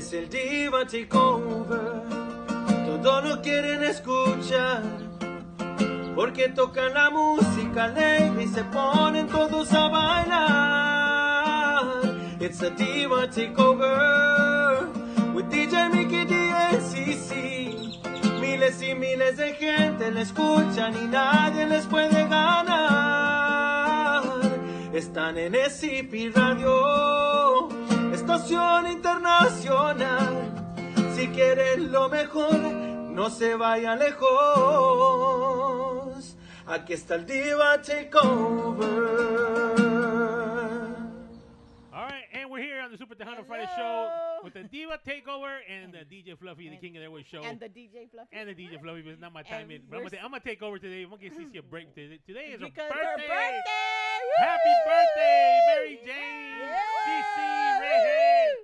Es el Diva Takeover. Todos lo quieren escuchar. Porque tocan la música alegre y se ponen todos a bailar. It's a Diva Takeover with DJ Mickey DNCC. Miles y miles de gente la escuchan y nadie les puede ganar. Están en SCP Radio, estación internacional. Si quieren lo mejor, no se vayan lejos. Aquí está el Diva Takeover. All right, and we're here on the Super Tejano Friday show with the Diva Takeover and the DJ Fluffy, the King of the Airways show. And the DJ Fluffy. And the DJ Fluffy, but it's not my time. But I'm gonna take over today. I'm gonna give Cece a break today. Today is her Because birthday. her birthday! Happy birthday, Mary Jane! Cece, redhead!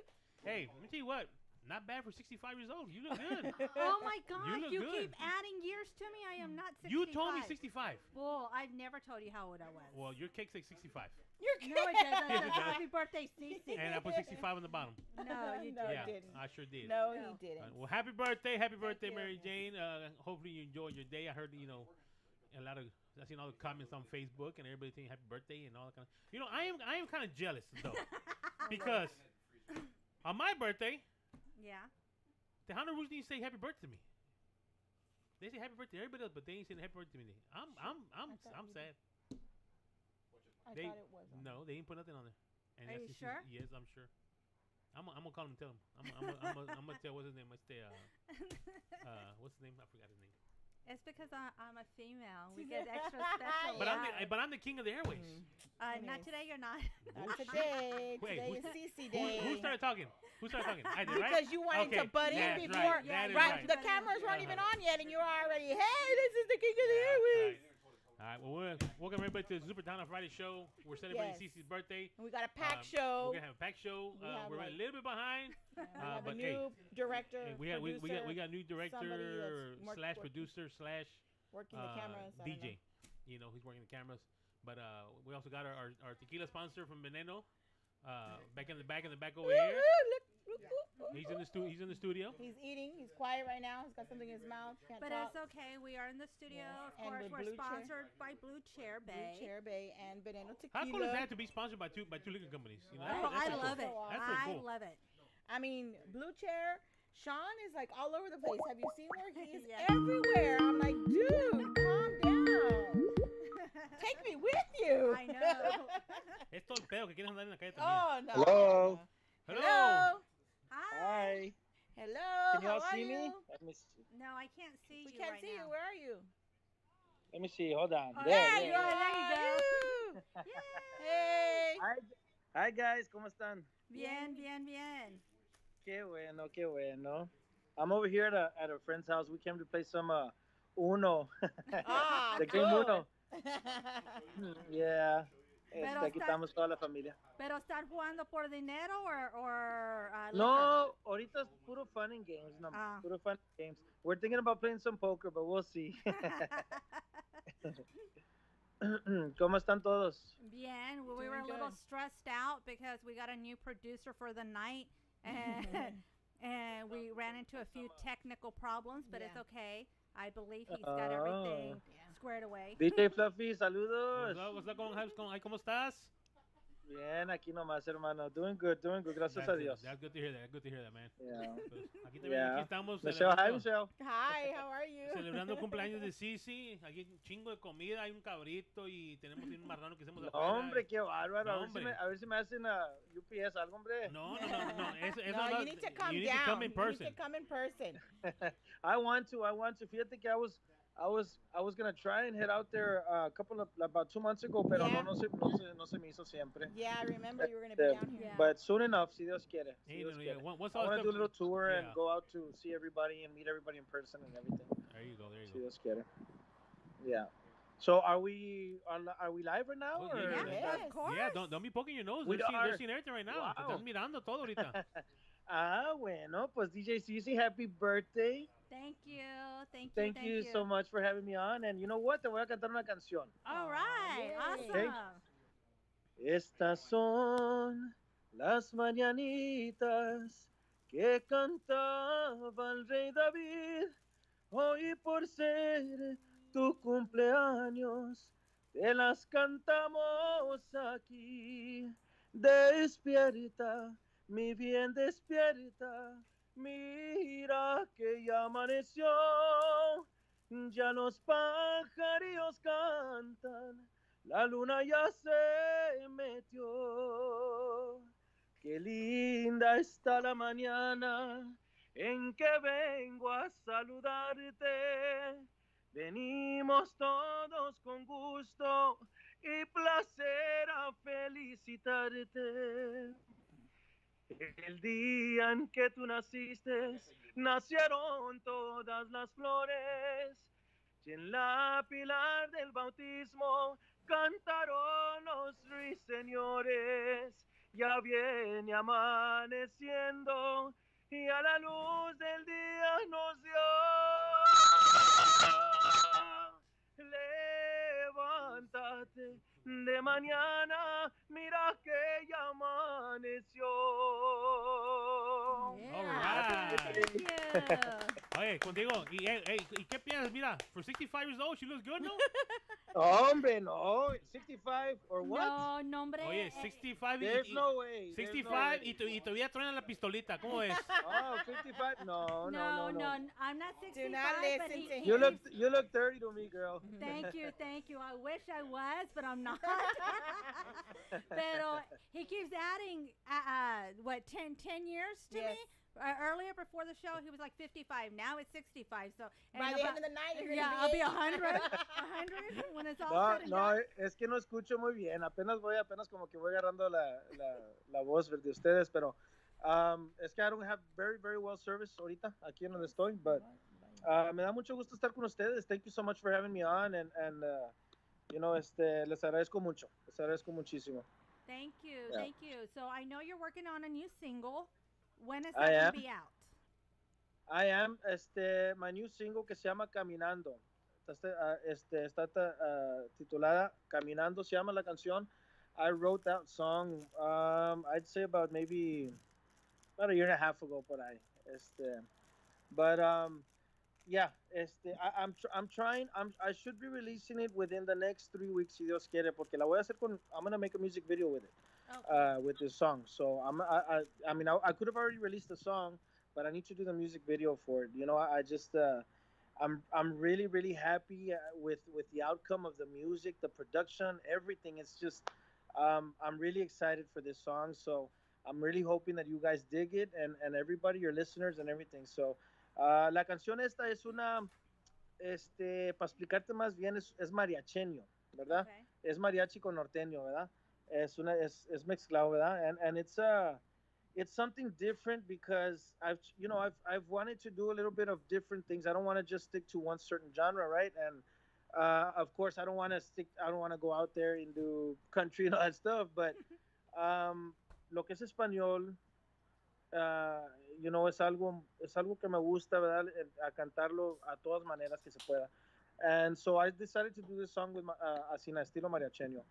Hey, let me tell you what. Not bad for 65 years old. You look good. Oh my gosh, you good. keep adding years to me. I am not 65. You told me 65. Well, I've never told you how old I was. Well, your cake says 65. You're No, it doesn't. Yes, it does. Happy birthday, Cece. And I put 65 on the bottom. No, you No, didn't. it didn't. I sure did. No, No. he didn't. Well, happy birthday, you. Mary Jane. Hopefully you enjoy your day. I heard, a lot of, I seen all the comments on Facebook and everybody saying happy birthday and all that kind of. I am kind of jealous though, because on my birthday, Yeah. Tejano Roots didn't say happy birthday to me. They say happy birthday to everybody else, but they ain't saying happy birthday to me. I'm sad. I They- thought it wasn't. No, they ain't put nothing on there. And Are that's you just- sure? Yes, I'm sure. I'm gonna call him and tell him. I'm gonna tell what's his name. What's his name? I forgot his name. It's because I'm a female. We get extra special. But love. I'm the king of the airways. Not today, you're not. Not today. Wait, Today is CC Day. Who started talking? I did, right? Because you wanted to butt in That's before. Right. That is Right. right. The cameras weren't even on yet, and you're already, hey, this is the King of the That's Airways. right. All right, well, welcome everybody to the Super Tejano Friday show. We're celebrating Yes. Cece's birthday. And we got a pack show. We're gonna have a pack show. We have, We're running a little bit behind. We have a but new director. hey, we got new director somebody that's slash producer slash working the cameras. I don't DJ. He's working the cameras. But we also got our tequila sponsor from Veneno. Back in the back over know. here. Look. He's in the studio. He's eating. He's quiet right now. He's got something in his mouth. Can't But talk. it's okay. We are in the studio. Yeah. Of And course, with we're Blue Chair. sponsored by Blue Chair Bay. Blue Chair Bay and Veneno Tequila. How cool is that to be sponsored by two liquor companies? I pretty love cool. it. That's pretty I cool. love it. I mean, Blue Chair. Sean is like all over the place. Have you seen where he is Yeah. everywhere? I'm like, dude, calm down. Take me with you. I know. Es todo el pedo que quieres andar en la calle también. Oh no. Hello. Hello. Hi. Hi. Hello. Can you all how see are me? you? Let me see. No, I can't see We you can't right see now. you. Where are you? Let me see. Hold on. Oh, there. there you there. are. There you go. Hey. Hi guys. ¿Cómo están? Bien, bien, bien. Qué bueno. Qué bueno. I'm over here at a friend's house. We came to play some Uno. Ah, The game good. Uno. Yeah. Pero Aquí estamos toda la familia. Pero están jugando por dinero or No, ahorita es puro fun and games. No, Ah. puro fun and games. We're thinking about playing some poker, but we'll see. ¿Cómo están todos? Bien, we were a Doing little good. stressed out because we got a new producer for the night and and we ran into a few technical problems, but it's Yeah. okay. I believe he's got everything Yeah. squared away. DJ Fluffy, saludos. What's up, ¿Cómo estás? Bien, aquí nomás, hermano. Doing good, gracias a Dios. That's good to hear that. Good to hear that, man. Yeah. Pues, aquí también Yeah. aquí estamos Michelle, hi, celebrando, Michelle. Hi, how are you? celebrando el cumpleaños de Sisi. Aquí hay un chingo de comida, hay un cabrito y tenemos un marrano que hacemos No, afuera. hombre, qué bárbaro. No, a, ver si hombre. me, a ver si me hacen UPS algo, hombre. No. Eso No, no, you need to come you need down. to come in You person. need to come in person. I want to. Fíjate que I was gonna try and head out there about 2 months ago, pero Yeah. no se me hizo siempre. Yeah, I remember you were going to be down here. Yeah. But soon enough, si Dios quiere. Si Hey, Dios no, quiere. Once I all want to do a little tour Yeah. and go out to see everybody and meet everybody in person and everything. There you go. Si Dios quiere. Yeah. So are we live right now? Oh, or yeah. Yes. Of course. Yeah, don't be poking your nose. We They're are. seeing everything right now. Te Wow. están mirando todo ahorita. Bueno, pues DJ Cece, happy birthday. Thank you. Thank you so much for having me on. And you know what? Te voy a cantar una canción. All right. Yay. Awesome. Okay. Estas son las mañanitas que cantaba el rey David. Hoy por ser tu cumpleaños, te las cantamos aquí. Despierta, mi bien, despierta. Mira que ya amaneció, ya los pajarillos cantan, la luna ya se metió. Qué linda está la mañana en que vengo a saludarte. Venimos todos con gusto y placer a felicitarte. El día en que tú naciste, nacieron todas las flores. Y en la pilar del bautismo cantaron los ruiseñores. Ya viene amaneciendo y a la luz del día nos dio. Levántate de mañana, mira que ya amaneció. All Yeah. right. Thank you. Oye, contigo. ¿Y qué piensas? Mira, for 65 years old, she looks good, ¿no? Hombre, no, 65 or what? No, nombre. Oye, 65 There's no way. 65 y todavía truena la pistolita. ¿Cómo es? Oh, 55? No, No, I'm not 65. Do not but listen to him. You look 30 to me, girl. Thank you. I wish I was, but I'm not. Pero he keeps adding, what, 10 years to Yes. me? Earlier before the show, he was like 55. Now it's 65. So By the end of the night, you're yeah, gonna I'll be be 100. 100 when it's all No, said and no, done. es que no escucho muy bien. Apenas como que voy agarrando la voz de ustedes, pero es que I don't have very, very well service ahorita aquí en donde estoy, but me da mucho gusto estar con ustedes. Thank you so much for having me on, and you know, les agradezco mucho. Les agradezco muchísimo. Thank you. Yeah. Thank you. So I know you're working on a new single. When is I that going am. to be out? I am, my new single que se llama Caminando. Está titulada Caminando, se llama la canción. I wrote that song, I'd say about maybe about a year and a half ago por ahí. But yeah, I'm trying. I should be releasing it within the next 3 weeks, si Dios quiere, porque la voy a hacer con. I'm gonna make a music video with it. With this song. So I mean, I could have already released the song, but I need to do the music video for it. You know, I just I'm really really happy with the outcome of the music, the production, everything. It's just I'm really excited for this song. So I'm really hoping that you guys dig it and everybody, your listeners and everything. So la canción esta es una para explicarte más bien es mariacheño, ¿verdad? Okay. Es mariachi con norteño, ¿verdad? Es mezclado, ¿verdad? And it's something different because I've wanted to do a little bit of different things. I don't want to just stick to one certain genre, right? And of course, I don't want to go out there and do country and all that stuff. But lo que es español, es algo que me gusta, ¿verdad? A cantarlo a todas maneras que se pueda. And so I decided to do this song with así en estilo mariacheño.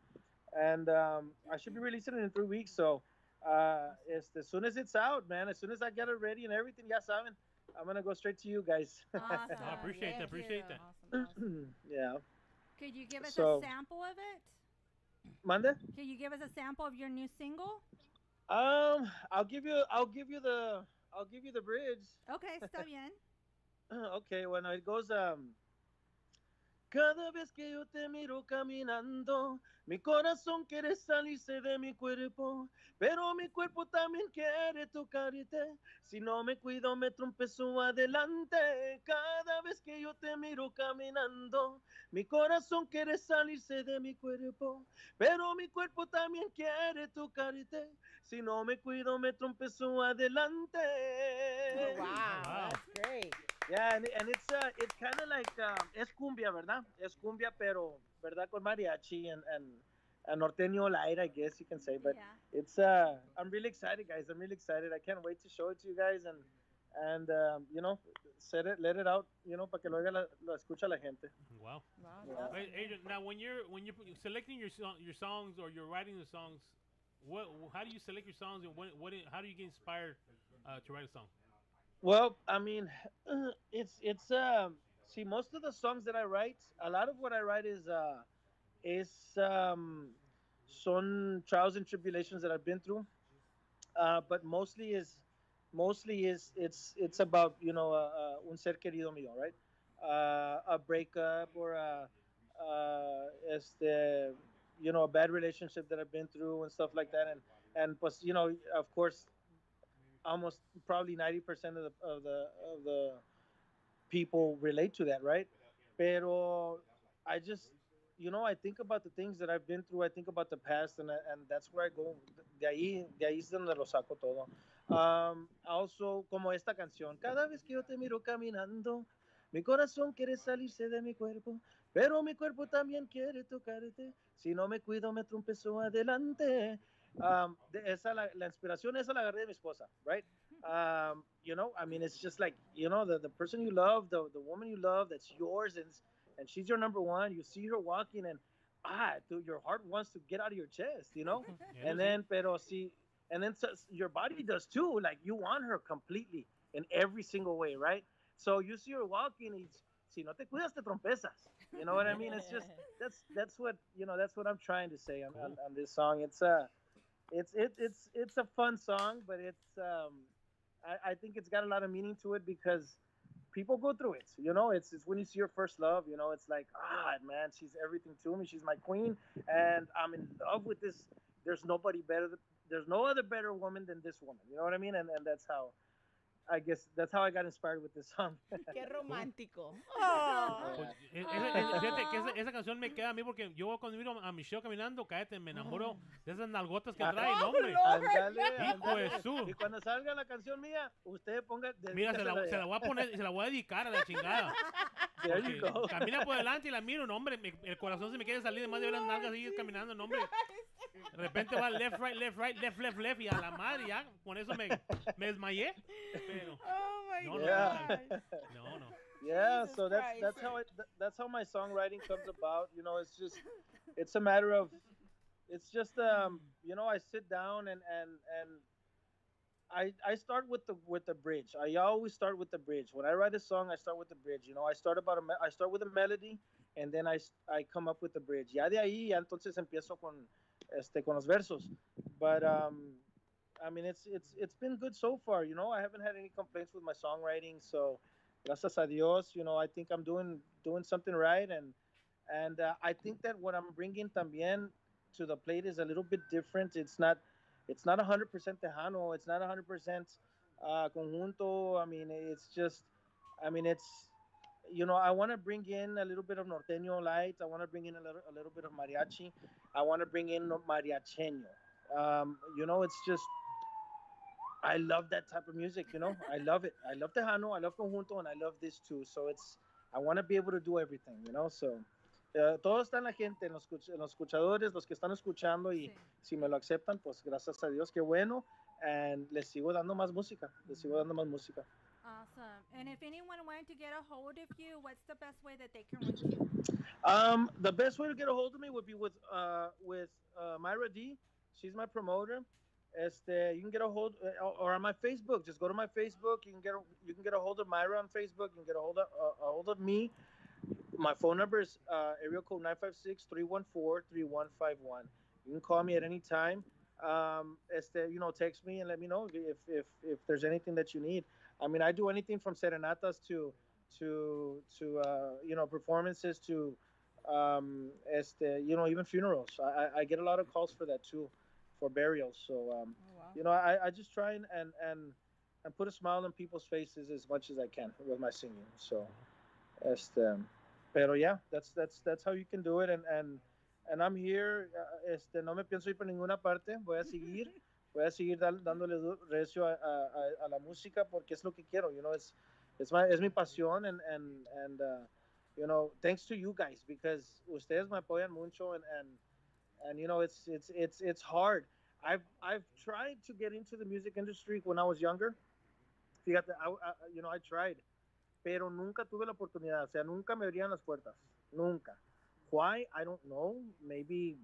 And I should be releasing it in 3 weeks. So as soon as it's out, man, as soon as I get it ready and everything, ya saben, I'm gonna go straight to you guys. Awesome. I appreciate that. Appreciate that. Awesome. Yeah. Could you give us So- a sample of it? Mande? Can you give us a sample of your new single? I'll give you the bridge. Okay, está bien. Okay, bueno, it goes cada vez que yo te miro caminando, mi corazón quiere salirse de mi cuerpo, pero mi cuerpo también quiere tocarte. Si no me cuido, me trompezo adelante. Cada vez que yo te miro caminando, mi corazón quiere salirse de mi cuerpo, pero mi cuerpo también quiere tocarte. Si no me cuido, me trompezo adelante. Oh, wow, Wow. that's great. Yeah, and it's kind of like es cumbia, ¿verdad? Es cumbia, pero ¿verdad? Con mariachi and norteño light, I guess you can say. But Yeah. it's I'm really excited, guys. I'm really excited. I can't wait to show it to you guys and you know, let it out, you know, para que lo oiga lo escucha la gente. Wow. Wow, Yeah. that's Wait, Adrian, now when you're selecting your songs or you're writing the songs, how do you select your songs and how do you get inspired to write a song? Well, I mean, it's see, most of the songs that I write, a lot of what I write is son trials and tribulations that I've been through. But mostly is it's about un ser querido mío, right? A breakup or este a bad relationship that I've been through and stuff like that, and pues of course almost probably 90% of the people relate to that, right? Pero I just, I think about the things that I've been through. I think about the past, and that's where I go. De ahí es donde lo saco todo. Also, como esta canción. Cada vez que yo te miro caminando, mi corazón quiere salirse de mi cuerpo, pero mi cuerpo también quiere tocarte. Si no me cuido, me trompezo adelante. La inspiración esa la agarré de mi esposa, right? I mean, it's just like the person you love, the woman you love, that's yours, and she's your number one. You see her walking, and dude, your heart wants to get out of your chest. Yeah, And see? then, pero si, and then your body does too. Like you want her completely in every single way, right? So you see her walking, and si no te cuidas, te trompezas. You know what I mean? It's just that's what I'm trying to say Cool. on this song. It's a fun song, but I think it's got a lot of meaning to it because people go through it. It's when you see your first love. It's like man, she's everything to me. She's my queen, and I'm in love with this. There's nobody better. There's no other better woman than this woman. You know what I mean? And that's how I guess that's how I got inspired with this song. Qué Cool. romántico. Oh. Pues, Yeah. fíjate que esa canción me queda a mí porque yo cuando miro a Michelle caminando, cállate, me enamoro de esas nalgotas que trae, no, Oh, hombre. Lord. Ándale, Hijo de ándale. su. Y cuando salga la canción mía, usted ponga, Mira, se dedícasela a la ella. voy a poner, se la voy a dedicar a la chingada. There you Porque go. camina por delante y la miro, no, hombre, el corazón se me quiere salir de más de ver las nalgas y ir caminando, no, hombre. De repente va left, right, left, right, left, left, left y a la madre ya, con eso me desmayé. Pero, Oh my no, Yeah. God. no, no. Yeah, Jesus so that's Christ. that's how my songwriting comes about. It's a matter of it's just I sit down and I start with the bridge. I always start with the bridge. When I write a song, I start with the bridge. I start with a melody, and then I come up with the bridge. Ya de ahí, ya entonces empiezo con los versos. But I mean, it's been good so far. I haven't had any complaints with my songwriting. So, gracias a Dios, I think I'm doing something right, and I think that what I'm bringing también to the plate is a little bit different. It's not 100% Tejano. It's not 100% conjunto. I mean, I want to bring in a little bit of norteño light. I want to bring in a little bit of mariachi. I want to bring in mariacheño. It's just I love that type of music. I love it. I love Tejano. I love conjunto, and I love this too. So I want to be able to do everything. So. Todo está en la gente, en los escuchadores, los que están escuchando y Sí. si me lo aceptan, pues gracias a Dios, qué bueno. And les sigo dando más música, les sigo dando más música. Awesome. And if anyone wanted to get a hold of you, what's the best way that they can reach you? The best way to get a hold of me would be with Myra D. She's my promoter. You can get a hold or on my Facebook. Just go to my Facebook. You can get a hold of Myra on Facebook. You can get a hold of me. My phone number is area code 956-314-3151. You can call me at any time. Text me and let me know if there's anything that you need. I mean, I do anything from serenatas to performances to even funerals. I get a lot of calls for that too, for burials. So Oh, wow. I just try and put a smile on people's faces as much as I can with my singing. So. Este, pero yeah, that's how you can do it, and I'm here. No me pienso ir por ninguna parte. Voy a seguir dándole recio a la música porque es lo que quiero. Es mi pasión, and thanks to you guys because ustedes me apoyan mucho, and it's hard. I've tried to get into the music industry when I was younger. Fíjate, I tried pero nunca tuve la oportunidad, o sea, nunca me abrían las puertas, nunca. Why? I don't know. Maybe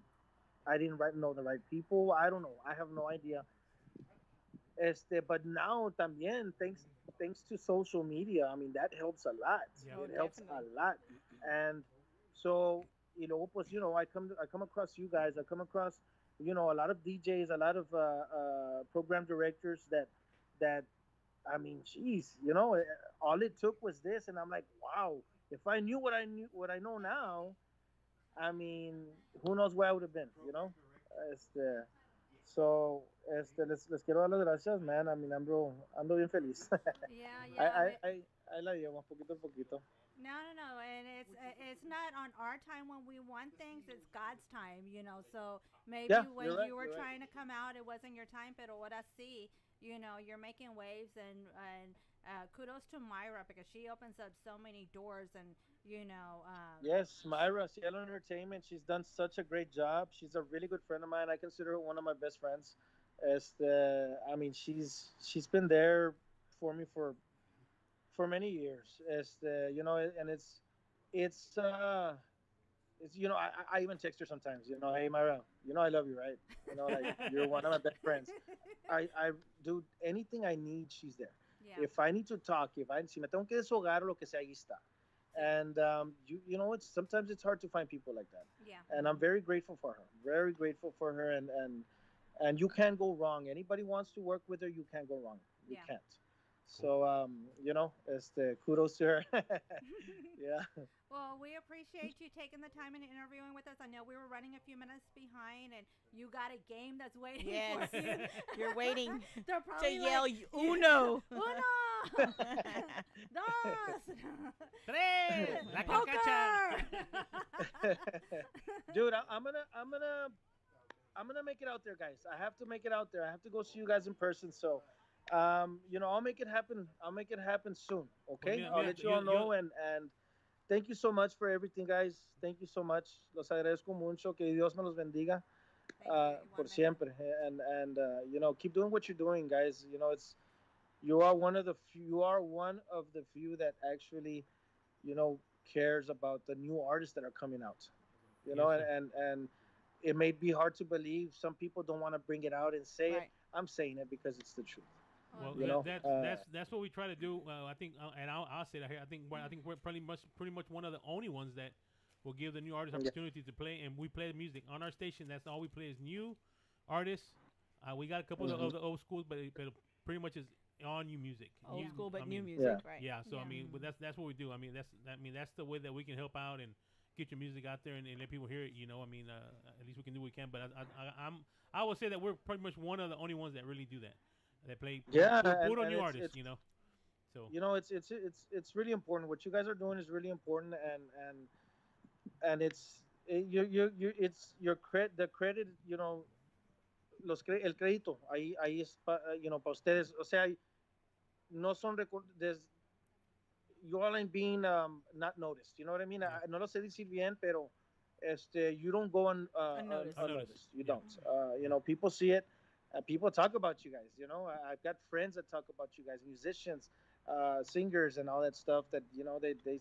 I didn't know the right people. I don't know. I have no idea. But now también thanks to social media, I mean that helps a lot. Yeah. Oh, It helps a definitely. lot, and so pues I come across you guys. I come across a lot of DJs, a lot of program directors that I mean, geez, all it took was this, and I'm like, wow. If I knew what I know now, I mean, who knows where I would have been, you know? Este, so, les quiero dar las gracias, man. I mean, ando bien feliz. Yeah, I, yeah. I, I, ahí la llevo, poquito a poquito. No, no, no, and it's not on our time when we want things. It's God's time, So maybe Yeah, when you're right. you were You're right. trying to come out, it wasn't your time. Pero ahora sí, you're making waves, and kudos to Myra because she opens up so many doors, and you know, um, Yes, Myra, Cielo Entertainment. She's done such a great job. She's a really good friend of mine. I consider her one of my best friends. I mean, she's been there for me for many years. And it's I even text her sometimes. Hey Myra, I love you, right? Like you're one of my best friends. I do anything I need, she's there. yeah, If I need to talk, si me tengo que deshogar o lo que sea, ahí está. sí, And it's sometimes it's hard to find people like that. yeah, And I'm very grateful for her. Very grateful for her, and you can't go wrong. Anybody wants to work with her, you can't go wrong. You yeah. can't. So kudos to her. Yeah. Well, we appreciate you taking the time and interviewing with us. I know we were running a few minutes behind, and you got a game that's waiting Yes. for you. You're waiting They're to probably yell like, uno. Uno, dos, Tres, la cacacha. poker. Dude, I'm gonna make it out there, guys. I have to make it out there. I have to go see you guys in person. So, I'll make it happen. I'll make it happen soon. Okay, mira, I'll mira, let you all know. And thank you so much for everything, guys. Thank you so much. Los agradezco mucho. Que Dios me los bendiga Thank you, por igualmente. siempre. And keep doing what you're doing, guys. You are one of the few. You are one of the few that actually, you know, cares about the new artists that are coming out. Yes, sir. And it may be hard to believe. Some people don't want to bring it out and say it. Right. I'm saying it because it's the truth. Well, You know, that's what we try to do. I think, and I'll say that here. I think we're pretty much one of the only ones that will give the new artists Yeah. opportunity to play, and we play the music on our station. That's all we play is new artists. We got a couple of the old schools, but pretty much is all new music. Old New- school, but I new mean, music, right? Yeah, so I Yeah. mean, but that's what we do. I mean, that's the way that we can help out and get your music out there and let people hear it. I mean, at least we can do what we can. But I would say that we're pretty much one of the only ones that really do that. That play Yeah, puro and new it's, artists. it's So it's really important. What you guys are doing is really important, and it's your the credit. El crédito ahí es para ustedes. O sea, no son you all ain't being not noticed. You know what I mean? Yeah. No lo sé decir bien, pero you don't go Unnoticed. unnoticed. You Yeah. don't. People see it. People talk about you guys. I've got friends that talk about you guys, musicians, singers, and all that stuff. That they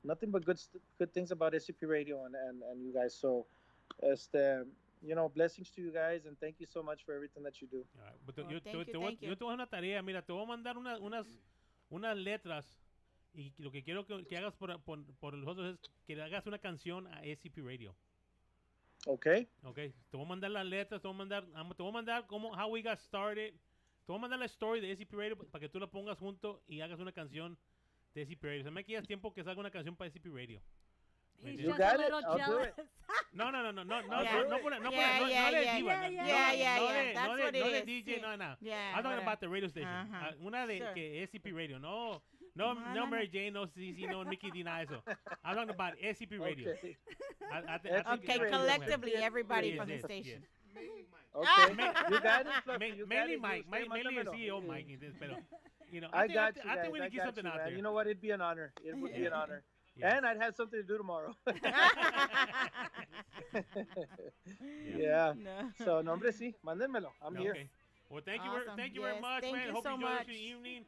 nothing but good things about SCP Radio and you guys. So, blessings to you guys, and thank you so much for everything that you do. all right. But Well, yo, thank you, te voy, thank you. yo te voy a dar una tarea. Mira, te voy a mandar unas letras. Y lo que quiero que hagas por nosotros es que le hagas una canción a SCP Radio. Okay. Okay, te voy a mandar las letras, te voy a mandar how we got started. Te voy a mandar la story de SCP Radio para que tú la pongas junto y hagas una canción de SCP Radio. Se me queda tiempo que salga una canción para SCP Radio. He's You just got a it. little I'll do jealous. it. No, Yeah. no de Yeah, diva, yeah, no, yeah, yeah. That's no de what it is. DJ, no. Yeah. I'm talking whatever. about the radio station. Ajá. Una de Sure. que SCP Radio, no No. Mary Jane, no CC, no Nicki D, nada de eso. I'm talking about SCP Radio. Okay. I SCP Okay, Radio. collectively, Yes, everybody yes, from the yes, station. Okay. Ma- You got it, Fluffy. You got Mainly it. Mike, Usted mainly the mándamelo. CEO Mike, pero I got you, I think guys. we I need to get got something you, out man. there. You know what? It'd be an honor. It would be an honor. Yeah. And I'd have something to do tomorrow. Yeah. No. So, nombre sí, mándenmelo. I'm here. Okay. Well, thank Awesome. you very Yes, much, thank man. you Hope so you enjoy much. your evening.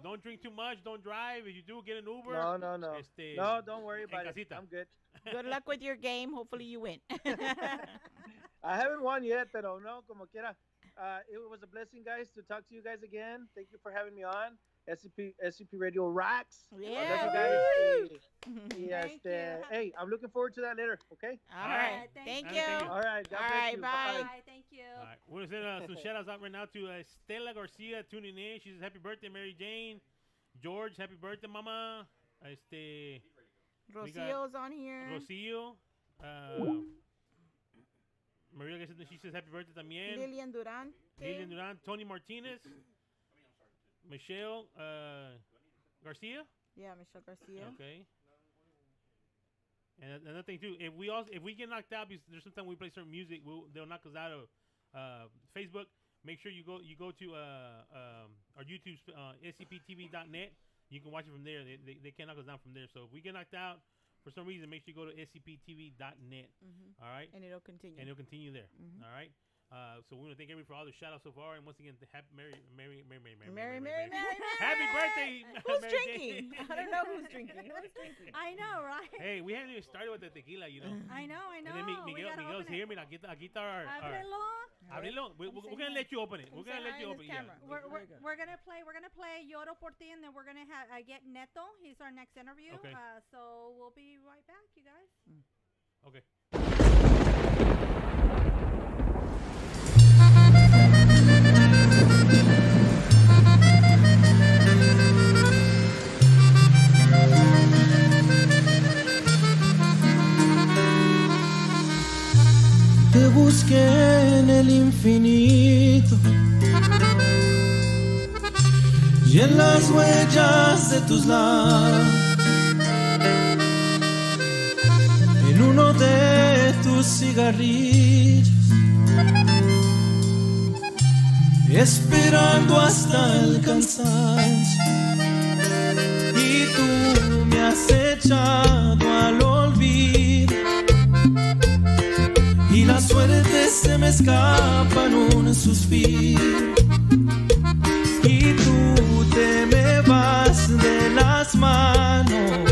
Don't drink too much. Don't drive. If you do, get an Uber. No. No, don't worry en about it. casita. I'm good. Good luck with your game. Hopefully you win. I haven't won yet, pero no, como quiera. It was a blessing, guys, to talk to you guys again. Thank you for having me on. SCP Radio rocks. I love Yeah. you guys. Thank you. Hey, I'm looking forward to that later. Okay. All right. Thank Thank you. you. Thank you. All right. God All bless right, you. bye. Bye. Thank you. All right, we're gonna send some shout outs out right now to Stella Garcia tuning in. She says happy birthday, Mary Jane. George, happy birthday, Mama. Rocio's on here. Rocio. Maria, she says happy birthday también. Lilian Duran. Lilian Duran. Tony Martinez. Michelle Garcia. Yeah, Michelle Garcia. Okay. And another thing too, if we get knocked out, because there's sometimes we play certain music, they'll knock us out of Facebook. Make sure you go to our YouTube scptv.net. You can watch it from there. They can't knock us down from there. So if we get knocked out for some reason, make sure you go to scptv.net. All right, And it'll continue. and it'll continue there. All right. So we want to thank everybody for all the shout outs so far, and once again, happy Mary. Happy birthday, Who's Mary drinking? Jane. I don't know who's drinking. Who's drinking? I know, right? Hey, we haven't even started with the tequila, you know. I know. And then Miguel's here. Mira, aquí está our Ábrelo. We're gonna let you open it. We're gonna let you open it. Yeah. We're gonna play Lloro por ti, and then we're gonna get Neto. He's our next interview. Okay. So we'll be right back, you guys. Okay. Te busqué en el infinito y en las huellas de tus labios, en uno de tus cigarrillos, esperando hasta el cansancio, y tú me has echado al olvido. Y la suerte se me escapa en un suspiro, y tú te me vas de las manos,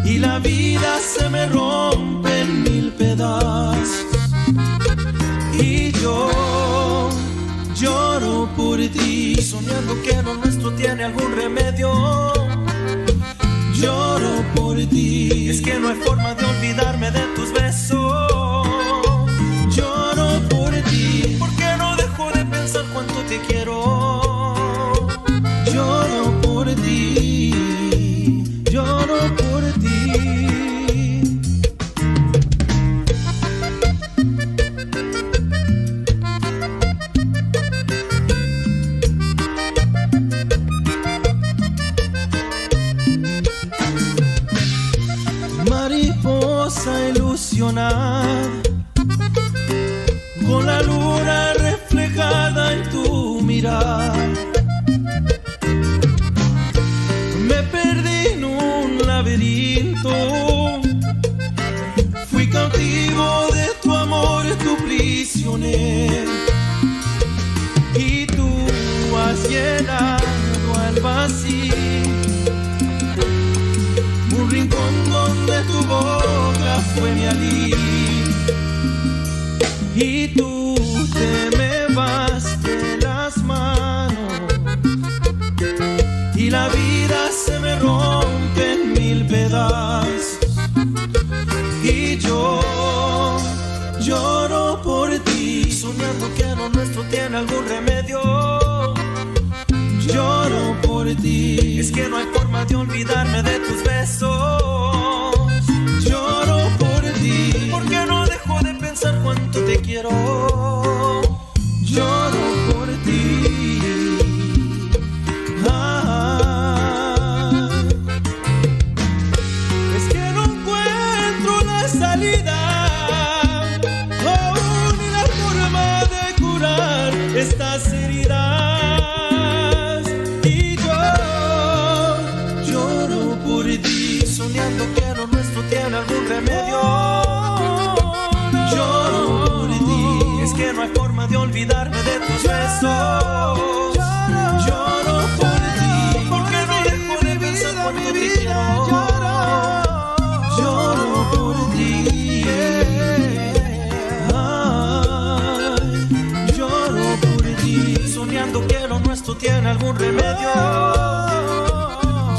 y la vida se me rompe en mil pedazos, y yo lloro por ti, soñando que lo nuestro tiene algún remedio. Lloro por ti, es que no hay forma de olvidarme de tus besos. Lloro por ti, porque no dejo de pensar cuánto te quiero. Lloro por ti, lloro por ti. Mariposa ilusionada, con la luna reflejada en tu mirada, me perdí en un laberinto, fui cautivo de tu amor, tu prisionero, y tú has llenado al vacío un rincón donde tu boca fue mi alivio, y tú te me vas de las manos, y la vida se me rompe en mil pedazos, y yo lloro por ti, soñando que lo nuestro tiene algún remedio. Lloro por ti, es que no hay forma de olvidarme de tus besos. Lloro por ti, porque no dejo de pensar cuánto te quiero. Lloro por ti. Es que no encuentro la salida, ni la forma de curar estas heridas. Soñando que lo nuestro tiene algún remedio. Lloro por ti, es que no hay forma de olvidarme de tus besos. Lloro por ti, porque no dejo de pensar cuánto te quiero. Lloro por ti. nuestro tiene algún remedio.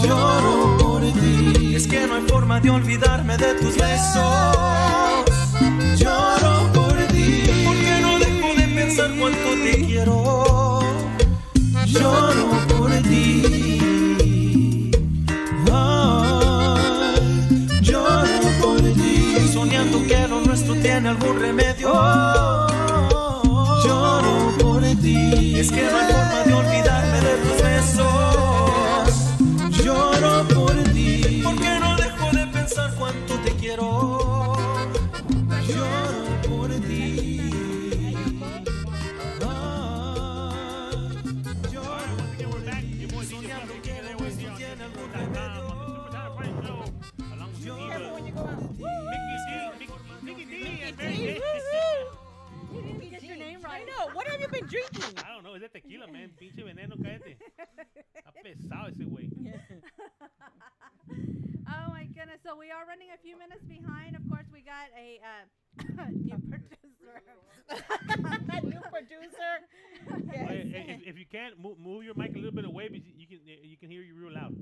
Lloro por ti. Es que no hay forma de olvidarme de tus besos. Lloro por ti. Porque no dejo de pensar cuánto te quiero. Lloro por ti. Ay, lloro por ti. Soñando que lo nuestro tiene algún remedio. Lloro por ti. Es que no hay forma de olvidarme de tus besos. Lloro por ti. Porque no dejo de pensar cuánto te quiero. Lloro por ti. You didn't even get your name I right. know. What have you been drinking? I don't know, es de tequila, man. Pinche veneno, cállate. Está pesado ese güey. Oh my goodness! So we are running a few minutes behind. Of course, we got a new producer. New producer. Yes. Hey, if you can't move your mic a little bit away, but you can hear you real loud.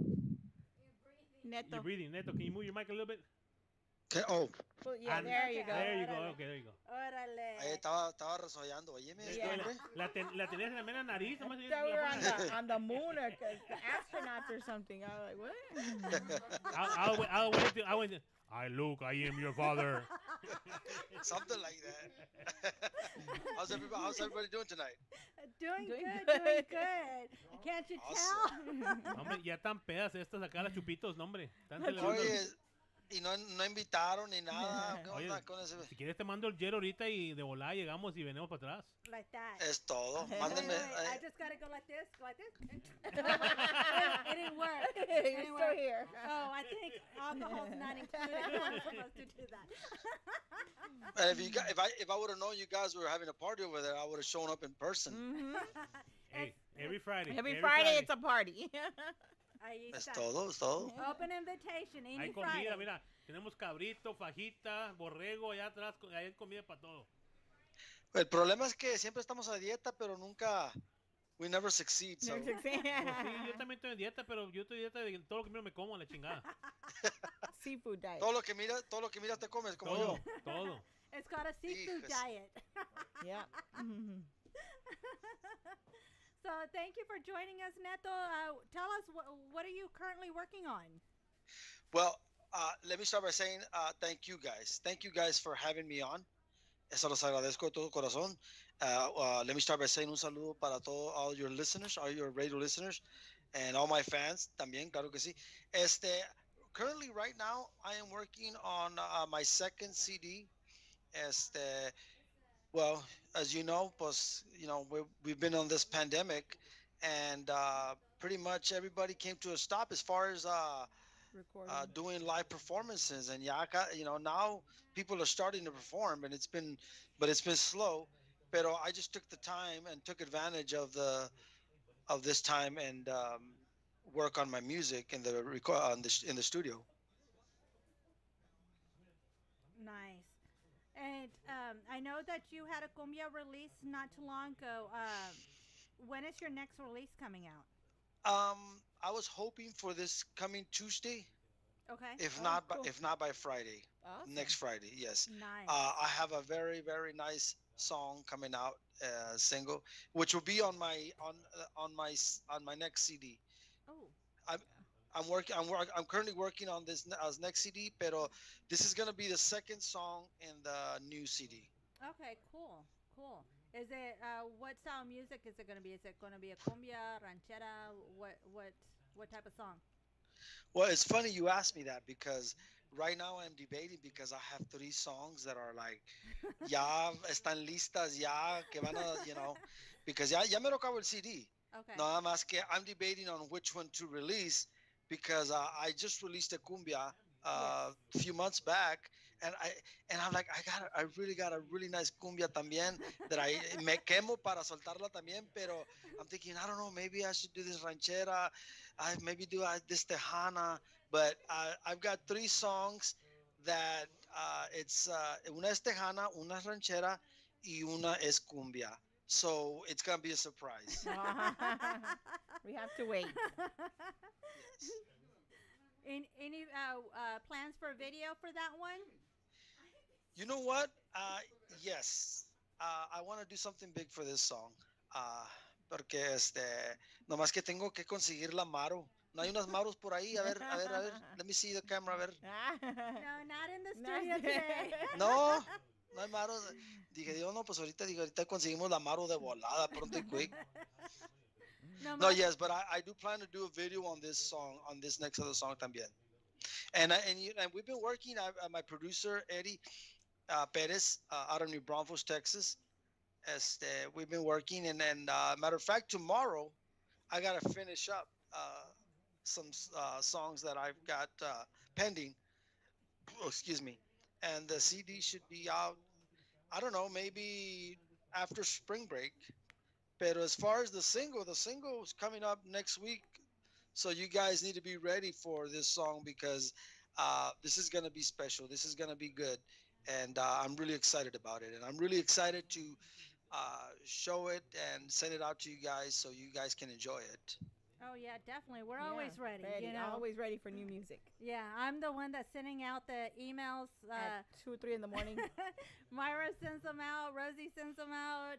Neto. You're breathing, Neto. Can you move your mic a little bit? ¿Qué? Oh, Well, yeah, And- there you go. There you go. Órale. Okay, there you go. Órale. ahí estaba resollando. Óyeme, Yeah. hombre. La tenías en la mera nariz, nomás Thought we were on the moon or the astronauts or something. I was like, what? I went. I Luke, I am your father. Something like that. How's everybody doing tonight? Doing Doing good, good. doing good. Can't you Awesome. tell? Hombre, ya están pedas estas acá, las chupitos, no, hombre. Están celebrando. Oye, y no invitaron ni nada. ¿Qué Oye, onda con ese? Si quieres te mando el jet ahorita y de volada llegamos y venimos para atrás. Like that. Es todo. Wait, Mándenme. wait, I just gotta go like this. Go like this. It didn't work. It You're didn't still work. here. Oh, I think alcohol's not included. I'm not supposed to do that. And if I would have known you guys were having a party over there, I would have shown up in person. Mhm. Hey, every Friday. Every Friday it's a party. Ahí Es está. todo, es todo. Open invitation, any Hay Friday. comida, mira. Tenemos cabrito, fajita, borrego, allá atrás. Hay comida para todo. El problema es que siempre estamos a dieta, pero nunca. We never succeed. So. Pues sí, yo también estoy en dieta, pero yo estoy en dieta de todo lo que miro me como a la chingada. Seafood diet. Todo lo que miras te comes, como Todo, yo. todo. It's called a seafood Hijas. diet. Yeah. Mhm. So thank you for joining us, Neto. Tell us what are you currently working on? Well, let me start by saying thank you guys. Thank you guys for having me on. Eso los agradezco de todo corazón. Let me start by saying un saludo para all your listeners, all your radio listeners, and all my fans también, claro que sí. Currently, right now, I am working on my second CD. Well, as you know, we've been on this pandemic, and pretty much everybody came to a stop as far as Recording. doing live performances. And now people are starting to perform, and it's been slow. Pero I just took the time and took advantage of this time and work on my music in the studio. Nice. And I know that you had a cumbia release not too long ago. When is your next release coming out? I was hoping for this coming Tuesday, Okay. if Oh, not cool. by Friday, Awesome. next Friday. Yes. Nice. I have a very very nice song coming out, single, which will be on my next CD. oh. I'm currently working on this next CD, pero this is gonna be the second song in the new CD. Okay. Cool. Cool. Is it what style of music is it going to be? Is it going to be a cumbia, ranchera? What type of song? Well, it's funny you asked me that because right now I'm debating because I have 3 songs that are like, ya están listas, ya que van a, because ya me lo acabo el CD. Okay. Nada más que I'm debating on which one to release because I just released a cumbia a few months back, and I'm like, I really got a really nice cumbia también that I me quemo para soltarla también, pero I'm thinking, I don't know, maybe I should do this ranchera, I maybe do this Tejana, but I've got 3 songs that it's una es Tejana, una es ranchera y una es cumbia. So it's gonna be a surprise. We have to wait. Yes. Any plans for video for that one? You know what? Yes. I want to do something big for this song. Porque nomás que tengo que conseguir la Maro. No hay unas Maros por ahí. A ver. Let me see the camera. A ver. No, not in the Not studio today. No, no hay Maros. Dije, Dios, no, pues ahorita conseguimos la Maro de volada, pronto y quick. No, más- yes, but I do plan to do a video on this song, on this next other song también. And we've been working. My producer Eddie Perez out of New Braunfels, Texas. We've been working, and matter of fact, tomorrow I gotta finish up some songs that I've got pending. Oh, excuse me, and the CD should be out. I don't know, maybe after spring break. But as far as the single is coming up next week. So you guys need to be ready for this song because this is gonna be special. This is gonna be good, and I'm really excited about it. And I'm really excited to show it and send it out to you guys so you guys can enjoy it. Oh yeah, definitely. We're Yeah, always ready. You know. Always ready for new music. Yeah, I'm the one that's sending out the emails. At 2 or 3 in the morning. Myra sends them out. Rosie sends them out.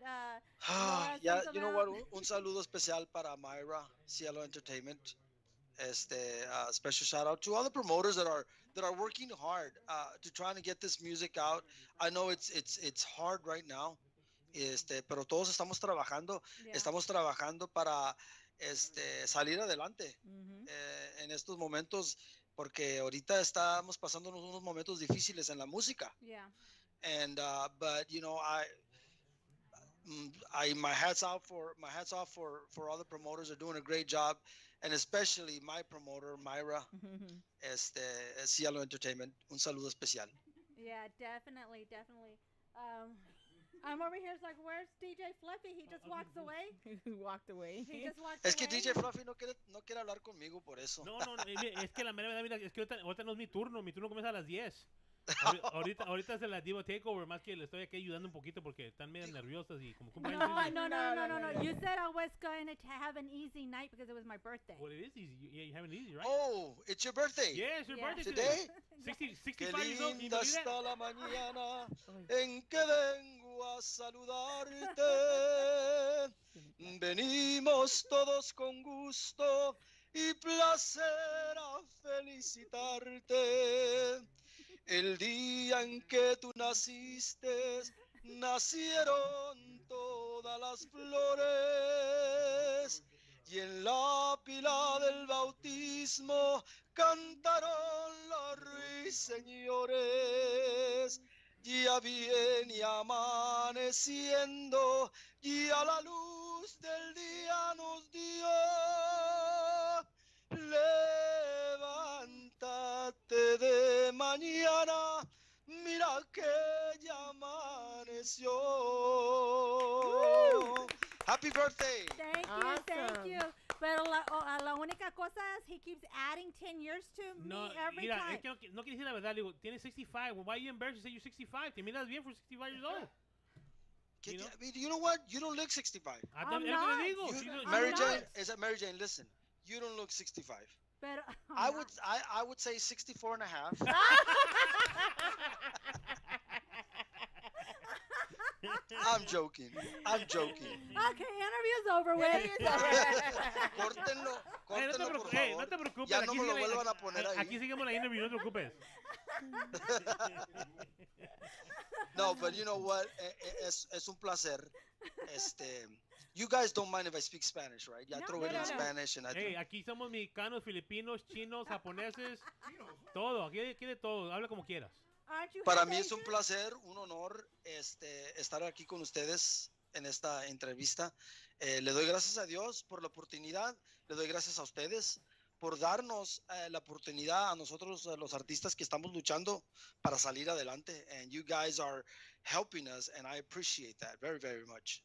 Laura Yeah, sends them you know out. what? Un saludo especial para Myra, Cielo Entertainment. Special shout out to all the promoters that are working hard to trying to get this music out. I know it's hard right now, pero todos Yeah. estamos trabajando para salir adelante Mhm. en estos momentos, porque ahorita estamos pasando unos momentos difíciles en la música. Yeah. And but you know, I my hats off for all the promoters. Are doing a great job, and especially my promoter Myra, este Cielo Entertainment. Un saludo especial. Yeah, definitely, definitely. I'm over here. It's like, where's DJ Fluffy? He just walks away. Who walked away? He just walks Es que away. DJ Fluffy no quiere hablar conmigo por eso. No, es que la mera verdad, mira, es que ahorita no es mi turno comienza a las 10. Ahorita es el Divo Takeover, más que le estoy aquí ayudando un poquito porque están medio nerviosas y como cumpleaños. No. You said I was going to have an easy night because it was my birthday. Well, it is easy. You have it easy, right? Oh, it's your birthday. Yeah, it's your Yeah. birthday Today? 65 Qué years old. Can you linda believe that? está la mañana en que vengo a saludarte. Venimos todos con gusto y placer a felicitarte. El día en que tú naciste, nacieron todas las flores. Y en la pila del bautismo cantaron los ruiseñores. Ya viene amaneciendo y a la luz del día nos dio. Levántate de mañana, mira que ya amaneció. Happy birthday. Thank Awesome. you. Pero la única cosa es he keeps adding 10 years to No, me every mira, time. es que no quiere decir la verdad. Le digo, tienes 65. Well, why are you embarrassed to say you're 65? Te miras bien for 65 years old. You know? I mean, you know what? You don't look 65. Es I'm lo que not. le digo. You- Sí, no, Mary no, Jane, is that Mary Jane? Listen, you don't look 65. Pero, I would say 64 and a half. I'm joking. I'm joking. Okay, interview's over with. Córtenlo, no te córtenlo, por preocupes, no favor. te preocupes. Ya no me lo sigue vuelvan a poner ahí. aquí seguimos la interview, no te preocupes. No, but you know what? Es un placer. You guys don't mind if I speak Spanish, right? I No, throw it no, in no. Spanish and I Hey, aquí somos mexicanos, filipinos, chinos, japoneses, todo. Aquí de todo. Habla como quieras. Aren't you Para half mí es un Asian? placer, un honor, estar aquí con ustedes en esta entrevista. Le doy gracias a Dios por la oportunidad, le doy gracias a ustedes por darnos la oportunidad a nosotros, a los artistas que estamos luchando para salir adelante. And you guys are helping us, and I appreciate that very, very much.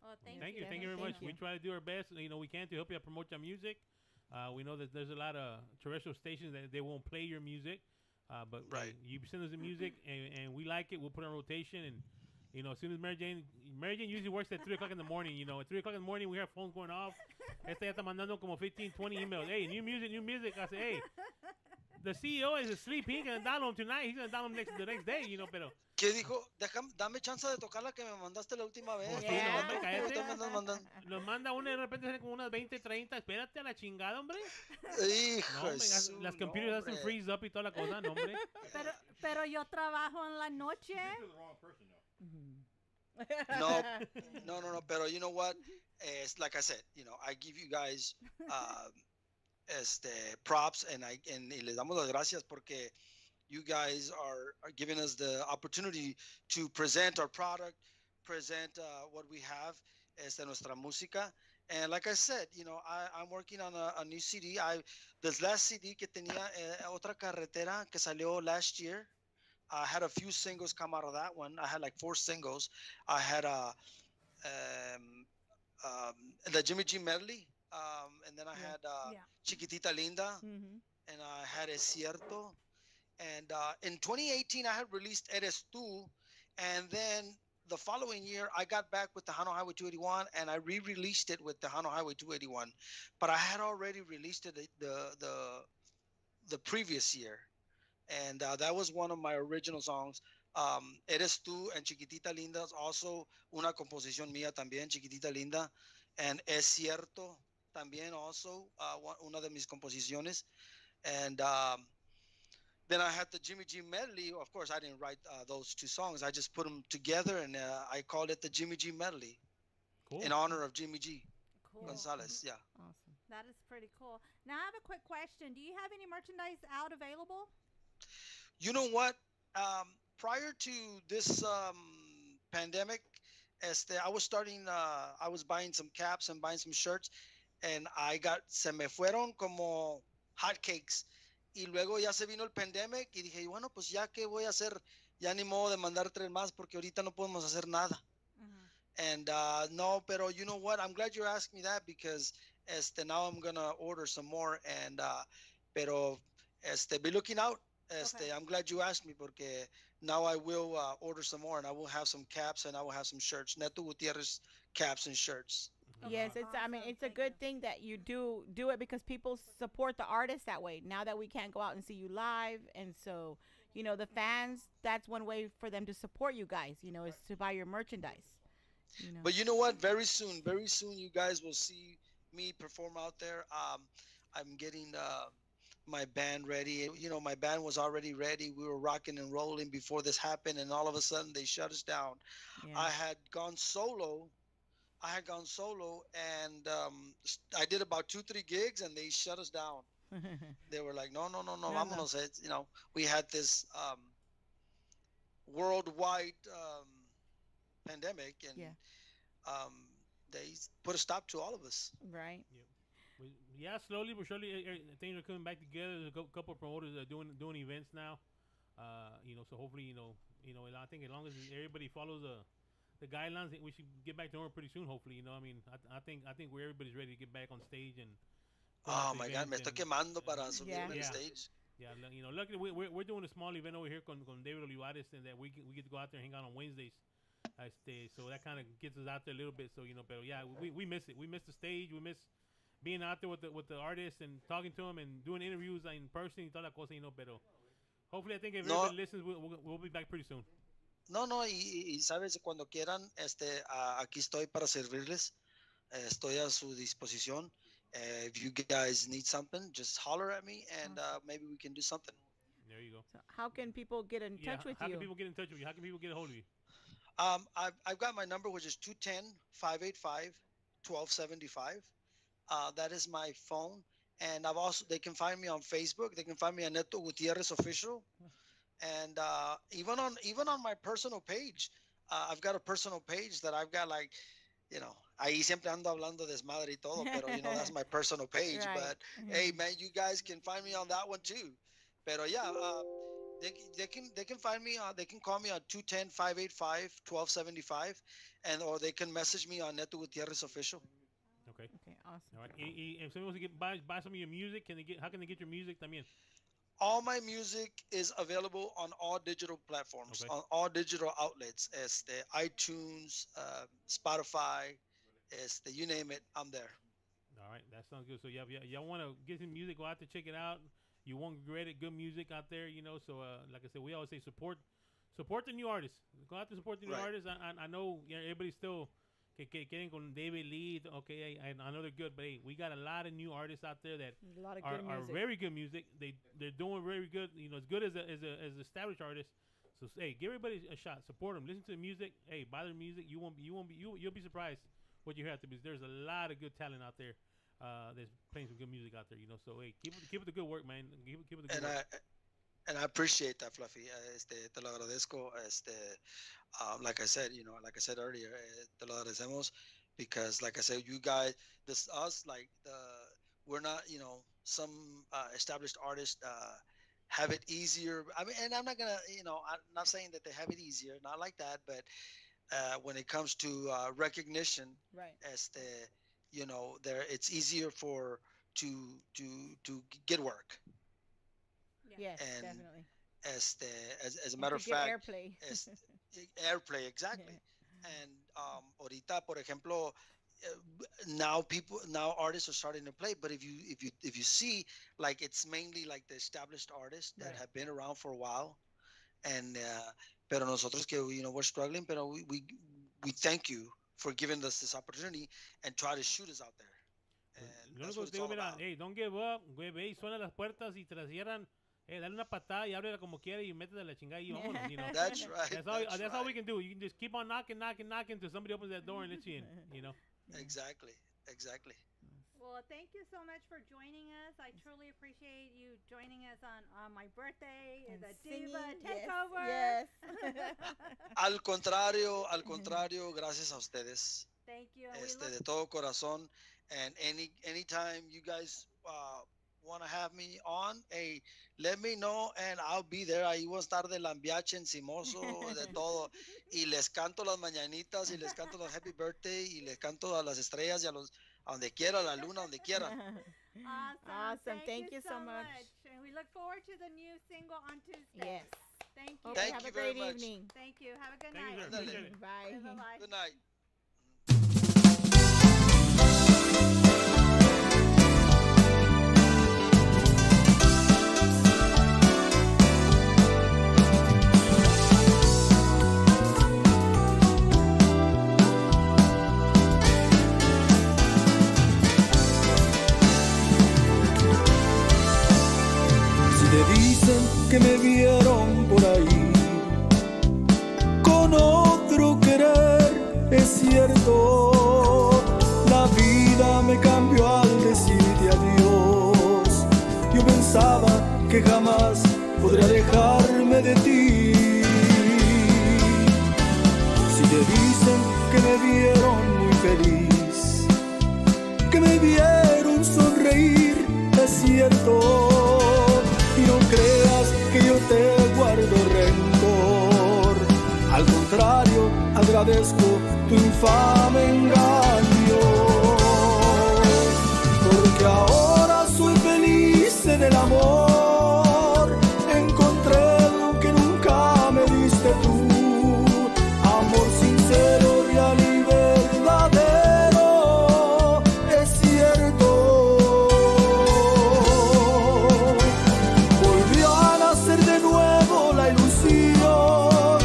Oh, thank Thank you. you very Thank much. you. We try to do our best. You know, we can to help you promote your music. We know that there's a lot of terrestrial stations that they won't play your music, but Right. you send us the music and we like it. We'll put it on rotation and You know, as soon as Mary Jane usually works at 3 o'clock in the morning. You know, at 3 o'clock in the morning, we have phones going off. Este ya está mandando como 15, 20 emails. Hey, new music, new music. I say, hey, the CEO is asleep. He ain't going to download them tonight. He's going to download them the next day, you know, pero... ¿Qué dijo? Dame chance de tocar la que me mandaste la última vez. Oh, sí, Yeah. no, hombre, cállate. Ahorita me andas mandando. Los manda uno y de repente salen como unas 20, 30. Espérate a la chingada, hombre. Hijo No, de hombre, su las computers hacen nombre. freeze up y toda la cosa, no, hombre. Pero yo trabajo en la noche. No. Pero you know what? It's like I said, you know, I give you guys props and y les damos las gracias porque you guys are giving us the opportunity to present our product, present what we have, nuestra música. And like I said, you know, I'm working on a new CD. This last CD que tenía Otra Carretera que salió last year. I had a few singles come out of that one. I had like 4 singles. I had the Jimmy G medley, and then I had Chiquitita Linda, and I had Es Cierto. And in 2018, I had released Eres Tú, and then the following year, I got back with Tejano Highway 281, and I re-released it with Tejano Highway 281. But I had already released it the previous year. And that was one of my original songs. Eres Tú and Chiquitita Linda is also una composición mía también, Chiquitita Linda. And Es Cierto también also una de mis composiciones. And then I had the Jimmy G medley. Of course, I didn't write those 2 songs. I just put them together, and I called it the Jimmy G medley in honor of Jimmy G. Cool. Gonzalez. Yeah. Awesome. That is pretty cool. Now I have a quick question. Do you have any merchandise out available? You know what? Prior to this pandemic, I was buying some caps and buying some shirts, and se me fueron como hotcakes. Y luego ya se vino el pandemic y dije, bueno, pues ya que voy a hacer, ya ni modo de mandar 3 más porque ahorita no podemos hacer nada. And no, pero you know what? I'm glad you asked me that because now I'm gonna order some more. And pero be looking out. Okay. I'm glad you asked me porque now I will order some more, and I will have some caps and I will have some shirts. Neto Gutierrez caps and shirts. Yes, it's. I mean, Awesome. it's a Thank good you. thing that you do it because people support the artists that way. Now that we can't go out and see you live, and so you know the fans. That's one way for them to support you guys. You know, is to buy your merchandise. You know. But you know what? Very soon, you guys will see me perform out there. I'm getting my band ready. You know, my band was already ready. We were rocking and rolling before this happened, and all of a sudden they shut us down. Yeah. I had gone solo, and I did about 2-3 gigs, and they shut us down. They were like, no, vámonos. You know, we had this worldwide pandemic, and they put a stop to all of us. Right. Yeah, slowly but surely things are coming back together. There's a couple of promoters that are doing events now. You know, so hopefully, you know, I think as long as everybody follows the guidelines, we should get back to normal pretty soon. Hopefully, you know, I mean, I think everybody's ready to get back on stage and. Oh my God, me estoy quemando para subirme Yeah. on stage. Yeah, you know, luckily we're doing a small event over here con David Olivares, and that we get to go out there and hang out on Wednesdays. So that kind of gets us out there a little bit. So you know, but yeah, we miss it. We miss the stage. We miss being out there with the artists and talking to them and doing interviews in person y toda la cosa, you know. Pero hopefully, I think if everybody listens, we'll be back pretty soon. No, y sabes, cuando quieran, aquí estoy para servirles. Estoy a su disposición. If you guys need something, just holler at me, and maybe we can do something. There you go. So how can people get in touch with how you? can people get in touch with you? How can people get a hold of you? I've got my number, which is 210-585-1275. That is my phone. And they can find me on Facebook. They can find me on Neto Gutierrez Official. And even on my personal page, I've got a personal page that I've got, like, you know, ahí siempre ando hablando desmadre y todo, pero you know, that's my personal page. Right. But hey, man, you guys can find me on that one too. Pero yeah, they can find me. They can call me on 210-585-1275, or they can message me on Neto Gutierrez Official. Okay. Okay, awesome. All right. If someone wants to buy some of your music, how can they get your music también? all my music is available on all digital platforms, Okay. on all digital outlets. iTunes, Spotify, you name it, I'm there. All right, that sounds good. So y'all want to get some music, go out to check it out. You won't regret it. Good music out there, you know. So like I said, we always say support the new artists. Go out to support the new Right. artists. I know everybody's still getting con David Lee. Okay, I know they're good, but hey, we got a lot of new artists out there that A lot of are, good are music. very good music. They're doing very good. You know, as good as established artists. So hey, give everybody a shot. Support them. Listen to the music. Hey, buy their music. You'll be surprised what you have to be. There's a lot of good talent out there. That's playing some good music out there. You know, so hey, keep it the good work, man. Keep it the good And work. I appreciate that, Fluffy. Te lo agradezco. Like I said, like I said earlier, te lo agradecemos because, like I said, you guys, this us, like we're not, some established artists have it easier. I mean, and I'm not gonna, I'm not saying that they have it easier, not like that, but when it comes to recognition, Right. este, there it's easier for to to get work. Yes, And definitely. este, as a And matter to of get fact, airplay. es, airplay exactly. And ahorita, por ejemplo, now artists are starting to play. But if you see, like it's mainly like the established artists that Right. have been around for a while, and pero nosotros que we're struggling, pero we thank you for giving us this opportunity and try to shoot us out there, Pues, and lo that's único what que te it's digo, all mira, about. hey, don't give up, güey, ve y suena las puertas y te las cierran. Dale una patada y ábrela como quiera y métete la chingada y vámonos, you know. That's right. That's all we can do. You can just keep on knocking, knocking, knocking until somebody opens that door and lets you in, you know. Exactly. Well, thank you so much for joining us. I truly appreciate you joining us on my birthday, And the singing, Diva yes, Takeover. Yes. Al contrario, gracias a ustedes, Thank you. And we look de todo corazón. And anytime you guys want to have me on, hey, let me know and I'll be there. Ahí voy a estar de lambiache, encimoso, de todo. Y les canto las mañanitas y les canto los happy birthday y les canto a las estrellas y a donde quiera, a la luna, donde quieran. awesome. Thank you so much. And we look forward to the new single on Tuesday. Yes. Thank you. Hope Thank you have you a very great much. evening. Thank you. Have a good Thank you, night. sir. Appreciate it. Bye. Bye-bye. Good night. Si te dicen que me vieron por ahí con otro querer, es cierto. La vida me cambió al decirte adiós. Yo pensaba que jamás podría alejarme de ti. Si te dicen que me vieron muy feliz, que me vieron sonreír, es cierto. Y no creas que yo te guardo rencor. Al contrario, agradezco tu infame engaño. Porque ahora soy feliz en el amor. Encontré lo que nunca me diste tú. Amor sincero, real y verdadero. Es cierto. Volvió a nacer de nuevo la ilusión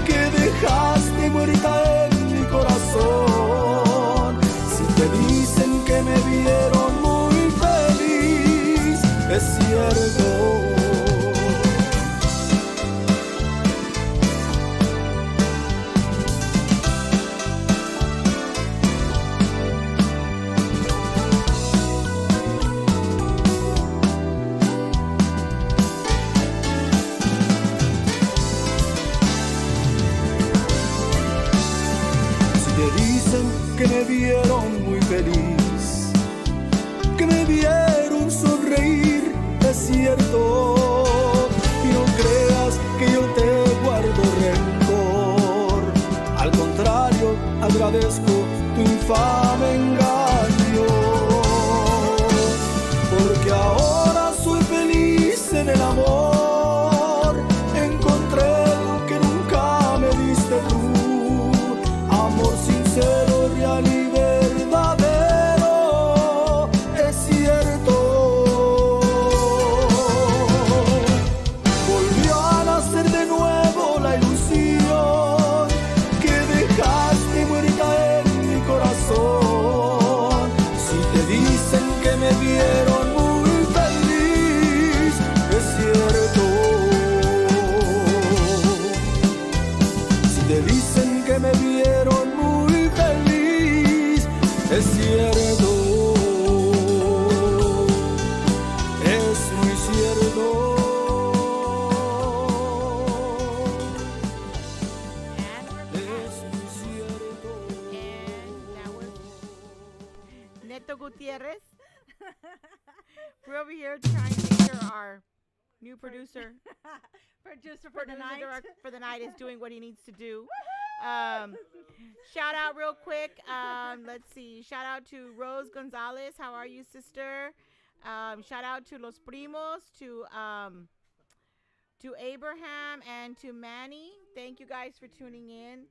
que dejaste muerta en mi corazón. Si te dicen que me vieron muy feliz, es cierto. Si te dicen que me vieron muy feliz, que me vieron sonreír, es cierto. Y no creas que yo te guardo rencor. Al contrario, agradezco tu infame engaño. Porque ahora soy feliz en en el amor encontré lo que nunca me diste tú. Amor sincero, real y verdadero, es cierto. Volvió a nacer de nuevo la ilusión que dejaste muerta en mi corazón. Si te dicen que me vieron muy feliz, es cierto. Si te dicen que me vieron muy feliz, es cierto. Es muy cierto. And we're back. Es muy cierto. And that was Neto Gutierrez. We're over here trying to make sure our new producer, Producer for the night. for the night is doing what he needs to do. Shout out real quick. Let's see. Shout out to Rose Gonzalez. How are you, sister? Shout out to Los Primos, to Abraham and to Manny. Thank you guys for tuning in.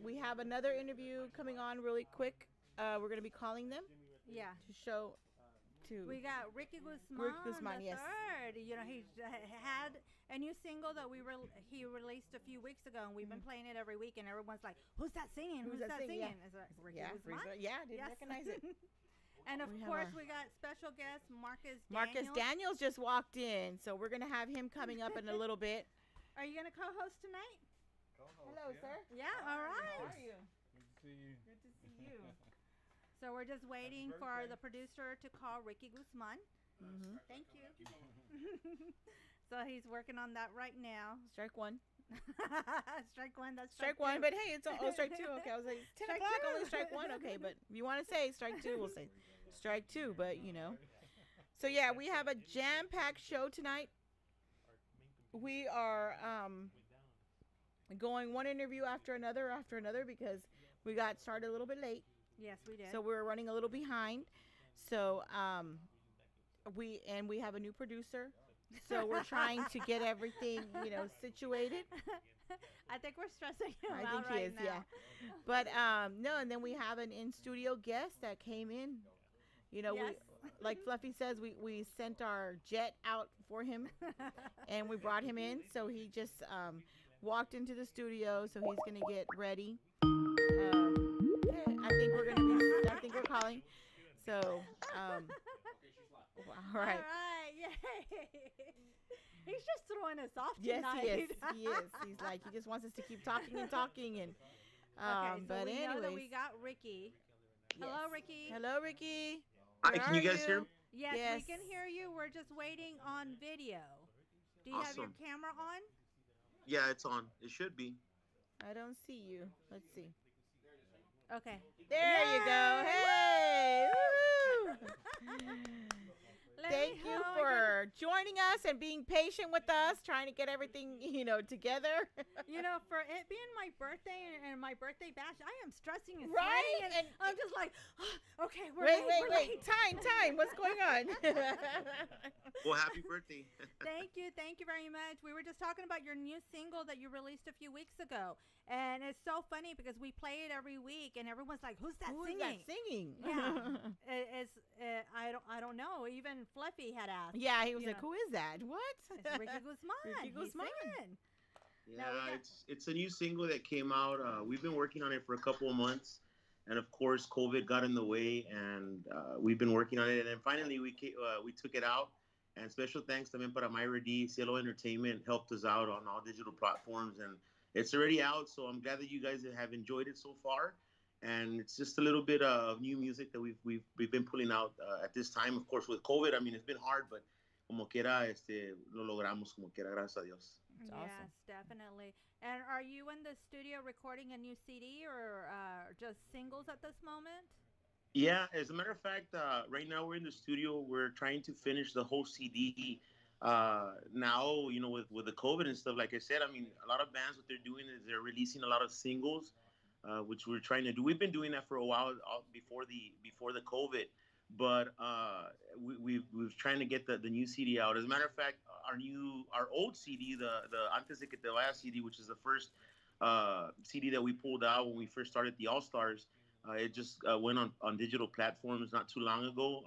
We have another interview coming on really quick. We're gonna be calling them Yeah. to show to We got Ricky Guzman, Ricky Guzman, the yes. third. You know, he had a new single that he released a few weeks ago, and we've been playing it every week. And everyone's like, "Who's that singing? Who's that singing?" Yeah. It's like, Ricky yeah, Guzman. yeah, didn't Yes. recognize it. And of We have course, our- we got special guest Marcus Marcus Daniels. Daniels just walked in, so we're gonna have him coming up in a little bit. Are you gonna co-host tonight? Hello, sir. Yeah. All right. How are you? Good to see you. Good to see you. So we're just waiting for the producer to call Ricky Guzman. Mm-hmm. Thank you. So he's working on that right now. Strike one. Strike one. That's Strike one, two. but hey, it's strike two. Okay, I was like 10 Strike o'clock, two. only strike one. Okay, but if you want to say strike two, we'll say strike two. But you know, so yeah, we have a jam-packed show tonight. We are going one interview after another because we got started a little bit late, Yes, we did. so we're running a little behind. So we have a new producer, so we're trying to get everything situated. I think we're stressing him I out think he right is, now. yeah. But no, and then we have an in-studio guest that came in. Yes. We like Fluffy says, we sent our jet out for him, and we brought him in. So he just walked into the studio, so he's gonna get ready. I think we're gonna be. I think we're calling. So all right. All right, yay. He's just throwing us off Yes, tonight. he is. He is. He's like he just wants us to keep talking and talking and. Okay, so But we know that anyways. we got Ricky. Hello, Yes. Ricky. Hello, Ricky. Hi, Where can you are guys hear me? Yes, Yes. we can hear you. We're just waiting on video. Do you have your Awesome. camera on? Yeah, it's on. It should be. I don't see you. Let's see. Okay. There you go. Hey. Woo-hoo. Let Thank me- you oh my for joining us and being patient with us, trying to get everything, together. You know, for it being my birthday and my birthday bash, I am stressing and Right? sweating, and And- I'm just like, okay, we're wait, late, we're wait. late. Time. What's going on? Well, happy birthday. Thank you very much. We were just talking about your new single that you released a few weeks ago, and it's so funny because we play it every week, and everyone's like, "Who's that Who is singing?" that singing? Yeah. It's I don't know. Even Fluffy had asked. Yeah, he was You like, know. "Who is that? What?" It's Ricky Guzman. Ricky He's Guzman. singing. Yeah, we got- it's a new single that came out. We've been working on it for a couple of months, and of course, COVID got in the way, and we've been working on it. And then finally, we took it out. And special thanks to para Myra D. Cielo Entertainment helped us out on all digital platforms, and it's already out. So I'm glad that you guys have enjoyed it so far. And it's just a little bit of new music that we've been pulling out at this time. Of course, with COVID, I mean, it's been hard, but como quiera, lo logramos como quiera, gracias a Dios. That's Yes, awesome. definitely. And are you in the studio recording a new CD or just singles at this moment? Yeah, as a matter of fact, right now we're in the studio. We're trying to finish the whole CD. Now, with the COVID and stuff, like I said, I mean, a lot of bands, what they're doing is they're releasing a lot of singles, which we're trying to do. We've been doing that for a while before the COVID, but we've trying to get the new CD out. As a matter of fact, our old CD, the Antes de que te vayas CD, which is the first CD that we pulled out when we first started the All Stars. It just went on digital platforms not too long ago,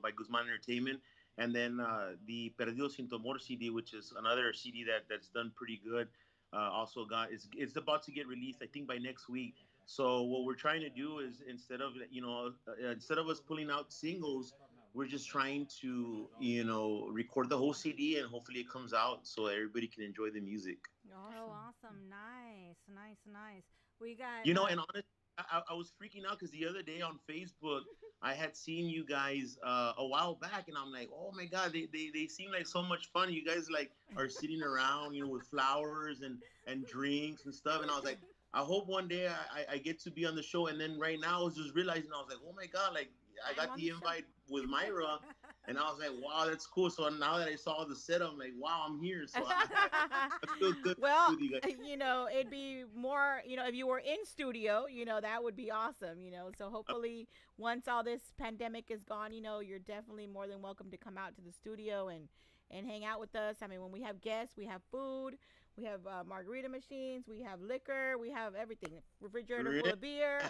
by Guzman Entertainment. And then the Perdido Sin Temor CD, which is another CD that's done pretty good. Also got it's about to get released, I think, by next week. So what we're trying to do is instead of us pulling out singles, we're just trying to record the whole CD and hopefully it comes out so everybody can enjoy the music. Oh, Awesome. awesome. Nice, nice, nice. We got And honestly, I was freaking out because the other day on Facebook, I had seen you guys a while back, and I'm like, oh my god, they seem like so much fun. You guys like are sitting around, with flowers and drinks and stuff, and I was like, I hope one day I get to be on the show. And then right now I was just realizing I was like, oh my god, like I I'm got on the the show. invite with Myra, and I was like, wow, that's cool. So now that I saw the set, I'm like, wow, I'm here. So I feel good Well, with you guys. it'd be more, if you were in studio, that would be awesome, So hopefully once all this pandemic is gone, you're definitely more than welcome to come out to the studio and hang out with us. I mean, when we have guests, we have food, we have margarita machines, we have liquor, we have everything. Refrigerator full Really? of beer.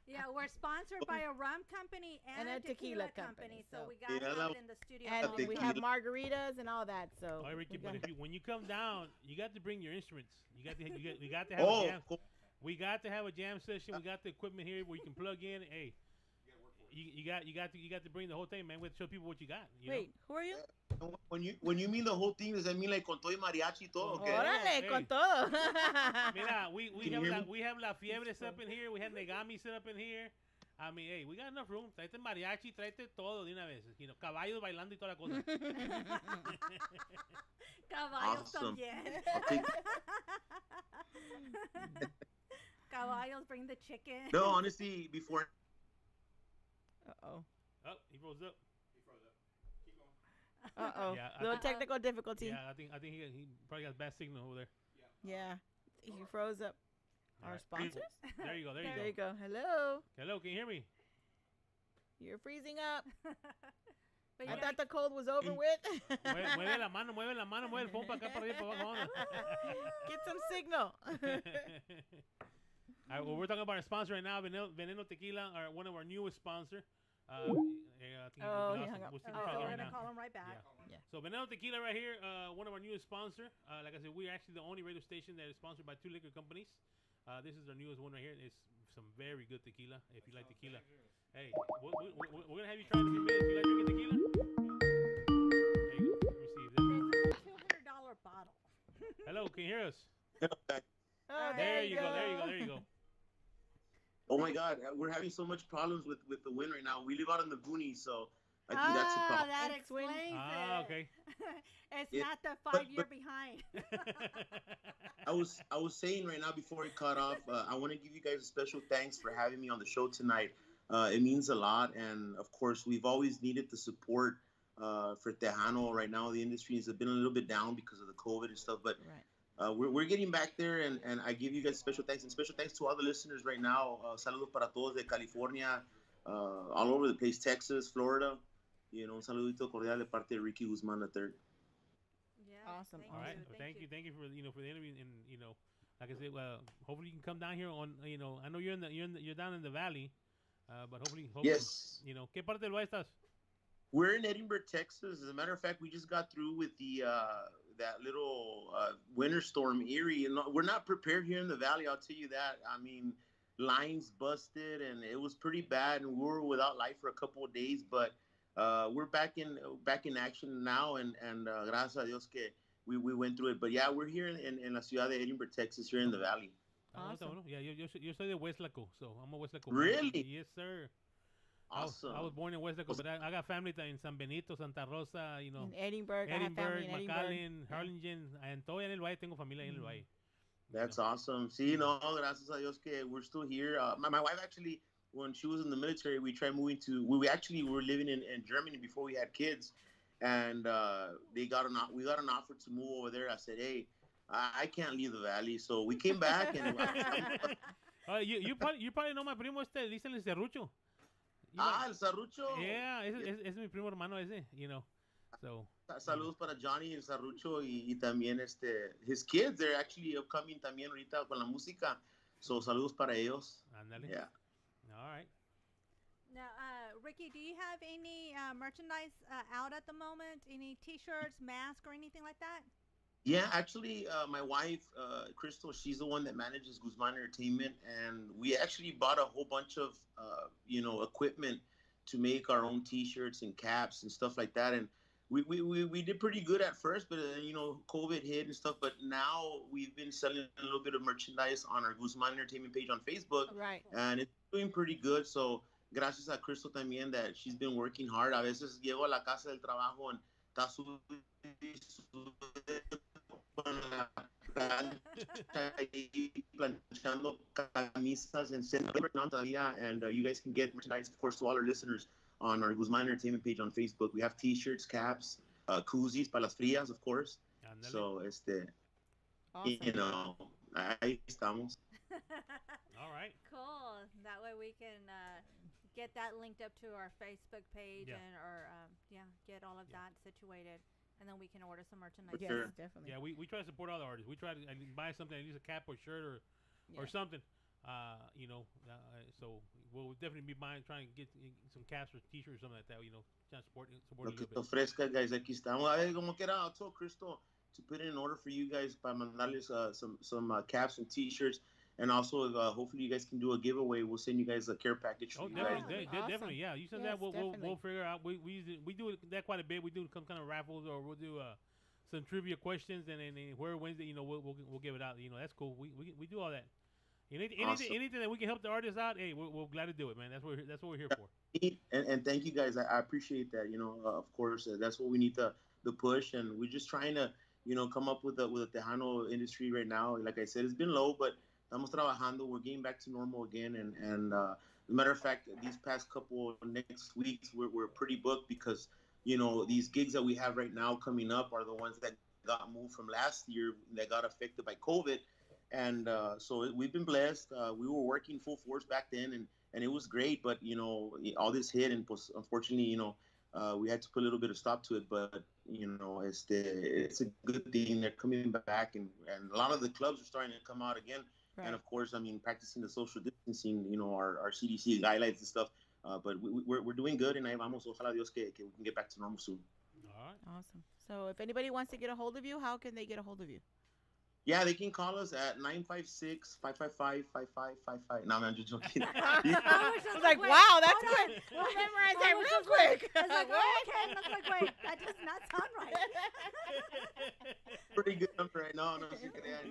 Yeah, we're sponsored by a rum company and, And a a tequila, tequila company, company, so so- we got to Yeah, have it in the studio. And A we have tequila. margaritas and all that. So Oh, Ricky, we but got- when you come down, you got to bring your instruments. We got to have a Oh, jam. cool. We got to have a jam session. We got the equipment here where you can plug in. Hey, you got to bring the whole thing, man. We show people what you got. Wait, who are you? When you mean the whole thing, does that mean like con todo y mariachi y todo? Okay. Ahora- Órale, Hey. con todo. Mira, we Can you hear me? we have La Fiebre set up in here. We have Negami set up in here. I mean, hey, we got enough room. Tráete mariachi, tráete todo de una vez. Caballos bailando y toda la cosa. Caballos Awesome. también. I'll take- Caballos bring the chicken. No, honestly, before Uh-oh. Oh, he froze up. Uh-oh. Yeah, I Little think- technical difficulty. Yeah, I think he probably got bad signal over there. Yeah. He froze up. All Our right. sponsors? There you go. There you There you go. go. Hello. Hello, can you hear me? You're freezing up. But I yeah, thought the cold was over with. Mueve la mano, mueve el phone para acá, para arriba, para abajo. vámonos. Get some signal. All right, well, we're talking about our sponsor right now, Veneno Tequila, one of our newest sponsor. I think Oh, we he lost hung him. up. We'll see if oh, we call him we're right gonna now. call him right back. Yeah. So Veneno Tequila right here, one of our newest sponsor. Like I said, we're actually the only radio station that is sponsored by two liquor companies. This is our newest one right here. It's some very good tequila. If you like tequila, hey, we're gonna have you try it in a few minutes. You like drinking tequila? There you go. Let me see if that. This is a $200 bottle. Hello, can you hear us? Oh, There you go. There you go. There you go. Oh my God, we're having so much problems with the wind right now. We live out in the boonies, so I think that's a problem. That It's wind. explains Ah, it. okay. It's Yeah, not the but- 5-year behind. I was saying right now before it cut off, I want to give you guys a special thanks for having me on the show tonight. It means a lot, and of course, we've always needed the support for Tejano. Right now, the industry has been a little bit down because of the COVID and stuff, but Right. we're getting back there, and I give you guys special thanks, and special thanks to all the listeners right now. Saludos para todos de California, all over the place, Texas, Florida. Un saludito cordial de parte de Ricky Guzman III. Yeah. Awesome, All right. awesome. Well, thank you for the interview, and like I said, hopefully you can come down here on I know you're down in the valley, but hopefully Yes. ¿qué parte del valle estás? We're in Edinburgh, Texas. As a matter of fact, we just got through with the that little winter storm Erie, and we're not prepared here in the valley. I'll tell you that. I mean, lines busted, and it was pretty bad, and we were without light for a couple of days. But we're back in action now, and gracias a Dios que we went through it. But yeah, we're here in la ciudad de Edinburgh, Texas, here in the valley. Ah, está Awesome. bueno. Yeah, yo soy de Westlaco, so I'm a Westlaco. Really? Yes, sir. Awesome. I was born in Westlaco, but I got family in San Benito, Santa Rosa, In Edinburgh, I have family in Edinburgh. McAllen, Harlingen, en todo en el valle tengo familia en el valle. That's awesome. Sí, no, gracias a Dios que we're still here. My wife actually, when she was in the military, we tried moving to. We actually were living in Germany before we had kids, and we got an offer to move over there. I said, hey, I can't leave the valley, so we came back and. You probably know my primo dicen el serrucho. You might, El Sarrucho. yeah, ese es mi primo hermano ese, you know. So, you know. Saludos para Johnny el Sarrucho y también his kids. They're actually upcoming también ahorita con la música. So saludos para ellos. Ándale. Yeah. All right. Now, Ricky, do you have any merchandise out at the moment? Any T-shirts, masks, or anything like that? Yeah, actually, my wife, Crystal, she's the one that manages Guzman Entertainment, and we actually bought a whole bunch of, equipment to make our own T-shirts and caps and stuff like that. And we did pretty good at first, but COVID hit and stuff. But now we've been selling a little bit of merchandise on our Guzman Entertainment page on Facebook, Right. and it's doing pretty good. So gracias a Crystal también that she's been working hard. A veces llego a la casa del trabajo and está con la plancha ahí planchando camisas and sending on todavía. And you guys can get merchandise, of course, to all our listeners on our Guzman Entertainment page on Facebook. We have T-shirts, caps, koozies para las frías, of course. Ándale. So, Awesome. ahí estamos. All right. Cool. That way we can get that linked up to our Facebook page Yeah. and or get all of that situated, and then we can order some merchandise. Yes, Sure. definitely. Yeah, we try to support all the artists. We try to buy something, at least a cap or shirt or something. So we'll definitely be trying to get some caps or T-shirts or something like that. Trying to support Lo a little que bit. te ofrezca, guys, aquí estamos. A ver, como quiera, I told Crystal to put in an order for you guys para mandarles some caps and T-shirts. And also, hopefully, you guys can do a giveaway. We'll send you guys a care package for Oh, you definitely, guys. Awesome. definitely, yeah. You send Yes, that, we'll definitely. figure out. We do that quite a bit. We do some kind of raffles, or we'll do some trivia questions, and then where Wednesday, we'll give it out. That's cool. We do all that. Awesome. Anything that we can help the artists out, hey, we're glad to do it, man. That's what we're here for. And thank you guys. I appreciate that. Of course, that's what we need the push, and we're just trying to come up with the Tejano industry right now. Like I said, it's been low, but estamos trabajando. We're getting back to normal again, and as a matter of fact, these past couple next weeks we're pretty booked because these gigs that we have right now coming up are the ones that got moved from last year that got affected by COVID. And so we've been blessed. We were working full force back then, and it was great. But all this hit, and unfortunately, we had to put a little bit of stop to it. But it's a good thing. They're coming back, and a lot of the clubs are starting to come out again. Right. And of course, I mean, practicing the social distancing, our CDC guidelines and stuff. But we're doing good, and ahí vamos. Ojalá Dios que we can get back to normal soon. All right. Awesome. So if anybody wants to get a hold of you, how can they get a hold of you? Yeah, they can call us at 956-555-5555. No, I'm just joking. I I was like, wow, that's hold on. good. We'll memorize I that was real just like- quick. I was like, oh, okay. And I was like, wait, that does not sound right. Pretty good number right now. No,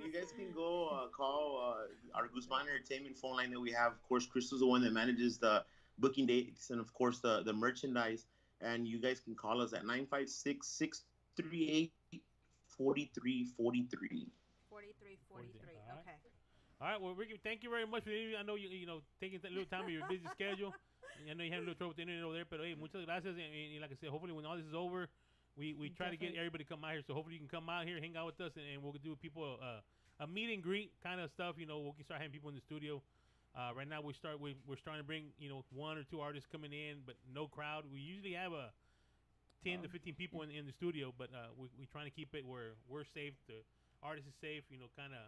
you guys can go call our Guzman Entertainment phone line that we have. Of course, Crystal's the one that manages the booking dates and, of course, the merchandise. And you guys can call us at 956-638-4343. 43. All right. Okay. All right. Well, Ricky, thank you very much for the interview. I know taking a little time of your busy schedule. I know you had a little trouble with the internet over there, but hey, muchas gracias. And like I said, hopefully when all this is over, we try to get everybody to come out here. So hopefully you can come out here, hang out with us, and we'll do people a meet and greet kind of stuff. We can start having people in the studio. Right now we're starting to bring one or two artists coming in, but no crowd. We usually have 10 to 15 people in the studio, but we're trying to keep it where we're safe. The artist is safe. Kind of.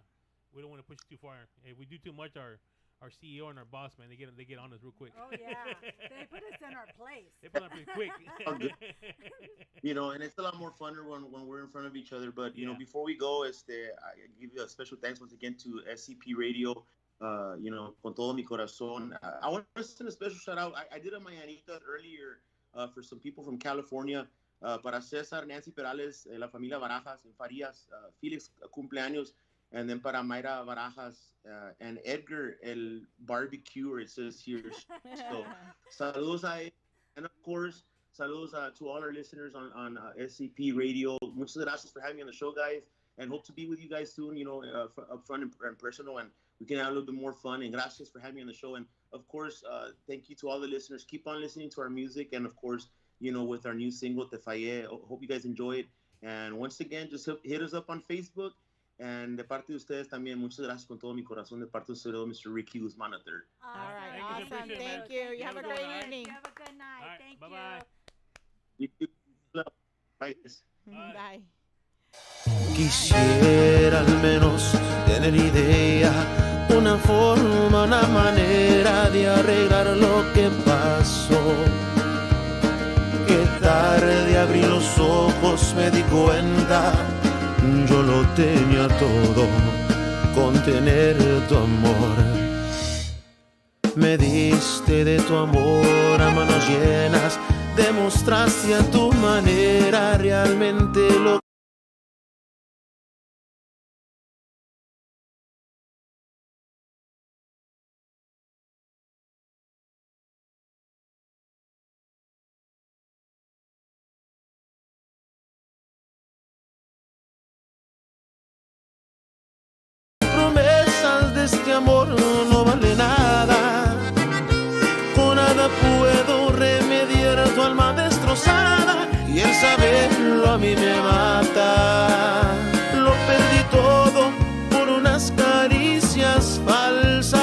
We don't want to push it too far. If we do too much, our CEO and our boss, man, they get on us real quick. Oh yeah, they put us in our place. They put us pretty quick. And it's a lot more funner when we're in front of each other. But Yeah. before we go, I give you a special thanks once again to SCP Radio. Con todo mi corazón. I want to send a special shout out. I did a mañanita earlier for some people from California. Para César, Nancy Perales, la familia Barajas en Farías, Felix cumpleaños, and then para Mayra Barajas and Edgar El Barbecuer, it says here. So, saludos a él. And of course, saludos to all our listeners on SCP Radio. Muchas gracias for having me on the show, guys, and hope to be with you guys soon, up front and personal, and we can have a little bit more fun. And gracias for having me on the show. And of course, thank you to all the listeners. Keep on listening to our music, and of course, with our new single, Te Fallé. Hope you guys enjoy it. And once again, just hit us up on Facebook And de parte de ustedes también, muchas gracias con todo mi corazón. De parte de usted, Mr. Ricky Guzmán out there. All right, Thank you, awesome. appreciate it, Thank man. you. You have a good great one, all right? evening. You have a good night. All right, Thank bye-bye. You too. Bye, guys. Bye. Quisiera al menos tener idea, una forma, una manera de arreglar lo que pasó. Que tarde abrí los ojos, me di cuenta, yo lo tenía todo, con tener tu amor. Me diste de tu amor a manos llenas, demostraste a tu manera realmente lo promesas de este amor no vale nada. Con nada puedo remediar tu alma destrozada y el saberlo a mí me mata. Lo perdí todo por unas caricias falsas.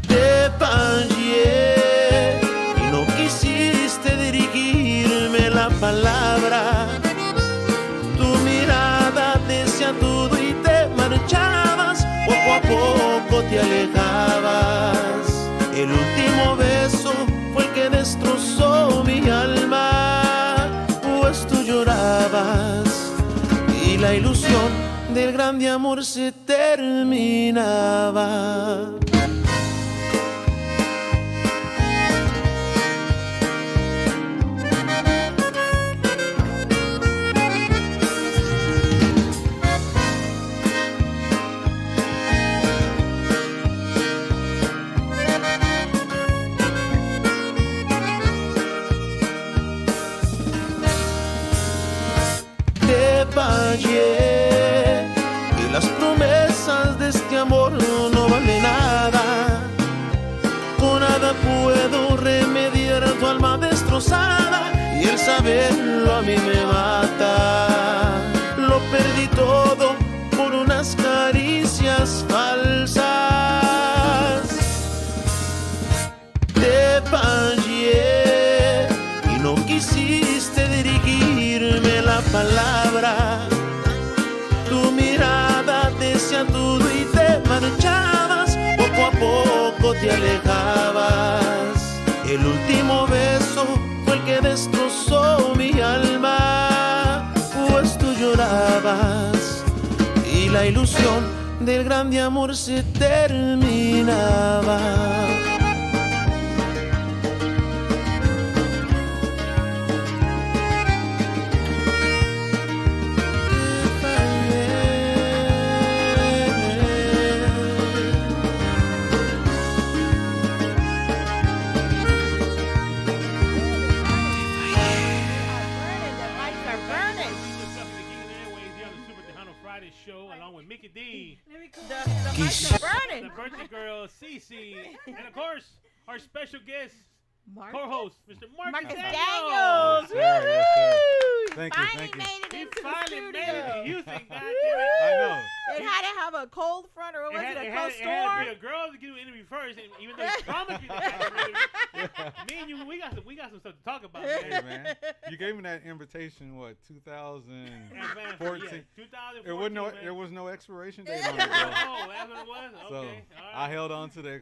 Te fallé y no quisiste dirigirme la palabra. Tu mirada decía todo y te marchabas, poco a poco te alejabas. El último beso fue el que destrozó mi alma, pues tú llorabas y la ilusión del grande amor se terminaba. Fallé y las promesas de este amor no valen nada. Con nada puedo remediar tu alma destrozada y el saberlo a mí me mata. Lo perdí todo por unas caricias falsas. Te fallé y no quisiste dirigirme la palabra. Tu mirada decía todo y te marchabas, poco a poco te alejabas. El último beso fue el que destrozó mi alma, pues tú llorabas y la ilusión del grande amor se terminaba. Show along with Mickey D, The mics are burning. the birthday girl Cece, and of course our special guest Mark co-host Mr. Marcus Marcus Daniels. Daniels. Yes, sir, yes, sir. Woo-hoo! Thank you, Finally thank you. made it He into the finally made it studio. to Houston, goddammit. I know. It had to have a cold front or what was it, a cold it storm? had to be a girl to do an interview first, and even though you promised me that, me and you, we got some stuff to talk about. Hey, Man. man. You gave me that invitation, what, 2014? Yeah, 2014. There was no expiration date on Oh, it, bro. that's what it was? So Okay. All I right. held on to the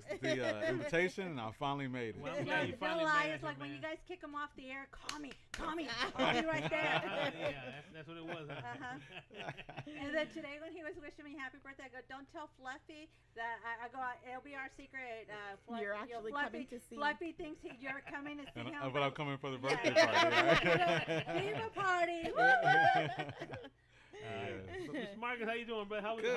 invitation, and I finally made it. Well, I'm No, glad you finally lie. made It's it, like when man. you guys kick them off the air, call me, I'll be right there. Yeah, that's what it was. Huh? And then today when he was wishing me happy birthday, I go, don't tell Fluffy that I go, it'll be our secret. Fluffy, You're actually Fluffy, coming to see. Fluffy thinks you're coming to see him. But I'm coming for the birthday Yeah. party, right? Diva party. So, Mr. Marcus, how you doing, bro? How was your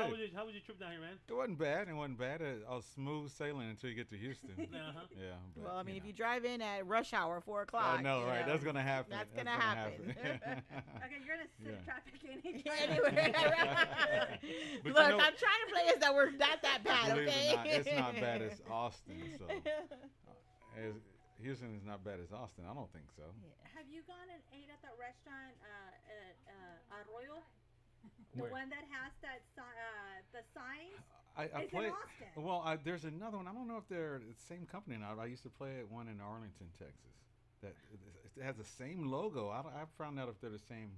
trip down here, man? It wasn't bad. It wasn't bad. I was smooth sailing until you get to Houston. Uh-huh. Yeah. But, Well, I mean, if know. you drive in at rush hour, 4 o'clock. I know, you right? know, That's gonna happen. That's gonna happen. Okay, you're gonna sit in Yeah. traffic anytime. Anyway, But you look, know- I'm trying to play us that we're not that bad, Believe it okay? or not, it's not bad as Austin. So Houston is not bad as Austin. I don't think so. Have you gone and ate at that restaurant at Arroyo? The Where? one that has that the signs. I It's in play. Austin. Well, there's another one. I don't know if they're the same company or not. I used to play at one in Arlington, Texas. That it has the same logo. I found out if they're the same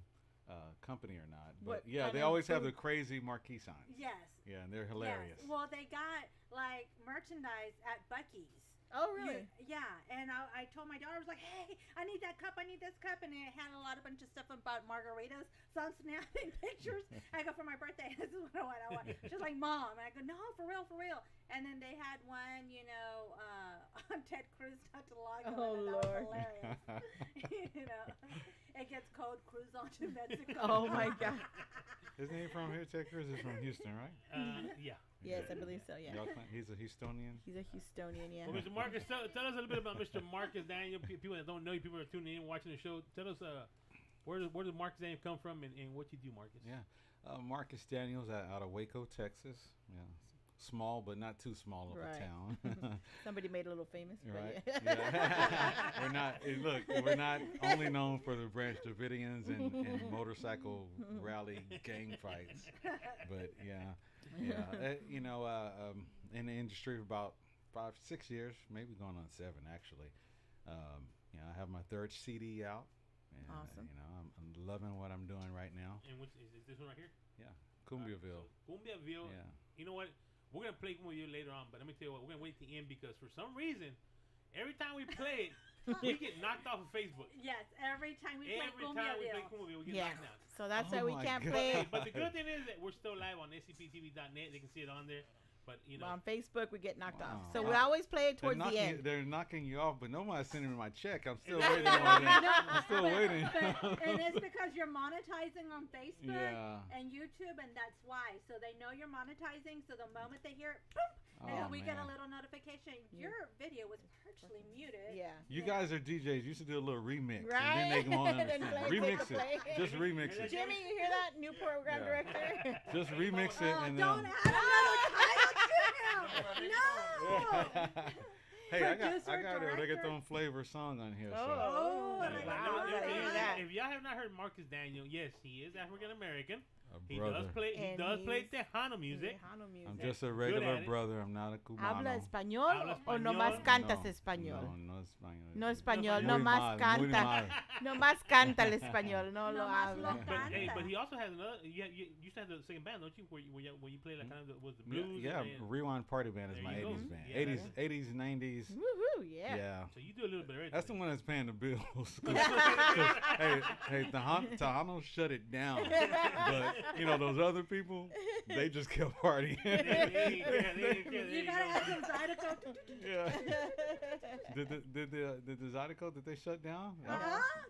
company or not. But What yeah, kind they of always have the food? crazy marquee signs. Yes. Yeah, and they're hilarious. Yes. Well, they got like merchandise at Bucky's. Oh, really? Yeah, and I told my daughter, I was like, hey, I need that cup, I need this cup, and it had a bunch of stuff about margaritas, so I'm snapping pictures. I go, for my birthday, this is what I want. She's like, Mom, and I go, no, for real. And then they had one, on Ted Cruz, not too long ago, Oh, and that Lord. was hilarious. It gets cold, cruise on to Mexico. Oh, my God. Isn't he from here? Ted Cruz is from Houston, right? Yeah. Yes, I believe so, yeah. He's a Houstonian. He's a Houstonian, yeah. Well, Mr. Marcus, tell us a little bit about Mr. Marcus Daniel. People that don't know you, people that are tuning in, watching the show. Tell us where does Marcus Daniel come from and what you do, Marcus? Yeah, Marcus Daniels out of Waco, Texas. Yeah, small but not too small of Right. a town. Somebody made a little famous. but Right. yeah. Yeah. We're not only known for the Branch Davidians and motorcycle rally gang fights, but in the industry for about 5-6 years, maybe going on 7 actually. I have my 3rd CD out. And, Awesome. I'm loving what I'm doing right now. And which is this one right here? Yeah, Cumbiaville. So Cumbiaville. Yeah. You know what? We're gonna play Cumbiaville later on, but let me tell you what. We're gonna wait to the end because for some reason, every time we play it, we get knocked off of Facebook. Yes, every time we play Every time we play Cumbiaville. Cumbiaville, we get Yeah. knocked down. So that's Oh why we my can't God. play it. But the good thing is that we're still live on scptv.net. They can see it on there. But On Facebook, we get knocked off. Wow. So we always play it towards the end. They're knocking you off, but nobody's sending me my check. I'm still waiting on it. I'm still waiting. And it's because you're monetizing on Facebook Yeah. and YouTube, and that's why. So they know you're monetizing. So the moment they hear it, boom, and Oh, then we get a man. little notification. Your video was partially muted. Yeah. You guys are DJs. You should do a little remix, Right? and then they won't And then understand. play- Remix play- it. play. Just remix it. Jimmy, you hear that? New program Yeah. director. Just remix it, and Don't then. add another title to him. No. Hey, I Producer, got a director. reggaeton flavor song on here. So. Oh, Now, my now, God. if- gotta hear that. If y'all have not heard Marcus Daniel, yes, he is African American. A He brother. does play. He And does play he's- Tejano music. Tejano music. I'm just a at regular it. brother. I'm not a cubano. ¿Habla español Habla o nomás español? cantas No, español? No español. No español, Muy nomás mal, muy canta. mal. Nomás canta el español, no lo Nomás lo habla. But hey, Canta. but he also has another. You used to have the second band, don't you? Where you play like kind of was the blues. Yeah, and Rewind Party Band is There my you go. 80s band. Yeah, 80s, 80s, 90s. Woohoo, yeah. Yeah. so you do a little bit of everything. That's the one that's paying the bills. 'Cause, hey, Tejano shut it down. But, those other people, they just kept partying. You gotta add some Zydeco. Yeah. Did the Zydeco, did they shut down?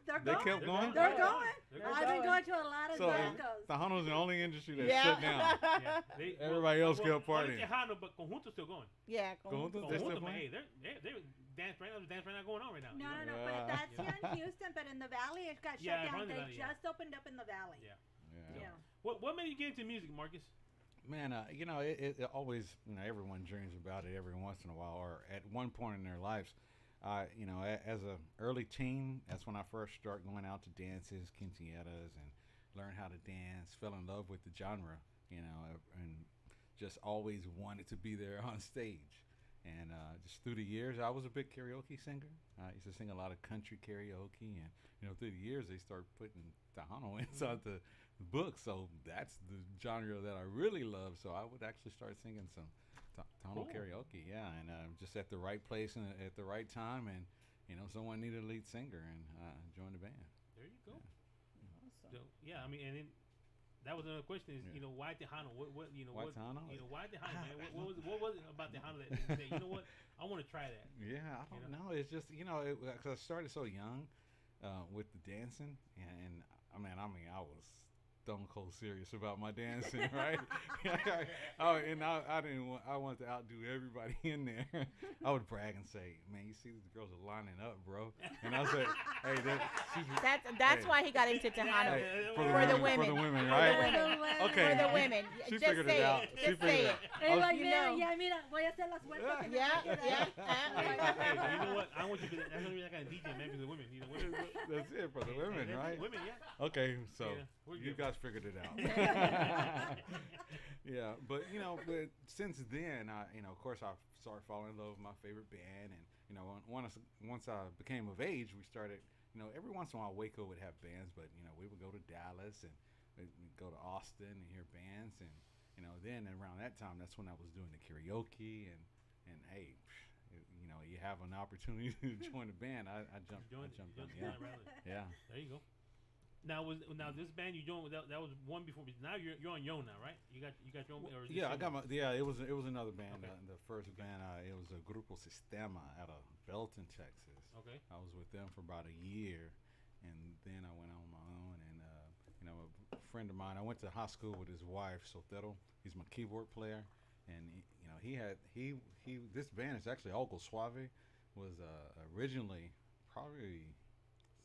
They're They going. kept going? They're going. They're I've been going to a lot of So Zydecos. Tejano's the only industry that Yeah. shut down. Everybody else kept partying. Tejano, but Conjunto's still going. Yeah, Conjunto, they still Conjunto, man, playing? hey, they dance right now. There's dance right now going on right now. No, you know? no, but that's here in Houston, but in the valley it got Yeah, shut down. in the They valley, yeah. just opened up in the valley. Yeah. Yeah. What made you get into music, Marcus? Man, it always, everyone dreams about it every once in a while, or at one point in their lives. As a early teen, that's when I first started going out to dances, quinceañeras, and learned how to dance. Fell in love with the genre, and just always wanted to be there on stage. And just through the years, I was a big karaoke singer. I used to sing a lot of country karaoke, and through the years, they started putting Tejano inside the book. So that's the genre that I really love. So I would actually start singing some Tejano karaoke, yeah, and just at the right place and at the right time, and someone needed a lead singer, and joined the band. There you go. Awesome. So yeah, I mean, and then that was another question: is why Tejano? What Why Tejano? why Tejano, man? What was it about Tejano that you said, you know what, I want to try that? Yeah, I don't know. It's just because I started so young with the dancing, and I was stone cold serious about my dancing, right? I wanted to outdo everybody in there. I would brag and say, "Man, you see these girls are lining up, bro." And I said, "Hey, That's Hey. why he got into Tejano. hey, For the women. for the women, For right?" the women. Okay, For the you- women. She Just figured say it out. it. She Just figured say it it. out. It's like, You mira, know. yeah, mira, voy a hacer las vueltas. Yeah, yeah. Hey, you know what? I want want you to. That's the only reason I got a DJ, man, because of women. You know, women. That's it for the women, That's right? Women, yeah. Okay, so Yeah, we're you good. guys figured it out. Yeah, but but since then, of course, I started falling in love with my favorite band, and once I became of age, we started. Every once in a while, Waco would have bands, but we would go to Dallas and we'd go to Austin and hear bands, and then around that time, that's when I was doing the karaoke, and hey, you have an opportunity to join a band. I jumped in. Yeah, yeah. There you go. Now this band you joined that was one before. Now you're on your own now, right? You got your own. Or is this Yeah, I got single? my. Yeah, it was another band. Okay. The first band, it was a Grupo Sistema out of Belton, Texas. Okay. I was with them for about a year, and then I went on my own. And a friend of mine, I went to high school with his wife, Sotero. He's my keyboard player, and this band is actually Algo Suave, was originally probably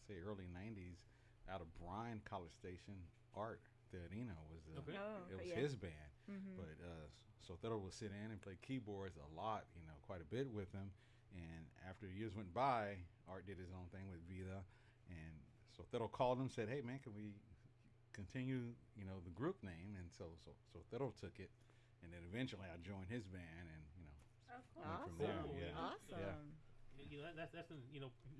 say early '90s out of Bryan College Station. Art Tejano was Okay. it was yeah. his band, Mhm. but Sotero would sit in and play keyboards a lot, quite a bit with him. And after years went by, Art did his own thing with Vida, and Sotero called him, said, "Hey man, can we continue, the group name?" And so Sotero took it, and then eventually I joined his band, and Oh, cool. went from there. Cool. Yeah. Awesome. Yeah. That's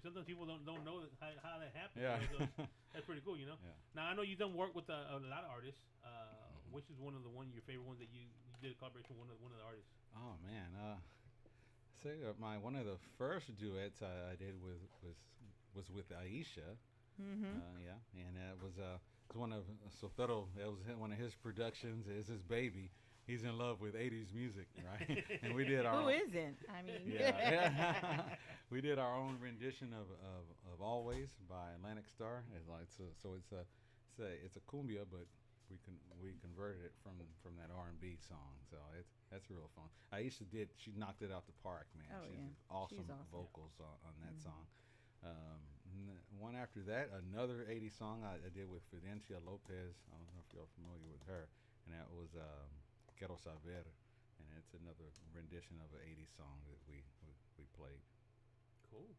sometimes people don't know how that happened. Yeah. So that's pretty cool. Yeah. Now I know you've done work with a lot of artists. Which is one of your favorite ones that you did a collaboration with one of the artists? Oh man, say one of the first duets I did was with Aisha. Yeah, and it was one of Sotero. That was one of his productions. It's his baby. He's in love with '80s music, right? And we did our Who isn't? I mean, yeah. We did our own rendition of Always by Atlantic Star. It's a cumbia, but we converted it from that R&B song. So that's real fun. Aisha she knocked it out the park, man. Oh, She's yeah. awesome, She's awesome. vocals on that song. One after that, another '80s song I did with Fidencia Lopez. I don't know if you're familiar with her, and that was Quiero Saber, and it's another rendition of an '80s song that we played. Cool.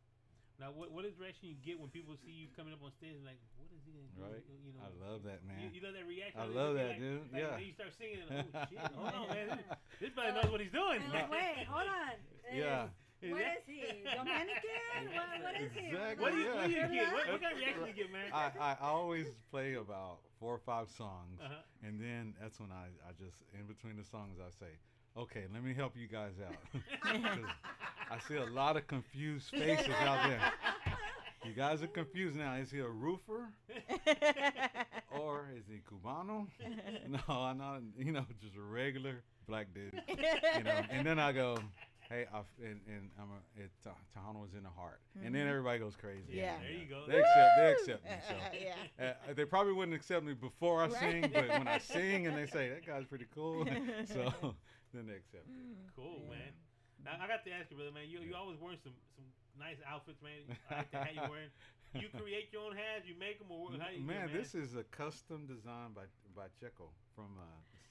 Now, what is the reaction you get when people see you coming up on stage and like, what is he gonna do? Right. I love that, man. You love that reaction. I They love look that, like, dude. Like, Yeah. then you start singing. Oh shit! Hold on, man. This brother knows what he's doing. And like, wait, hold on. Yeah. What is he? Dominican? What is he? Exactly. What do you Yeah. get? What kind of reaction you get, man? I always play about 4 or 5 songs, Uh-huh. and then that's when I just, in between the songs, I say, okay, let me help you guys out. 'Cause I see a lot of confused faces out there. You guys are confused now. Is he a roofer? Or is he Cubano? No, I'm not, just a regular black dude. And then I go, hey, Tejano is in the heart. And then everybody goes crazy. Yeah. There you go. They accept me. So. Yeah. They probably wouldn't accept me before I Right. sing, but when I sing and they say, that guy's pretty cool, so then they accept me. Cool, man. Now, I got to ask you, brother, man. You always wearing some nice outfits, man. I like the hat you're wearing. You create your own hats? You make them? Or how you do it, Man, this is a custom design by Checo from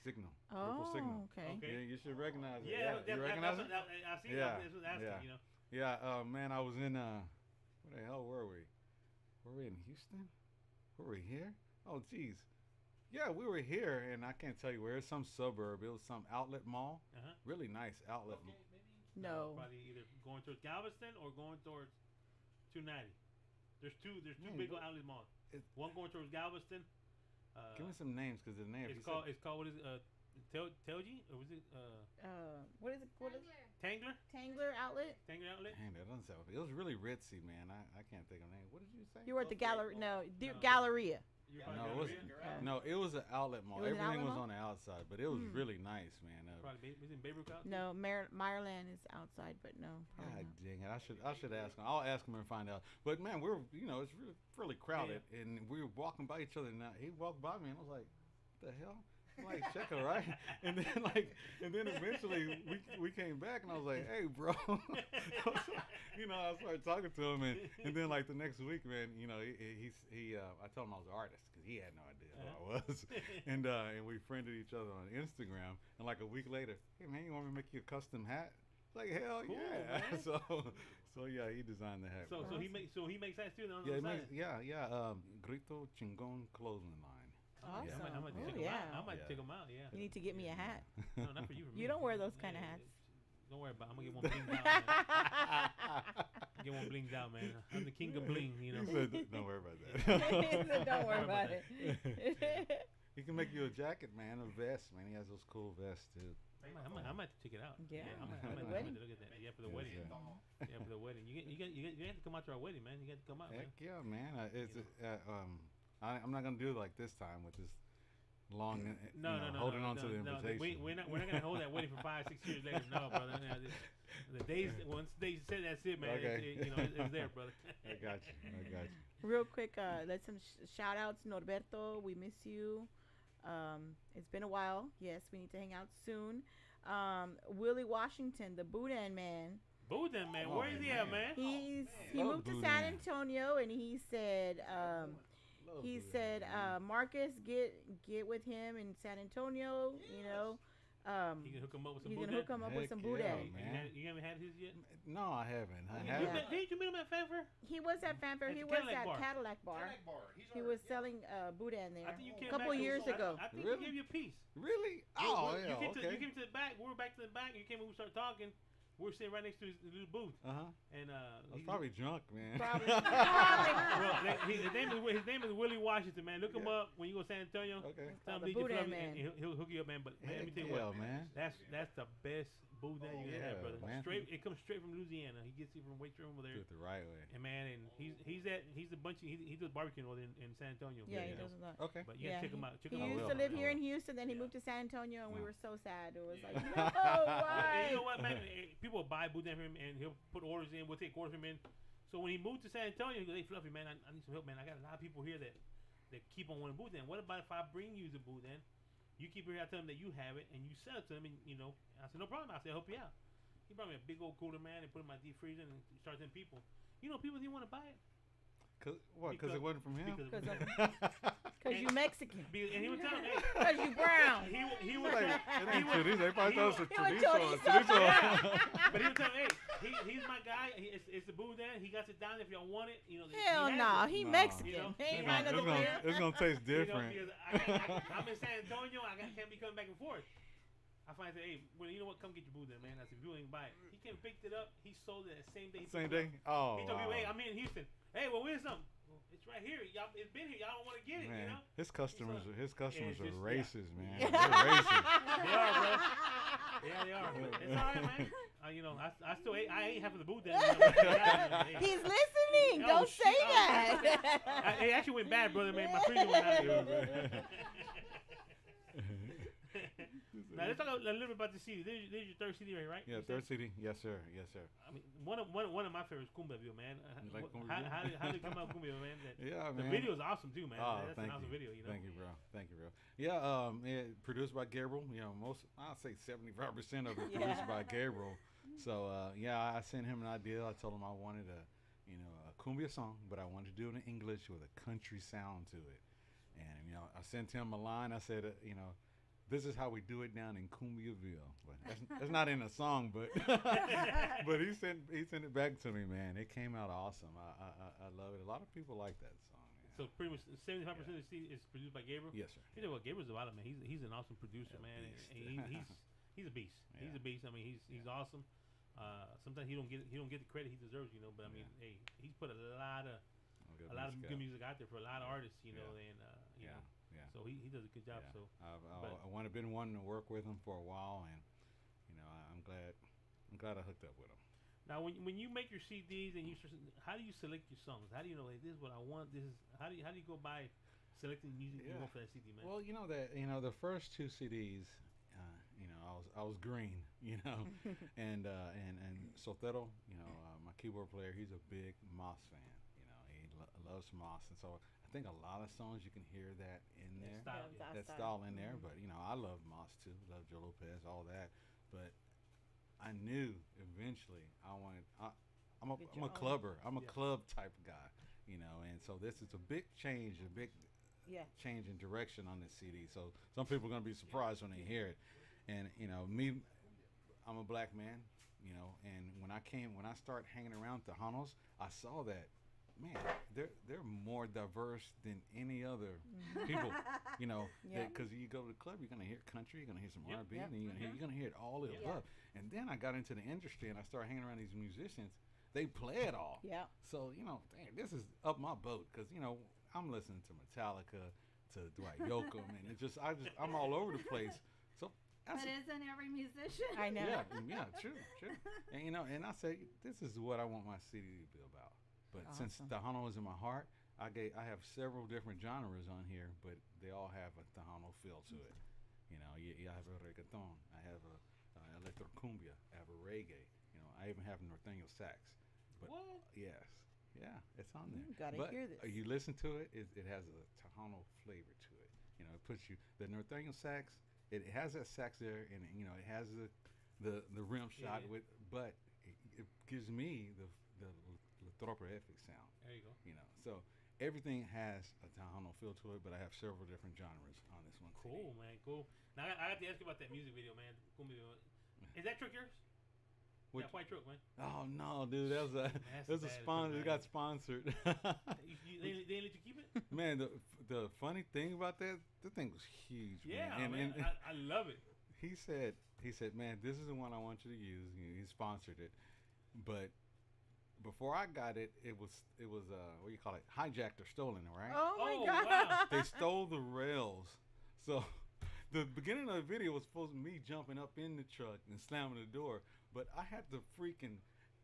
Signal. Grupo Oh, Signal. okay. Okay. Yeah, you should recognize it. Yeah, You recognize it? I see Yeah, that. That's what asking, yeah. you know. Yeah, man, I was in, where the hell were we? Were we in Houston? Were we here? Oh, geez. Yeah, we were here, and I can't tell you where. It's some suburb. It was some outlet mall. Uh-huh. Really nice outlet mall. No. Probably either going towards Galveston or going towards 290. There's two Man, big what- outlet malls. it- One going towards Galveston. Give me some names, because the name. It's called what is it? Telgi, or was it What is it? What is Tangler? Tangler outlet? Tangler outlet. Man, that doesn't sound. It was really ritzy, man. I can't think of the name. What did you say? You were at the gallery? No, No. Galleria. You're No, probably it was Galleria? no. It was an outlet mall. It was an Everything outlet was mall? on the outside, but it was really nice, man. Probably was it in Baybrook out? No, Meyerland is outside, but no. God probably not. dang it! I should ask him. I'll ask him and find out. But man, it's really fairly crowded, and we were walking by each other. And he walked by me, and I was like, "What the hell?" I'm like, Checo, right? And then eventually we came back, and I was like, "Hey, bro," I started talking to him, and then like the next week, man, I told him I was an artist because he had no idea who I was, and we friended each other on Instagram, and like a week later, hey man, you want me to make you a custom hat? It's Like hell Cool, yeah. man. So yeah, he designed the hat. So bro. he makes hats too on yeah, the it side. makes, Grito Chingon clothing line. Oh, yeah, I might Awesome. check Oh, 'em yeah. out. I might Yeah. check 'em out. Yeah. You need to get me a hat. No, not for you. For me. You don't wear those kind of Yeah, hats. Don't worry about it. I'm gonna get one blinged out. Man. Get one blinged out, man. I'm the king of bling, you know. He said, don't worry about that. He said, don't worry about it. He can make you a jacket, man, a vest, man. He has those cool vests too. I might check it out. Yeah. I For the might wedding. look at that. Yeah, for the Yes, wedding. sir. Yeah, for the wedding. You have to come out to our wedding, man. You got to come out, man. Heck yeah, man. I'm not gonna do it like this time with this long, No, holding on to the invitation. We're not gonna hold that wedding for 5-6 years later. No, brother. No, the days once they said that's it, man. Okay. It's there, brother. I got you. Real quick, let's some shout outs. Norberto, we miss you. It's been a while. Yes, we need to hang out soon. Willie Washington, the Boudin man. Boudin, man. Oh, Where is he at, man? He Love moved to Boudin. San Antonio, and he said Marcus, get with him in San Antonio. You know, You can hook him up with some he's Boudin. gonna hook him up with Heck some yeah, Boudin. man. You haven't had his yet? No, I haven't. Yeah. Didn't you meet him at Fanfare? He was at Fanfare. At He the was Cadillac at Bar. Cadillac Bar. He was selling Boudin there I think you a came couple back years ago. I think Really? he gave you a piece. Really? You- Oh, you, yeah. came Okay. you came to the back. We were back to the back. You came and we started talking. We were sitting right next to his little booth. And I was probably drunk, man. Probably. well, his name is Willie Washington, man. Look him Yeah. up when you go to San Antonio. Okay. Tell him The DJ Boudin Fluffy, man. and he'll hook you up, man. But man, let me Heck tell you yeah, what, man. that's the best Boudin you're gonna have, Yeah, brother. man. It comes straight from Louisiana. He gets it from Waitrose over Do there. it the right way. And man, and he does barbecue over there in San Antonio. Yeah, he you know. does a lot. Okay. But yeah, check him out. Check He him out. used will. to live I here in will. Houston, then he moved to San Antonio, and we No. were so sad. It was like, And no, why? you know what, man? People will buy Boudin from him, and he'll put orders in. We'll take orders from him. So when he moved to San Antonio, he goes, "Hey, Fluffy, man, I need some help, man. I got a lot of people here that keep on wanting Boudin. What about if I bring you the Boudin? You keep it here. I tell them that you have it, and you sell it to them. And I said, no problem. I said, help you out. He brought me a big old cooler, man, and put it in my deep freezer, and started telling people. People didn't want to buy it. Because it wasn't from him? Because you Mexican. And he would tell them, hey, Because you brown. he would Like, tell it ain't chorizo. They probably thought it was went chorizo. chorizo. but he would tell me, hey, he's my guy. It's the Boudin. He got it down if y'all want it. Hell no, he Nah. Mexican. He ain't got nothing here. It's going to taste different. Because I'm in San Antonio. Can't be coming back and forth. I finally said, hey, well, you know what? Come get your Boudin, man. I said, if you ain't buy it. He came and picked it up. He sold it that same day. Same day? Oh, He told me, wow. hey, I'm in Houston. Hey, well, where's something? Well, it's right here. Y'all, it's been here. Y'all don't want to get it, Man, you know? his customers are it's racist, just- man. yeah. They're racist. They are, bro. Yeah, they are. But it's all right, man. I still ate. I ate half of the Boudin. He's listening. Oh, Don't shit. say Oh, that. It actually went bad, brother, man. My freezer went out. Now let's talk a little bit about the CD. This is your third CD, right? Yeah, You said? third CD. Yes, sir. Yes, sir. I mean, one of my favorites, Cumbiaville, man. You like How Cumbiaville? did it come out, Cumbiaville, man? Yeah, The man. video is awesome too, man. Oh, That's thank an awesome you. video, you know. Thank you, bro. Thank you, bro. Yeah, produced by Gabriel. I'll say 75% of it produced by Gabriel. So, I sent him an idea. I told him I wanted a cumbia song, but I wanted to do it in English with a country sound to it. And, I sent him a line. I said, this is how we do it down in Cumbiaville. But that's not in a song, but but he sent it back to me, man. It came out awesome. I love it. A lot of people like that song. Man. So pretty much 75% of the CD is produced by Gabriel. Yes, sir. You know what? Gabriel's about it, man. He's an awesome producer, Yeah, man. beast. And he's a beast. Yeah. He's a beast. I mean, he's awesome. Sometimes he don't get the credit he deserves, But I mean, hey, he's put a lot of good music out there for a lot of artists, and you know. Yeah. So he does a good job. Yeah. So I've been wanting to work with him for a while, and I'm glad I hooked up with him. now, when you make your CDs and how do you select your songs? How do you know this is what I want? This is how do you go by selecting music you want for that CD, man? Well, the first two CDs, I was green, and Sotero, my keyboard player, he's a big Moss fan. He loves Moss, and so I think a lot of songs you can hear that in there. That style in there, but I love Moss too, love Joe Lopez, all that. But I knew eventually I'm a clubber, I'm a club type guy, and so this is a big change, change in direction on this CD. So some people are gonna be surprised when they hear it, and I'm a black man, and when I start hanging around Tejanos, I saw that, man, they're more diverse than any other people, Yeah. because you go to the club, you're gonna hear country, you're gonna hear some Yep. R&B, Yep. and you're gonna hear it all of the Yeah. above. And then I got into the industry and I started hanging around these musicians. They play it all. Yeah. So dang, this is up my boat because I'm listening to Metallica, to Dwight Yoakam, and I'm all over the place. So that's But isn't every musician? I know. yeah, true. And and I say this is what I want my CD to be about. But since Awesome. Tejano is in my heart, I have several different genres on here, but they all have a Tejano feel to it. I have a reggaeton, I have a electrocumbia, I have a reggae. I even have norteño sax. But What? yes, yeah, it's on there. Gotta But hear this. You listen to it, it has a Tejano flavor to it. It puts you the norteño sax. It has that sax there, and it has the rim shot Yeah. with, but it gives me the tropical sound. There you go. So everything has a Tejano feel to it, but I have several different genres on this one. Cool, man. Cool. Now I got to ask you about that music video, man. Is that truck yours? Which- That white truck, man. Oh no, dude, that was a That's a bad, sponsor. man. It got sponsored. They didn't let you keep it? Man, the funny thing about that, the thing was huge. Yeah, man. man. I love it. He said, man, this is the one I want you to use. He sponsored it, but before I got it, it was what do you call it? Hijacked or stolen, right? Oh my Oh, God. wow. They stole the rails. So the beginning of the video was supposed to be me jumping up in the truck and slamming the door, but I had to freaking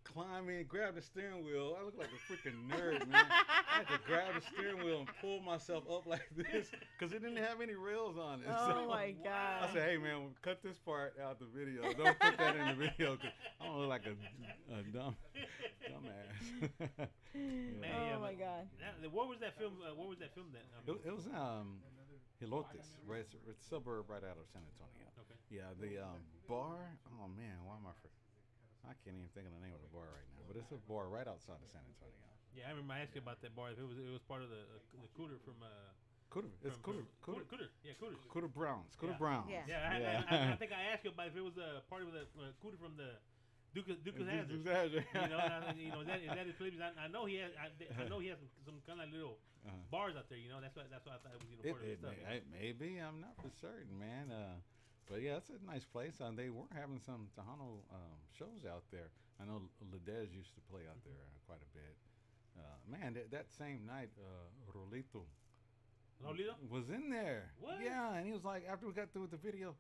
climb in, grab the steering wheel. I look like a freaking nerd, man. I had to grab the steering wheel and pull myself up like this because it didn't have any rails on it. Oh So my God. I said, hey, man, cut this part out the video. Don't put that in the video because I don't look like a dumbass. Man, Oh yeah, my but God. What was that film? What was that film? That It was Hilotes, right? It's a suburb right out of San Antonio. Okay. Yeah, the bar. Oh man, why am I can't even think of the name of the bar right now. But it's a bar right outside of San Antonio. Yeah, I remember I asked you about that bar. If it was part of the Cooter from Cooter. It's Cooter. Cooter. Yeah, Cooter. Cooter Browns. Cooter Yeah. Browns. Yeah. Yeah, I think I asked you about if it was a part of the Cooter from the Duke of Hazzard. Dukes of Hazzard. Is that his place? I know he has. I know he has some kind of little bars out there. That's why I thought it was part of his stuff. It may be. I'm not for certain, man. But yeah, it's a nice place. They were having some Tejano shows out there. I know Ledez used to play out there quite a bit. Man, that same night, Rolito Lolita? was in there. What? Yeah, and he was like, after we got through with the video,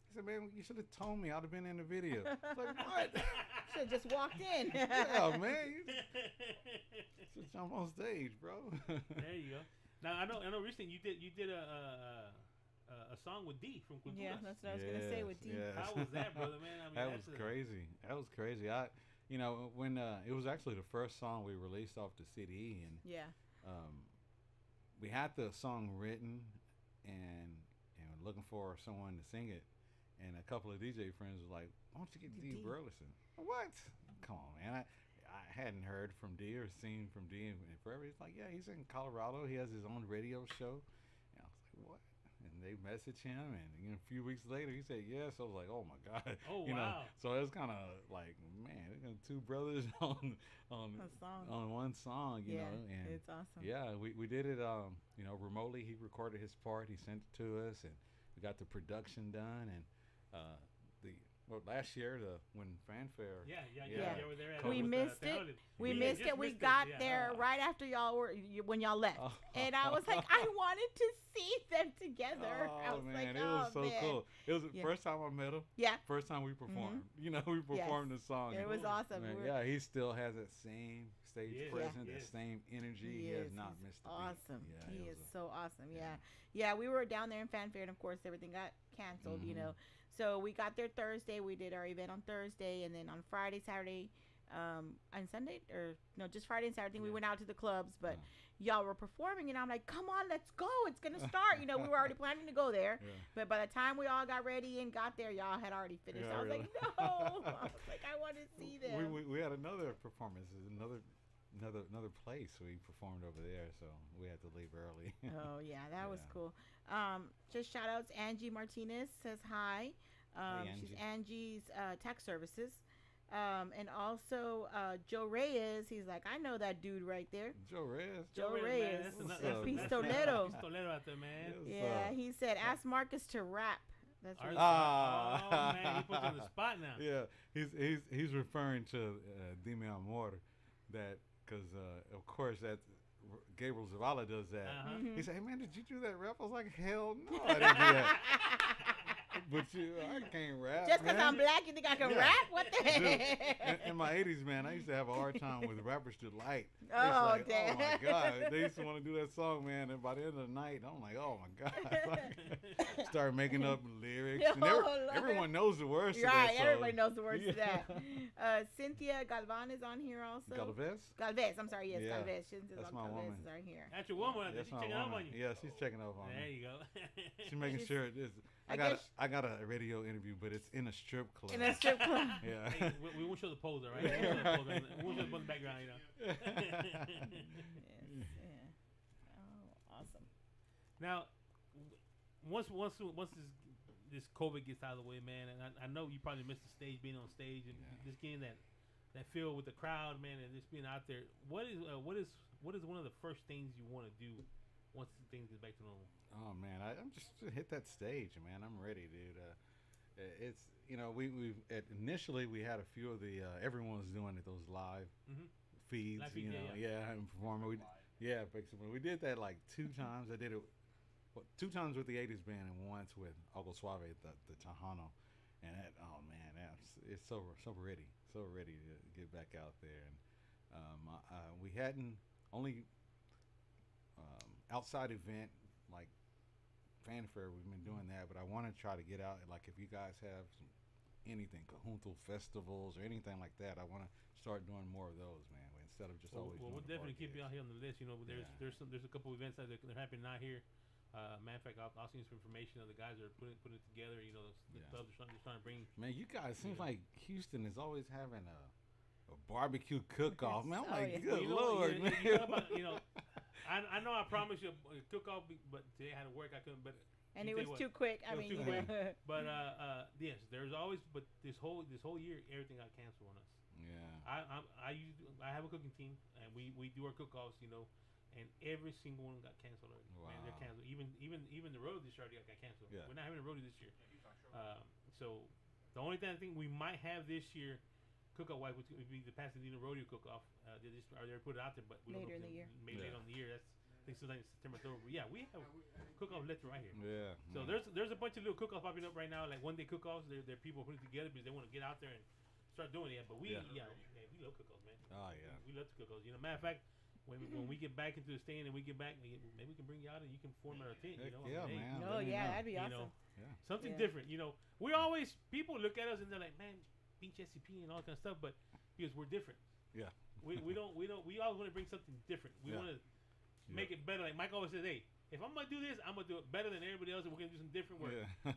he said, "Man, you should have told me. I'd have been in the video." I was like, what? Should have just walked in. Yeah, man. You should jump on stage, bro. There you go. Now I know. Recently you did a song with D from Culturas. Yeah, that's what I was gonna say with D. Yes. How was that, brother, man? I mean, That that's was crazy. That was crazy. When it was actually the first song we released off the CD, and Yeah. we had the song written and looking for someone to sing it, and a couple of DJ friends was like, "Why don't you get D. Burleson?" What? Come on, man. I hadn't heard from D or seen from D in forever. He's like, "Yeah, he's in Colorado. He has his own radio show." And I was like, "What?" And they messaged him, and a few weeks later, he said yes. I was like, "Oh my God!" Oh, you know. wow. So it was kind of like, man, they're gonna two brothers on A song. one song, you Yeah, know. And it's awesome. yeah, we did it, remotely. He recorded his part. He sent it to us, and we got the production done. And last year, when Fanfare. Yeah. Yeah. You were there at We with, missed it. Tejano. We Yeah, missed just it. We missed got yeah. there right after y'all when y'all left, Oh. and I was like, I wanted to see them together. I Oh was man, like, it was so man. cool. It was the Yeah. first time I met him. Yeah, First time we performed. We performed the song. it and- was awesome. Man, We were- yeah, he still has that same stage He is, presence, yeah. that same energy. He He has is. not He's missed a beat. awesome. Yeah, He it is was so awesome. yeah. Yeah. We were down there in Fanfare, and of course everything got canceled. Mhm. So we got there Thursday. We did our event on Thursday, and then on Friday, Saturday, and Sunday, or no, just Friday and Saturday. We Yeah. went out to the clubs, but y'all were performing, and I'm like, come on, let's go. It's gonna start. We were already planning to go there, Yeah. but by the time we all got ready and got there, y'all had already finished. Yeah, I was really. like, no. I was like, I want to see them. We had another performance, another place we performed over there, so we had to leave early. Oh yeah, that was Yeah. cool. Just shout outs. Angie Martinez says hi. She's Angie. Angie's tax services. And also Joe Reyes. He's like, I know that dude right there. Joe Reyes. Joe Man, Reyes. that's What's another- up? Pistolero. Pistolero out there, man. Yes. Yeah, he said, ask Marcus to rap. That's what he Ah. Oh man, he put you on the spot now. Yeah, he's referring to Dime Amor, that because of course that Gabriel Zavala does that. Uh-huh. Mhm. He said, "Hey man, did you do that rap?" I was like, "Hell no, I didn't do that." But I can't rap. Just because man. I'm black, you think I can Yeah. rap? What the Dude, heck? in my 80s, man, I used to have a hard time with rappers to light. It's Oh, like, damn. oh my God. They used to want to do that song, man. And by the end of the night, I'm like, oh my God. Start making up lyrics. And Oh, Lord. everyone knows the words to that Right, song. everybody knows the words to Yeah. that. Cynthia Galvan is on here also. Galvez? Galvez, I'm sorry, yes, Yeah. Galvez. Cynthia That's my Galvez woman. is on here. That's your woman. That's She's my checking up woman. on you. Yeah, she's checking up on There me. you go. She's making She's- sure it is. I guess- I got a radio interview, but it's in a strip club. In a strip club. Yeah. Hey, we won't show the pose, all right? We won't show the pose, right? We won't show the background, you know. Yes, yeah. Oh, awesome. Now, once this COVID gets out of the way, man, and I know you probably missed the stage, being on stage, and Yeah. just getting that feel with the crowd, man, and just being out there. What is one of the first things you want to do once things get back to normal? Oh man, I'm just to hit that stage, man. I'm ready, dude. It's we've initially we had a few of the everyone was doing it, those live Mhm. feeds, Live feed, and performing. Basically we did that like 2 times. I did it 2 times with the 80s band and once with Algo Suave, the Tejano, and that, oh man, it's so ready to get back out there. And we hadn't only outside event like fanfare, we've been doing that, but I want to try to get out. Like if you guys have anything, Conjunto festivals or anything like that, I want to start doing more of those, man. Instead of just always. We'll doing the definitely party keep you out gigs. here on the list. You know, there's a couple events that are happening out here. Matter of fact, I'll send you some information of the guys that are putting it together. You know, the Yeah. clubs are trying to bring. Man, you guys seems Yeah. like Houston is always having a barbecue cook-off. Man, I'm Oh, like, yeah. good you know, lord, man. you talk about, I know I promised you a cook-off, but today I had to work. I couldn't. But And you it tell was you too quick. I It was mean, too quick. yeah. But yes, there's always. But this whole year, everything got canceled on us. Yeah. I have a cooking team, and we do our cook-offs, and every single one got canceled already. Man, they're Wow. canceled. Even the road this year already got canceled. Yeah. We're not having a road this year. So the only thing I think we might have this year, cook-off wise, would be the Pasadena Rodeo cook-off. They put it out there, but we Later don't in know the year. Maybe later Yeah. on in the year. That's I think sometime in September, October. But yeah, we have cook-off left right here. Yeah. So man. there's a bunch of little cook-offs popping up right now, like one-day cook-offs. They're people putting it together because they want to get out there and start doing it. But we Yeah. we love cook-offs, man. Oh yeah. We love to cook-offs. Matter of fact, when we get back into the stand and we get back, maybe we can bring you out and you can form our thing. Heck I yeah, mean, hey, man. Oh, Let me yeah, know. that'd be you awesome. know, Yeah. something Yeah. different. We always people look at us and they're like, man, beach SCP and all that kind of stuff, but because we're different. Yeah. We always want to bring something different. We Yeah. want to make it better. Like Mike always says, hey, if I'm gonna do this, I'm gonna do it better than everybody else, and we're gonna do some different work. Yeah.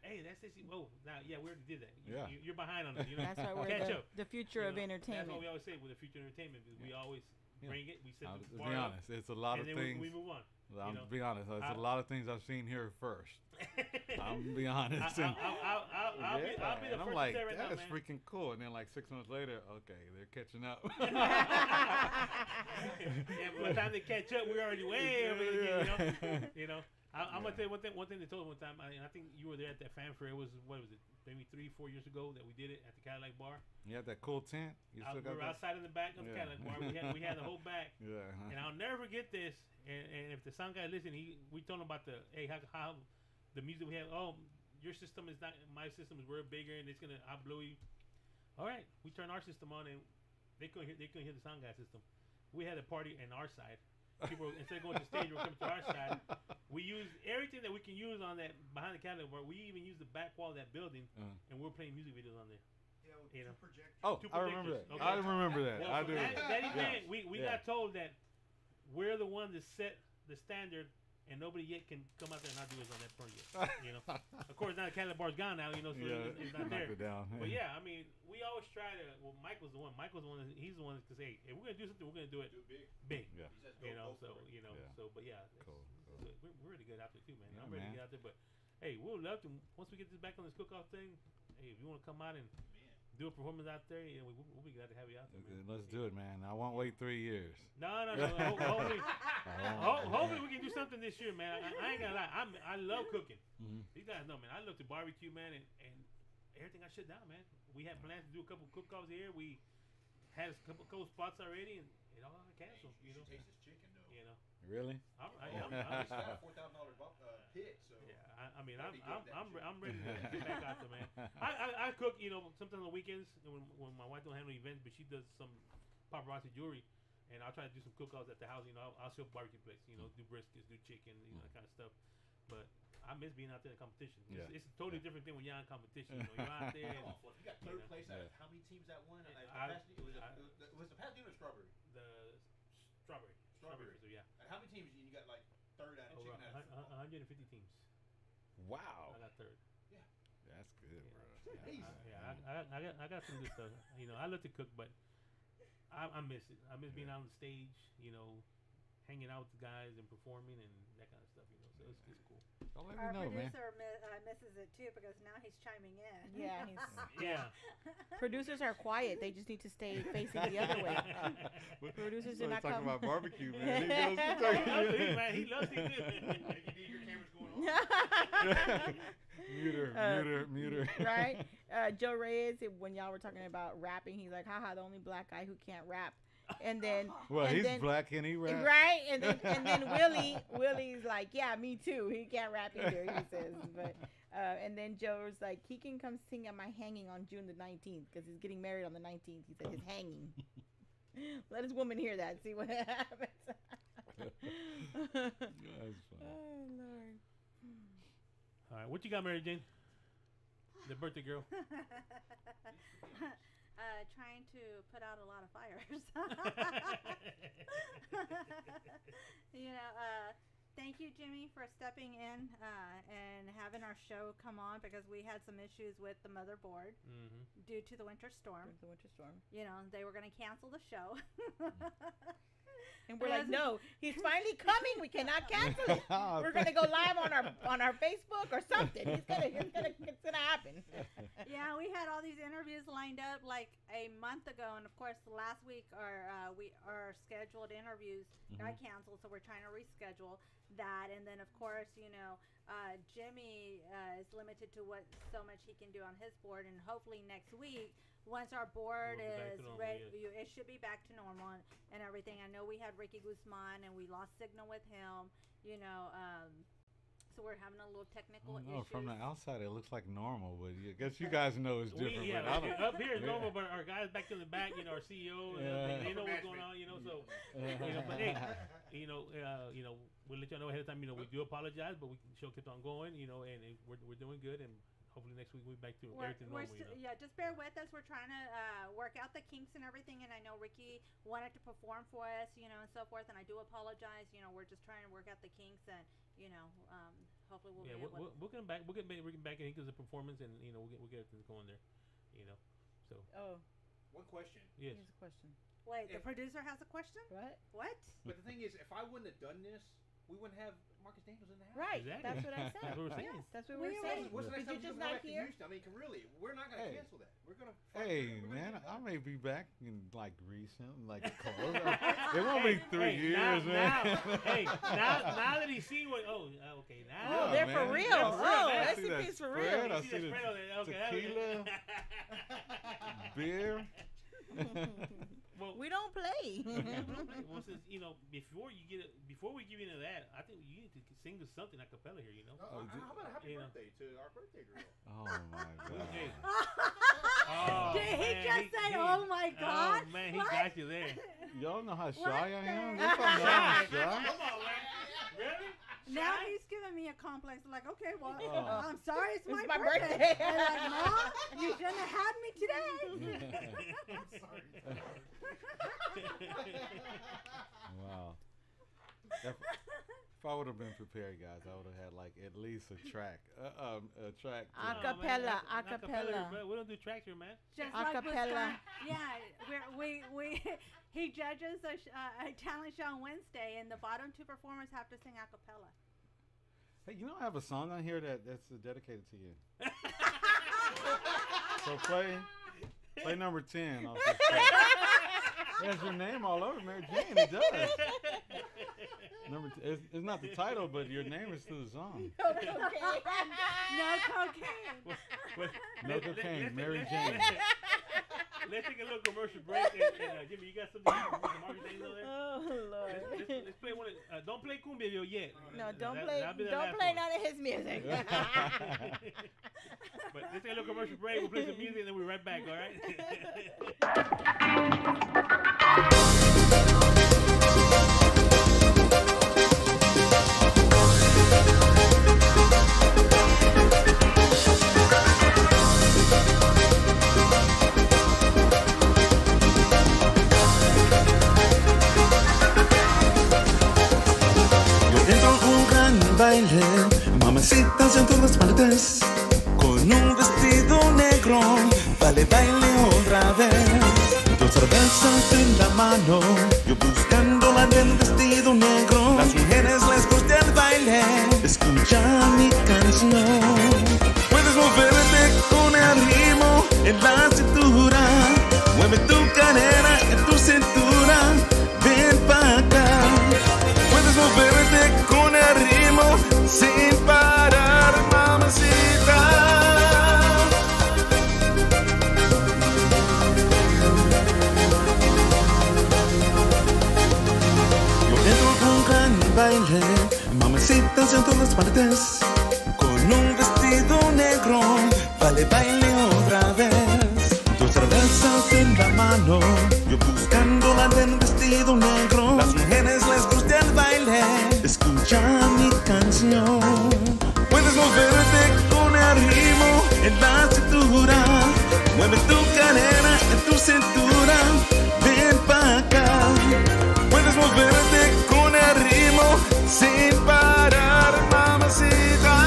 Hey, that's SCP. Oh, now we already did that. Yeah. You're behind on it. That's why we're Catch up. the future of That's entertainment. what we always say with the future entertainment. Because we always Yeah. bring it. We set I'll the be bar up, honest. It's a lot and of then things. we move on. I'm know. be honest. There's I- a lot of things I've seen here first. I'm gonna be honest. I'll be the and first I'm to like, say right now, that's man. freaking cool. And then like 6 months later, okay, they're catching up. Yeah, by the time they catch up, we're already way over again, you know. I'm gonna tell you one thing they told me one time, and I think you were there at that fanfare. It was maybe 3-4 years ago that we did it at the Cadillac Bar. You had that cool tent. You We still got were that? outside in the back of the Yeah. Cadillac Bar. We had the whole back. Yeah. And I'll never forget this. And if the sound guy listen, we told him about how the music we have. Oh, your system is not my system is way bigger, and it's gonna outblow you. All right, we turned our system on, and they couldn't hear the sound guy system. We had a party on our side. People instead of going to the stage, were coming to our side. We used everything that we can use on that behind the Cadillac Bar. We even used the back wall of that building, and we're playing music videos on there. You know. Oh, Two I remember that. projectors. I Okay. remember that. Well, I from do. that event, Yeah. we Yeah. got told that we're the one that set the standard, and nobody yet can come out there and not do us on that part yet. You know, of course now the Cadillac Bar's gone now. You know, so it's not knocked there. it down. But yeah, I mean, we always try to. Well, Michael's the one. He's the one that says, "Hey, if we're gonna do something, we're gonna do it big." Yeah. You know, so Yeah. but yeah, Cool. we're really good out there too, man. Yeah, I'm ready man. to get out there, but Hey, we'll love to once we get this back on this cook-off thing. Hey, if you want to come out and do a performance out there, we'll be glad to have you out there, man. Let's do it, man. I won't wait 3 years. No. Hopefully we can do something this year, man. I ain't gonna lie. I love cooking. Mhm. You guys know, man. I love to barbecue, man, and everything I shut down, man. We had plans to do a couple cook-offs here. We had a couple spots already, and it all got canceled. You should taste this chicken, though. You know. Really? I'm It's got a $4,000 pit, so. yeah. I'm That'd be good, that I'm ready to get back out there, man. I cook, sometimes on the weekends when my wife don't handle events, but she does some paparazzi jewelry, and I'll try to do some cook-offs at the house. I'll show barbecue plates, do briskets, do chicken, that kind of stuff. But I miss being out there in competition. It's a totally different thing when you're in competition. You're out there. Come on, Fluff. You got third place out of how many teams that won? Was the Pasadena or Strawberry? The strawberry. Strawberry. So yeah. And how many teams you got? Like third out of Over chicken out of 150 teams. Wow. I got third. That's good, bro. amazing. I got some good stuff. I love to cook, but I miss it. I miss being out on the stage. Hanging out with the guys and performing and that kind of stuff. So it's cool. Don't let Our me know, man. producer misses it too because now he's chiming in. Yeah, Yeah. producers are quiet. They just need to stay facing the other way. Producers do not talking come. about barbecue, man. He loves it. You need your cameras going on. Mute her. Right? Joe Reyes, when y'all were talking about rapping, he's like, haha, the only black guy who can't rap. And then Well, and he's then, black and he rap. right? And then Willie's like, yeah, me too. He can't rap either, he says. But and then Joe's like, he can come sing at my hanging on June the 19th because he's getting married on the 19th. He said his hanging. Let his woman hear that. See what happens. That's funny. Oh Lord. All right, what you got, Mary Jane? The birthday girl. Trying to put out a lot of fires. Thank you, Jimmy, for stepping in and having our show come on because we had some issues with the motherboard due to the winter storm. The winter storm. They were going to cancel the show. And we're like, no, he's finally coming. We cannot cancel it. We're gonna go live on our Facebook or something. It's gonna happen. Yeah, we had all these interviews lined up like a month ago, and of course, last week our scheduled interviews got canceled, so we're trying to reschedule that. And then of course, Jimmy is limited to what so much he can do on his board, and hopefully next week. Once our board is ready, it should be back to normal and everything. I know we had Ricky Guzman and we lost signal with him, so we're having a little technical issue. From the outside it looks like normal, but I guess you guys know it's different. Up here is normal, but our guys back in the back, our CEO, they know what's going on, so, but hey, we'll let y'all know ahead of time, we do apologize, but the show kept on going, and we're doing good, and hopefully next week we'll be back to everything normal. Just bear with us. We're trying to work out the kinks and everything. And I know Ricky wanted to perform for us, and so forth. And I do apologize. We're just trying to work out the kinks, and hopefully we'll be able. We'll get him back. We'll get Ricky back, and he gives a performance, and we'll get everything going there. So. Oh. One question. Yes. Here's a question. Wait, the producer has a question. What? But the thing is, if I wouldn't have done this, we wouldn't have Marcus Daniels in the house. Right. Exactly. That's what I said. That's what we're saying. Yes, that's what we're saying. What's the next Did time you just we're not back to hear? Houston? I mean, really, we're not going to cancel that. We're going to. Hey, man, I may be back in like recent, like close. It won't be 3 years, man. Now that he's seen what, okay, now. Oh, they're for real. I see SCP's that for real. spread, I see the tequila, beer. Well, We don't play. well, since before we give you into that, I think you need to sing us something a cappella here. How about a happy birthday to our birthday girl? Oh my God. Hey. Did he just say, "Oh my God"? Oh man, he What? got you there. Y'all know how shy What I am? the- Yes, I know I'm shy. Come on, man. Really? Now he's giving me a complex. Like, okay, well, Oh. I'm sorry, it's my birthday. birthday. And like, Mom, you shouldn't have had me today. Wow. If I would have been prepared, guys, I would have had like at least a track. A track. Acapella, Oh, man. acapella. Bro. We don't do tracks here, man. Just Acapella. He judges a talent show on Wednesday, and the bottom two performers have to sing a cappella. Hey, you know I have a song on here that's dedicated to you. So play number 10 off this track. It has your name all over, Mary Jane. It does. It's not the title, but your name is through the song. No cocaine. No cocaine, Mary Jane. Let's take a little commercial break. And Jimmy, you got something from Margaret Jane over there? Oh Lord. Let's play one. Don't play cumbia yo yet. No, don't That'll be the don't last play one. none of his music. But let's take a little commercial break. We'll play some music and then we'll be right back. All right. Baile, mamacitas en todas partes, con un vestido negro, vale baile otra vez. Dos cervezas en la mano, yo buscando la del vestido negro. Las mujeres les gusta el baile, escucha mi canción. Puedes moverte con el ritmo en la cintura, mueve tu cadera en tu cintura, ven pa' acá. Puedes moverte con el ritmo sin parar, mamacita. Yo entro con un gran baile, mamacitas en todas partes, con un vestido negro, vale baile otra vez. Dos cervezas en la mano, yo buscando la del vestido negro. Las mujeres les gusta el baile, escucha mi canción. Puedes moverte con el ritmo en la cintura, mueve tu cadera en tu cintura, ven pa' acá. Puedes moverte con el ritmo sin parar, mamacita.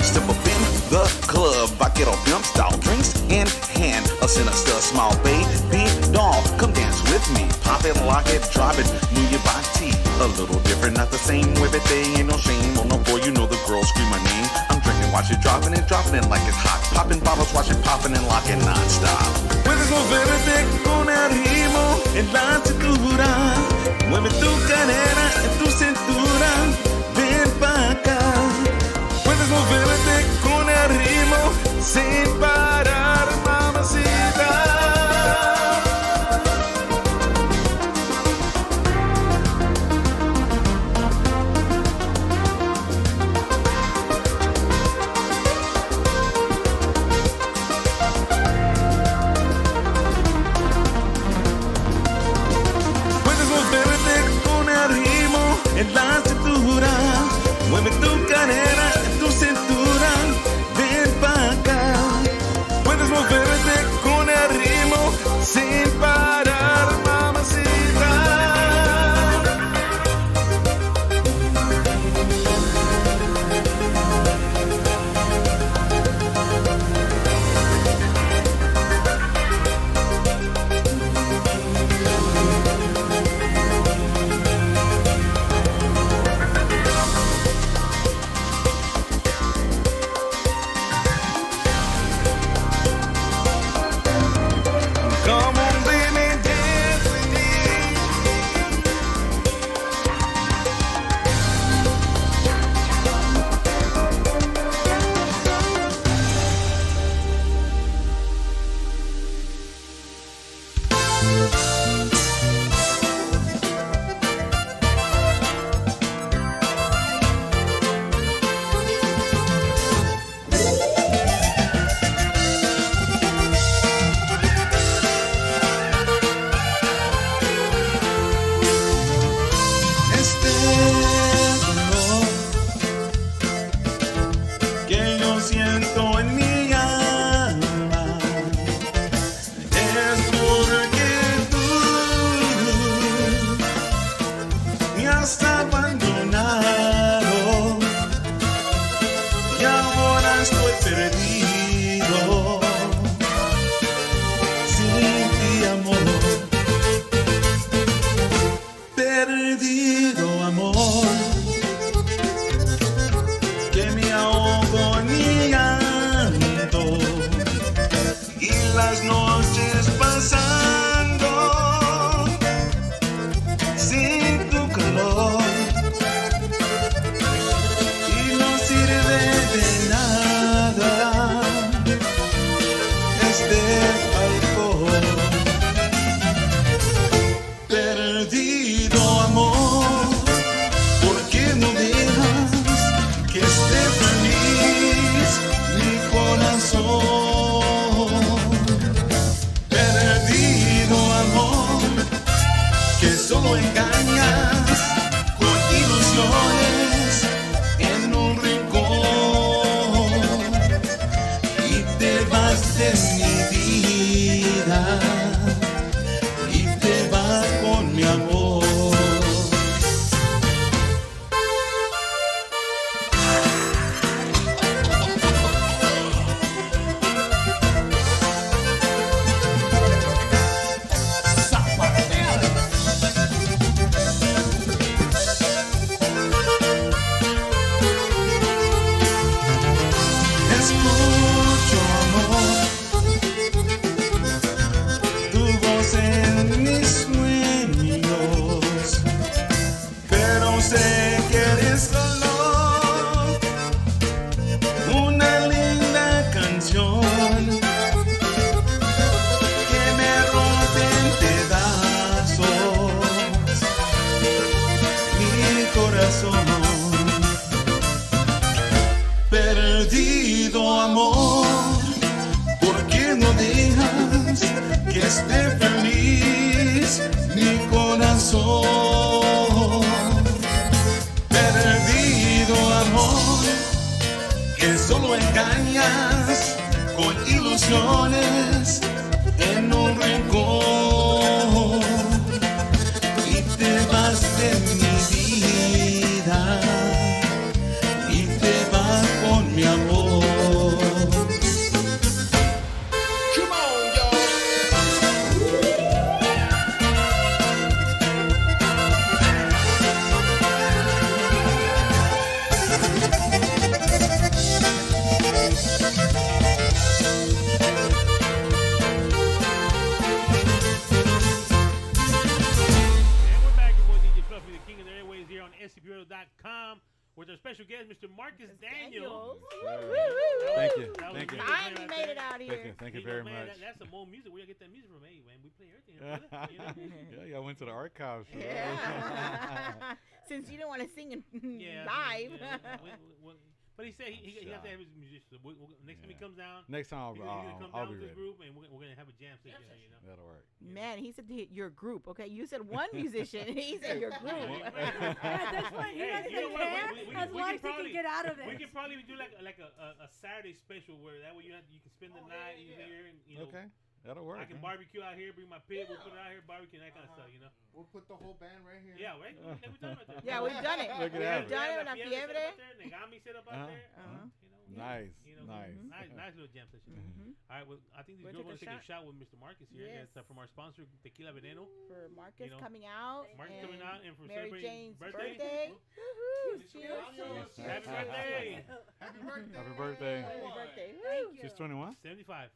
Step up in the club, vaquero pimp style, drinks in hand, a sinister small baby doll. Come dance with me, pop it, lock it, drop it, move your body. A little different, not the same with it, they ain't no shame. Oh no boy, you know the girls scream my name. I'm drinking, watch it dropping it like it's hot. Popping bottles, watch it popping and locking non-stop. Puedes moverte con el ritmo en la cintura, mueve tu cadera en tu cintura, ven pa' acá. Puedes moverte con el ritmo sin parar, mamacita. verte feliz, mi corazón. Perdido amor, que solo engañas con ilusiones en un rincón y te vas de mi vida y te vas con mi amor. Come on, y'all. And we're back. Your boy DJ Fluffy, the king of the airways, here on SCPRadio.com with our special guest, Mr. Marcus Daniels. Thank you. That was Thank you. really Finally good made right it out Thank here. you. Thank you know, very man, much. That's some old music. Where you get that music from? Hey, man, we play everything. Brother, you know? Yeah, y'all went to the archives. Yeah. Since you didn't want to sing in Yeah, live. yeah, but he said he has to have his musicians. Next time he comes down, Next time he's gonna come I'll down be with this ready. group, and we're gonna have a jam session. You know. That'll work. Man, he said to hit your group. Okay, you said one musician. He said your group. At this point, he Hey, doesn't you know what? care as We long can as he probably- can get out of it. We could probably do like a Saturday special where that way you can spend the night here and you know. Okay, that'll work. I can man. barbecue out here, bring my pit, we'll put it out here, barbecue and that kind of stuff, you know. We'll put the whole band right here. Yeah, right. We've done it right there. Yeah, we've done it. Look at We've that. done it La with La Fiebre set Fiebre. up out there, Negami set up out there. Uh-huh. You know. Nice, You know, nice. nice little jam session. Mhm. All right, well, I think these We'll girls want to take take a a shot with Mr. Marcus here. Yes. It's from our sponsor, Tequila Veneno. For Marcus You know, coming out. Marcus and coming out and for Mary celebrating Jane's birthday. Woohoo! Mr. Cheers. Daniels. Happy birthday! Happy birthday. Happy birthday. Happy birthday. Thank Woo. you. She's 21. 75.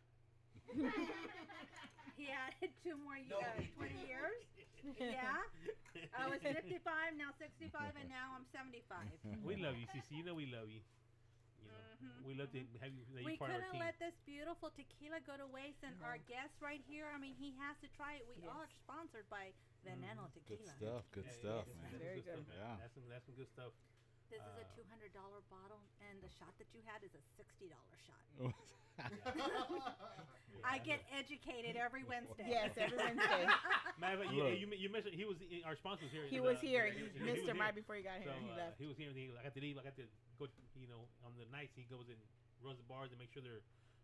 He added 2 more No, he 20 years. Yeah. I was 55, now 65, and now I'm 75. We love you, CC. You know we love you. You know, we love to have you. That We you're part of our couldn't team. let this beautiful tequila go to waste, and our guest right here, I mean, he has to try it. We all are sponsored by Veneno Good Tequila. stuff. Good Yeah, stuff, yeah, man. that's Very some good. stuff, Yeah. man. That's some good stuff. This is a $200 bottle, and the shot that you had is a $60 shot. I get educated every Wednesday. Yes, every Wednesday. Man, but Look. you mentioned he was our sponsor was here. He in was the- here. he He was missed him here. right before he got So here. He left. he was here. And I got to leave. I got to go. You know, on the nights he goes and runs the bars and make sure they're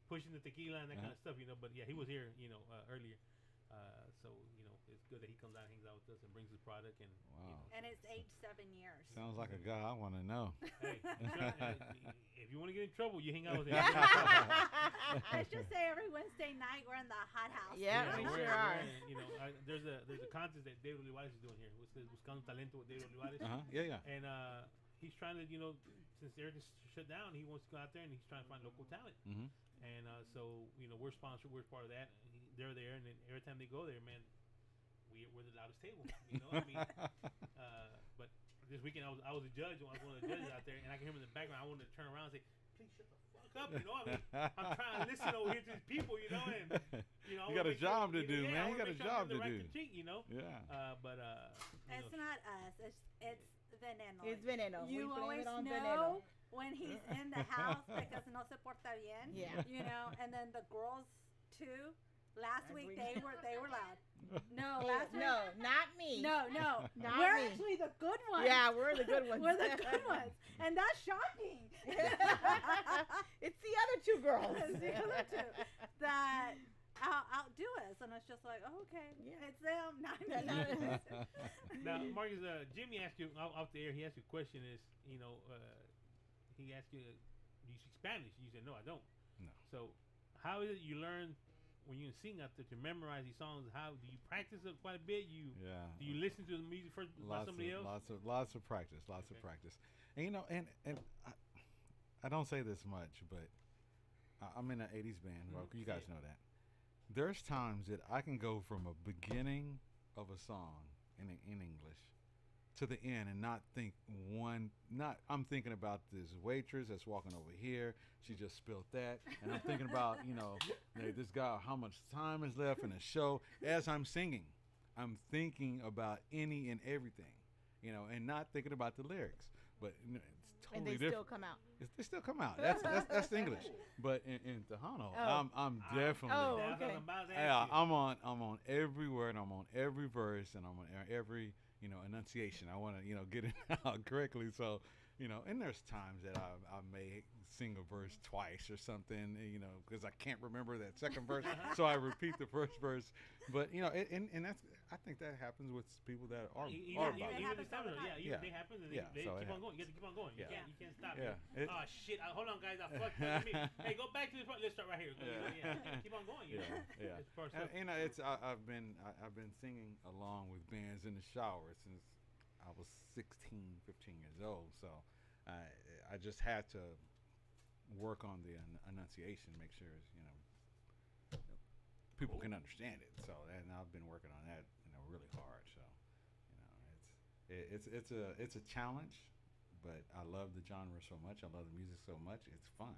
pushing the tequila and that kind of stuff. You know, but yeah, he was here. You know, earlier. So you know, it's good that he comes out, hangs out with us, and brings his product. And Wow. And it's aged 7 years. Sounds like a guy I want to know. hey, if you want to get in trouble, you hang out with him. Let's just say every Wednesday night we're in the hot house. Yeah, we we're- sure are. we're- You know, there's a contest that David Olivares is doing here. It says Wisconsin Talento with David Olivares. Yeah. And he's trying to, you know, since everything's shut down, he wants to go out there and he's trying to find local talent. Mhm. And so, you know, we're sponsored, we're part of that. They're there, and then every time they go there, man, we're the loudest table. You know, I mean, but this weekend I was a judge. I was one of the judges out there, and I can hear him in the background. I wanted to turn around and say, "Please shut the fuck up." You know, I mean, I'm trying to listen over here to these people. You know, and you know, I You got wanna a make sure- job to do, yeah, man. I You wanna got a make sure I'm job doing to the do. right critique, you know. Yeah. But you It's know, not us. It's Veneno. It's Veneno. You We blame always it on know Veneno. when he's in the house because no se porta bien. Yeah. You know, and then the girls too. Last week they were loud. No, Yeah, last week. no, not me. No, Not we're me. actually the good ones. Yeah, we're the good ones. We're the good ones, and that's shocking. It's the other two girls. It's the other two that outdo us, and it's just like, oh, okay, Yeah. it's them, not me. now, Marcus, Jimmy asked you off the air. He asked you a question. Is he asked you, do you speak Spanish? You said no, I don't. No. So, how is it you learn when you sing out there to memorize these songs? How do you practice it quite a bit? Yeah. Do you listen to the music first by somebody else? Lots of practice. Lots of practice. And you know, and I don't say this much, but I'm in an '80s band. Well, you guys know that. There's times that I can go from a beginning of a song in English to the end and not think I'm thinking about this waitress that's walking over here. She just spilled that. And I'm thinking about, this guy, how much time is left in the show. As I'm singing, I'm thinking about any and everything, and not thinking about the lyrics. but it's And totally they different. still come out. They still come out. That's English. But in Tejano, Oh. I'm definitely. Oh, That's what okay. I'm about to Yeah, ask you. I'm on every word. I'm on every verse, and I'm on every enunciation. I want to get it out correctly. So and there's times that I may sing a verse twice or something, because I can't remember that second verse, so I repeat the first verse. But and that's I think that happens with people that are Even about it. this time, Yeah. they happen. And Yeah, they so keep it on going. You have to keep on going. Yeah. You can't stop. Yeah. Oh shit! Hold on, guys. I fucked up. Hey, go back to the front. Let's start right here. Keep on going. Yeah. It's part And, of I've been singing along with bands in the shower since I was 16, 15 years old. So I just had to work on the enunciation, make sure people can understand it. So and I've been working on that really hard. So it's a challenge, but I love the genre so much. I love the music so much. It's fun,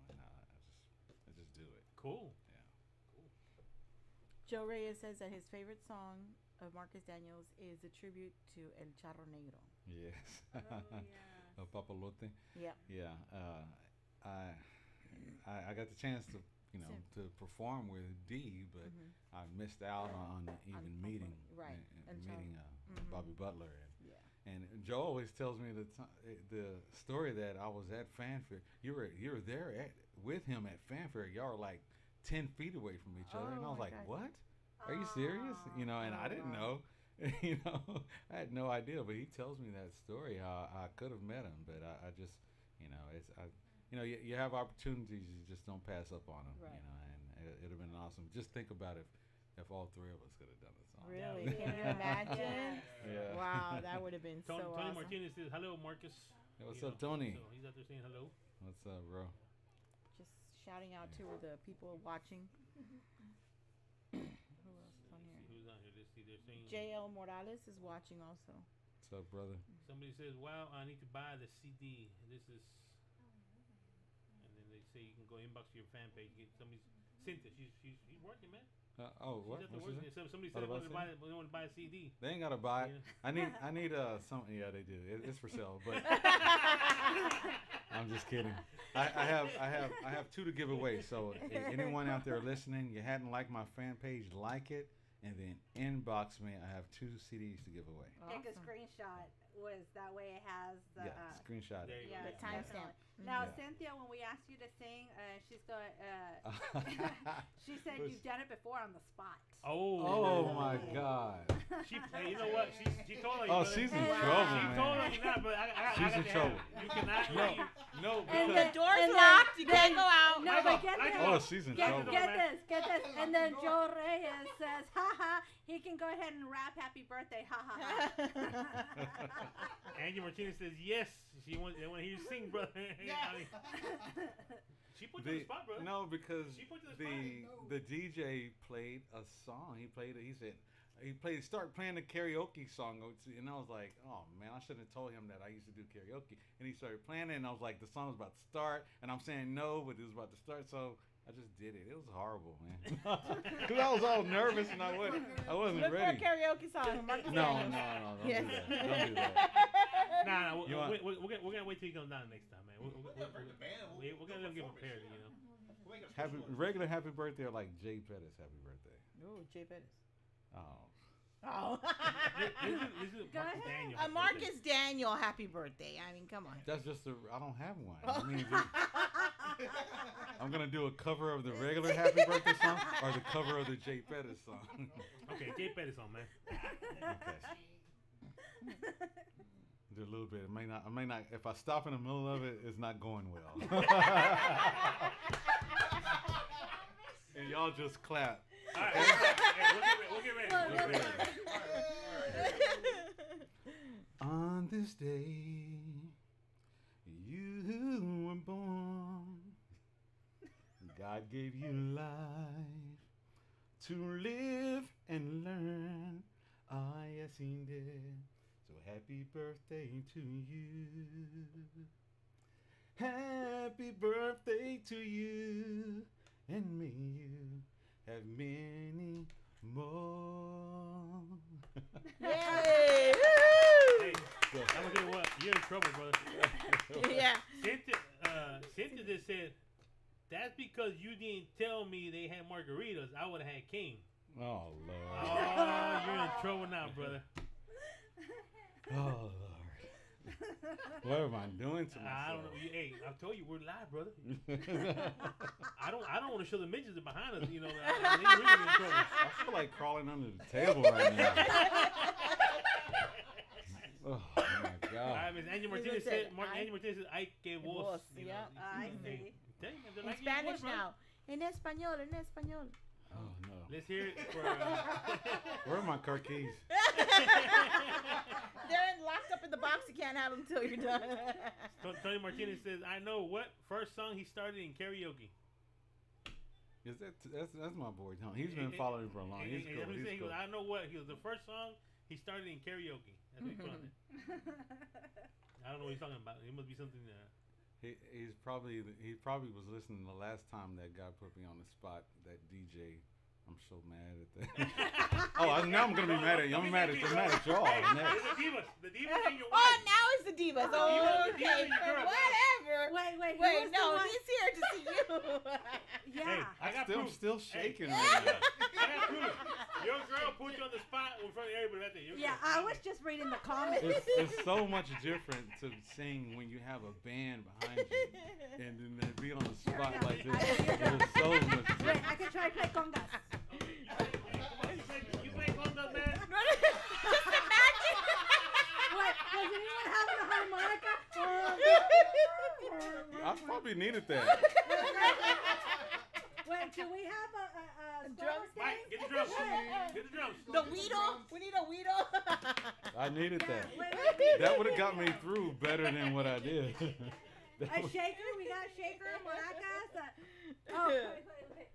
and I just do it. Cool. Joe Reyes says that his favorite song of Marcus Daniels is a tribute to El Charro Negro. Yes. Oh, yeah. El Papalote. Yeah. Yeah. I got the chance to to perform with D, but I missed out on even meeting right. and meeting Bobby Butler. And Joe always tells me the story that I was at Fanfare. You were there with him at Fanfare. Y'all were like 10 feet away from each other, and I was like, God. "What? Are you serious?" And I didn't know. I had no idea. But he tells me that story. How I could have met him, but I just, you have opportunities, you just don't pass up on them. Right. And it'd have been awesome. Just think about if all three of us could have done the song. Really? Can you imagine? Yeah. Wow, that would have been Tony so awesome. Martinez says hello, Marcus. Hey, what's up, Tony? So he's out there saying hello. What's up, bro? Just shouting out to the people watching. Who else is on here? Who's on here? Let's see. They're saying JL Morales is watching also. What's up, brother? somebody says, "Wow, I need to buy the CD. This is," and then they say you can go inbox to your fan page. Get somebody's Cynthia. She's working, man. What? She's at the What's work. she Somebody Oh, said the they want to buy a CD. They ain't gotta buy it. Yeah. I need something. Yeah, they do. It's for sale, but I'm just kidding. I have two to give away. So anyone out there listening, you hadn't liked my fan page, like it, and then inbox me. I have 2 CDs to give away. Take a screenshot. Was that way it has the Screenshot it. yeah, The timestamp. definitely. Now, Yeah. Cynthia, when we asked you to sing, she's going. She said you've done it before on the spot. Oh my God. Hey, you know what? She told her. Oh, she's in trouble, man. She told her you're not, but She's in trouble. You cannot. No, And because The door's and locked. You can't go out. No, but get this. oh, she's in trouble. Get this. And then Joe Reyes says, "Ha, he can go ahead and rap happy birthday, ha ha ha." Angie Martinez says yes. They want to hear you sing, brother. I mean, she put you on the spot, brother. No, because She put you on the spot. the DJ played a song. He started playing the karaoke song, and I was like, oh man, I shouldn't have told him that I used to do karaoke. And he started playing it, and I was like, the song was about to start, and I'm saying no, but it was about to start, so I just did it. It was horrible, man. Because I was all nervous, and I wasn't Look ready. for a karaoke song. Marcus No, Daniels. don't Yes. do that. Don't do that. Nah, You want- we're gonna wait till he comes down next time, man. We're gonna let him get prepared, you know. Regular happy birthday or like Jay Pettis happy birthday? Oh, Jay Pettis. Oh. Oh. This is Go Marcus ahead. Daniel. A Marcus Daniel happy birthday. I mean, come on. That's just I don't have one. I mean, I'm gonna do a cover of the regular Happy Birthday song or the cover of the Jay Pettis song. Okay, Jay Pettis on, man. Okay. Do a little bit. I may not. If I stop in the middle of it, it's not going well. And y'all just clap. All right, we'll get ready. We'll get ready. On this day, you were born. God gave you life to live and learn. Ah, yes, He did. So happy birthday to you. Happy birthday to you. And may you have many more. Yay! Hey, I'm gonna tell you what. You're in trouble, brother. Yeah. Cynthia just said, that's because you didn't tell me they had margaritas. I would have had King. Oh, Lord. Oh, you're in trouble now, brother. Oh, Lord. What am I doing to myself? I don't know. Hey, I told you we're live, brother. I don't want to show the midgets behind us. You know, they really in trouble. I feel like crawling under the table right now. Oh my God. All right, Miss Angie Martinez said, Angie Martinez said, "Ay que voz." You know, Yeah. I see. they're In like your Spanish voice, bro. now. En español, en español. Oh no. Let's hear it for. Where are my car keys? They're locked up in the box. You can't have them till you're done. Tony Martinez says, "I know what first song he started in karaoke." Is that's my boy Tony. He's been following me for a long. He's cool. He He's goes, cool. I know what he was the first song he started in karaoke. That's what he put on there. I don't know what he's talking about. It must be something. He probably was listening the last time that guy put me on the spot. That DJ. I'm so mad at that. Now I'm gonna be mad at you. I'm mad at y'all. Hey, Next. the divas ain't your Oh, wife. now it's the divas. The Oh, divas okay. ain't your girl, bro. Whatever. Wait, who Wait, was no, the one? he's here to see you. Yeah. Hey, I got I'm proof. still shaking Hey. right now. I got proof. Your girl put you on the spot in front of everybody right there. Your Yeah, girl. I was just reading the comments. It's so much different to sing when you have a band behind you and then to be on the spot like this. It's so much Wait, different. I can try to play congas. You play congas, man? Just imagine. Wait, does anyone have a harmonica? I probably needed that. Wait, do we have a Drum thing? Mike, get the drums. Get the drums. The Weedle. We need a Weedle. I needed that. Wait. That would have got me through better than what I did. A shaker? We got a shaker, maracas. Wait.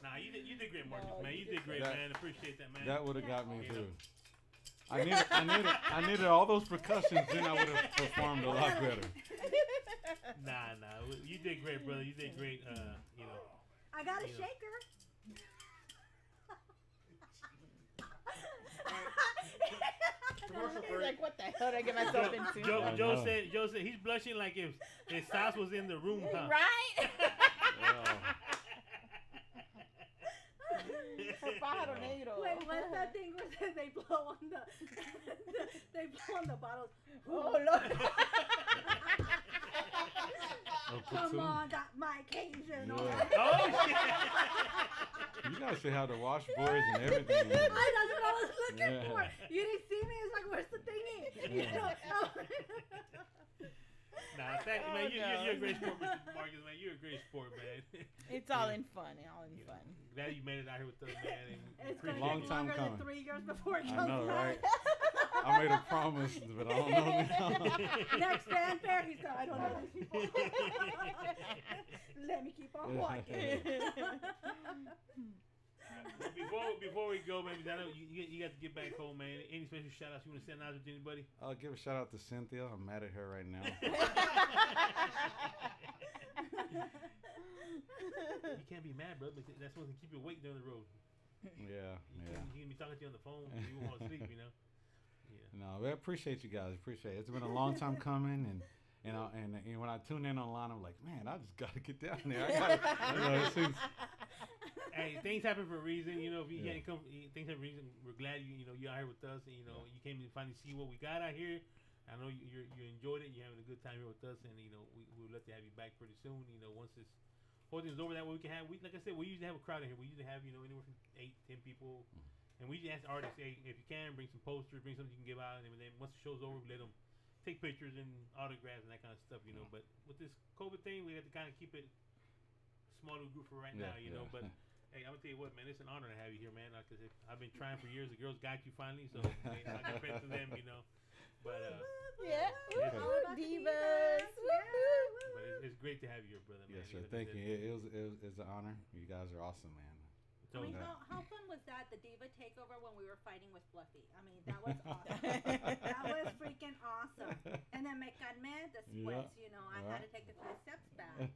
Nah, you did great, Marcus, man. You did great, That- man. Appreciate that, man. That would have got me You know. through. I needed all those percussions, then I would have performed a lot better. Nah. You did great, brother. You did great. You know. I got a Yeah. shaker. He's like, what the hell did I get myself into? I Joe know. said he's blushing like if his sauce was in the room, huh? Right? Oh. Pájaro negro. Wait, what's that thing where they blow on the they blow on the bottles? Oh, Lord. Come platoon. on, that's my occasion. Yeah. Oh shit! You guys should have the washboards and everything. That's what I was looking Yeah. for. You didn't see me. It's like, where's the thingy? You know? Nah, man, you're a great sport, Mr. Marcus, man. You're a great sport, man. It's all in fun. All in You know, fun. glad you made it out here with us, man. And It's appreciate going to Long take time longer coming. than 3 years before it I comes know, back. right? I made a promise, but I don't know now. Next fanfare, he's going, I don't know these people. Let me keep on walking. Before we go, man, I know you got to get back home, man. Any special shout outs you want to send out to anybody? I'll give a shout out to Cynthia. I'm mad at her right now. You can't be mad, bro. Because that's what's gonna keep you awake during the road. Yeah. He can be talking to you on the phone. You won't want to sleep, you know. Yeah. No, I appreciate you guys. Appreciate it. It's been a long time coming, and when I tune in online, I'm like, man, I just gotta get down there. It seems, Hey, things happen for a reason. You know, if you Yeah. can't come, things have a reason. We're glad you're out here with us, and you came to finally see what we got out here. I know you enjoyed it. You're having a good time here with us, and we would love to have you back pretty soon. Once this whole thing's over, that way we can have. Like I said, we usually have a crowd in here. We usually have anywhere from 8-10 people, and we just ask artists, hey, if you can, bring some posters, bring something you can give out, and then once the show's over, we let them take pictures and autographs and that kind of stuff. But with this COVID thing, we have to kind of keep it small little group for right now. But hey, I'm gonna tell you what, man, it's an honor to have you here, man. Because I've been trying for years. The girls got you finally, so I got credit to them. But Yeah. Yeah. Ooh, divas. but it's great to have you here, brother. Man. yes, sir. Thank you. It was an honor. You guys are awesome, man. So, I mean, how fun was that, the Diva takeover when we were fighting with Fluffy? I mean, that was awesome. That was freaking awesome. And then me calmé después, I had to take a few steps back.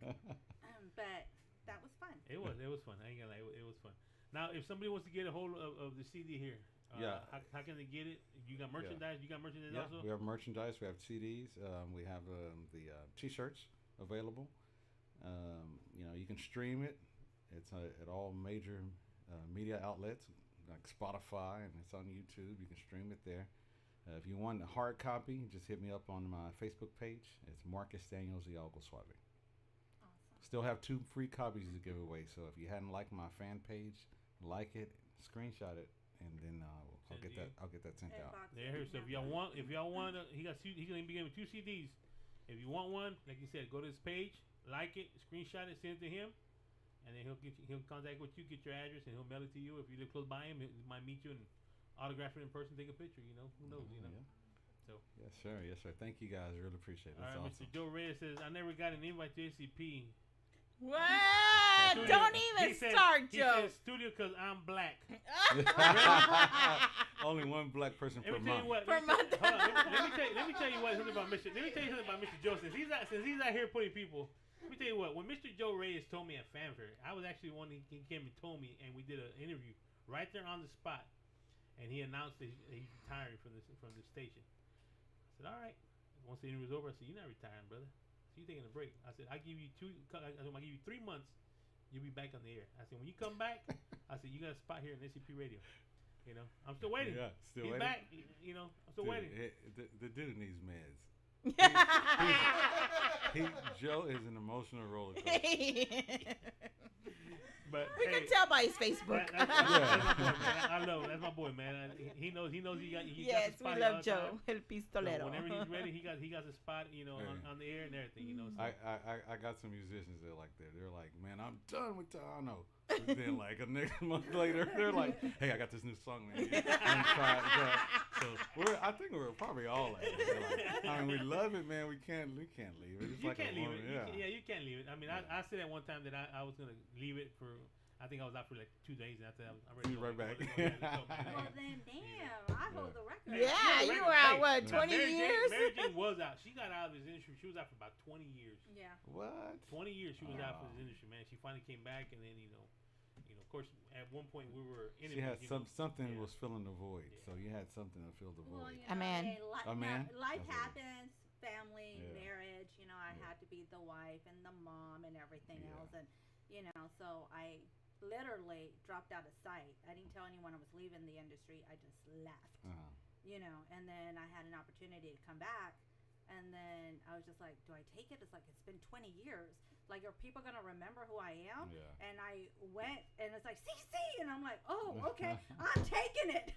But that was fun. it was fun. I ain't gonna lie, it was fun. Now, if somebody wants to get a hold of the CD here, Yeah. How can they get it? You got merchandise. You got merchandise Yeah, also. we have merchandise. We have CDs. We have the T-shirts available. You can stream it. It's at all major media outlets like Spotify, and it's on YouTube. You can stream it there. If you want a hard copy, just hit me up on my Facebook page. It's Marcus Daniels y Algo Suave. Awesome. Still have 2 free copies to give away. So if you hadn't liked my fan page, like it, screenshot it, and then I'll get that sent out. Inbox There. it. So if y'all want, he's gonna be giving 2 CDs. If you want one, like you said, go to his page, like it, screenshot it, send it to him, and then he'll contact with you, get your address, and he'll mail it to you. If you live close by him, he might meet you and autograph it in person, take a picture. Who knows? Yeah. So. Yes, sir. Thank you guys. Really appreciate it. That's All right, awesome. Mr. Joe Reyes says, I never got an invite to SCP. What? Studio. Don't even start, Joe. He says studio because I'm black. Only one black person per Let me tell month. you what. Per month. Hold on. Let me tell you what something about Mr. Let me tell you something about Mr. Joe. Since he's out here putting people. Let me tell you what. When Mr. Joe Reyes told me at Fanfare, I was actually one. He came and told me, and we did an interview right there on the spot. And he announced that he's retiring from the station. I said, all right. Once the interview was over, I said, you're not retiring, brother. So you're taking a break. I said, I give you 3 months. You'll be back on the air. I said, when you come back, I said, you got a spot here in SCP Radio. I'm still waiting. Yeah, still He's waiting. back. I'm still waiting. The dude needs meds. Joe is an emotional roller coaster. But We can tell by his Facebook. That's my boy, man. I love him. That's my boy, man. He knows he got Yes, the we spot love all the Joe, time. el pistolero. So whenever he's ready, he got the spot, on the air and everything, So. I got some musicians that are like that. They're like, man, I'm done with Tejano. But then like a next month later, they're like, hey, I got this new song, man. And try it. So I think we're probably all like that. Like, we love it, man. We can't leave it. It's You like can't a leave woman, it. yeah. You can't leave it. I mean, I said at one time that I was gonna leave it for. I think I was out for like 2 days, and after that, I'm ready to go Right back. Well, then, damn, I hold the record. Yeah, you were out, what, 20 years? Mary Jane was out. She got out of this industry. She was out for about 20 years. Yeah. What? 20 years she was out for this industry, man. She finally came back, and then, of course, at one point we were in She had something was filling the void, so you had something to fill the Well, void. A man. A man? Life That's what happens, family, Yeah. marriage. I Yeah. had to be the wife and the mom and everything Yeah. else, and so I literally dropped out of sight. I didn't tell anyone I was leaving the industry. I just left. And then I had an opportunity to come back, and then I was just like, do I take it? It's like, it's been 20 years. Like, are people going to remember who I am? Yeah. And I went, and it's like, CC, and I'm like, oh, okay, I'm taking it.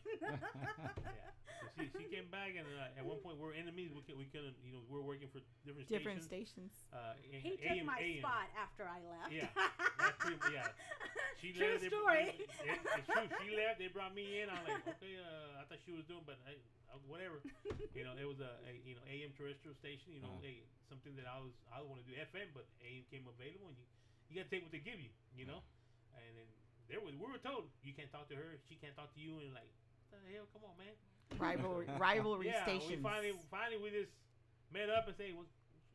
So she came back, and at one point we were enemies. We couldn't, we were working for different Stations. He took my spot after I left. Yeah, that's pretty. Yeah, she True left. story. It's true. She left. They brought me in. I'm like, okay. I thought she was doing, but whatever. It was a AM terrestrial station. Something that I want to do FM, but AM came available, and you got to take what they give you. And then we were told you can't talk to her. She can't talk to you, and like, what the hell? Come on, man. Rivalry stations. We finally we just met up and say, well,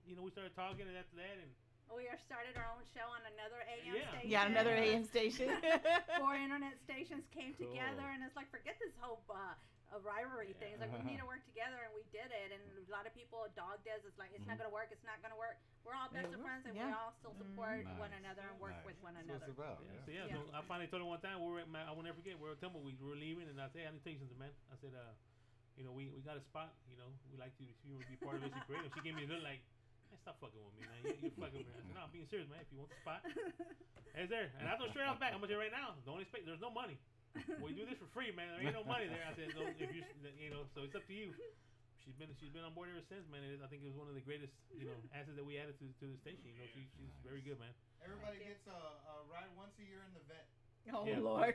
we started talking, and after that, and We started our own show on another AM station. Yeah, another AM station. 4 internet stations came together, and it's like, forget this whole rivalry thing. It's like, we need to work together, and we did it. And a lot of people dogged us. It's like, it's not going to work. It's not going to work. We're all best of friends, and we all still support one another and work with one another. That's what it's about. So I finally told her one time, I will never forget, we were at Tumbleweed, we were leaving, and I said, hey, I need to tell you something, man. I said, we got a spot, we like to be part of this creative. She gave me a look like, man, stop fucking with me, man. You're fucking with me. I said, no, I'm being serious, man. If you want the spot, it's there. And I told straight off back, I'm going to tell you right now, don't expect, there's no money. We do this for free, man. There ain't no money there. I said, so if you, so it's up to you. She's been on board ever since, man. I think it was one of the greatest, assets that we added to the station. She's very good, man. Everybody gets a ride once a year in the vet. Oh, Lord.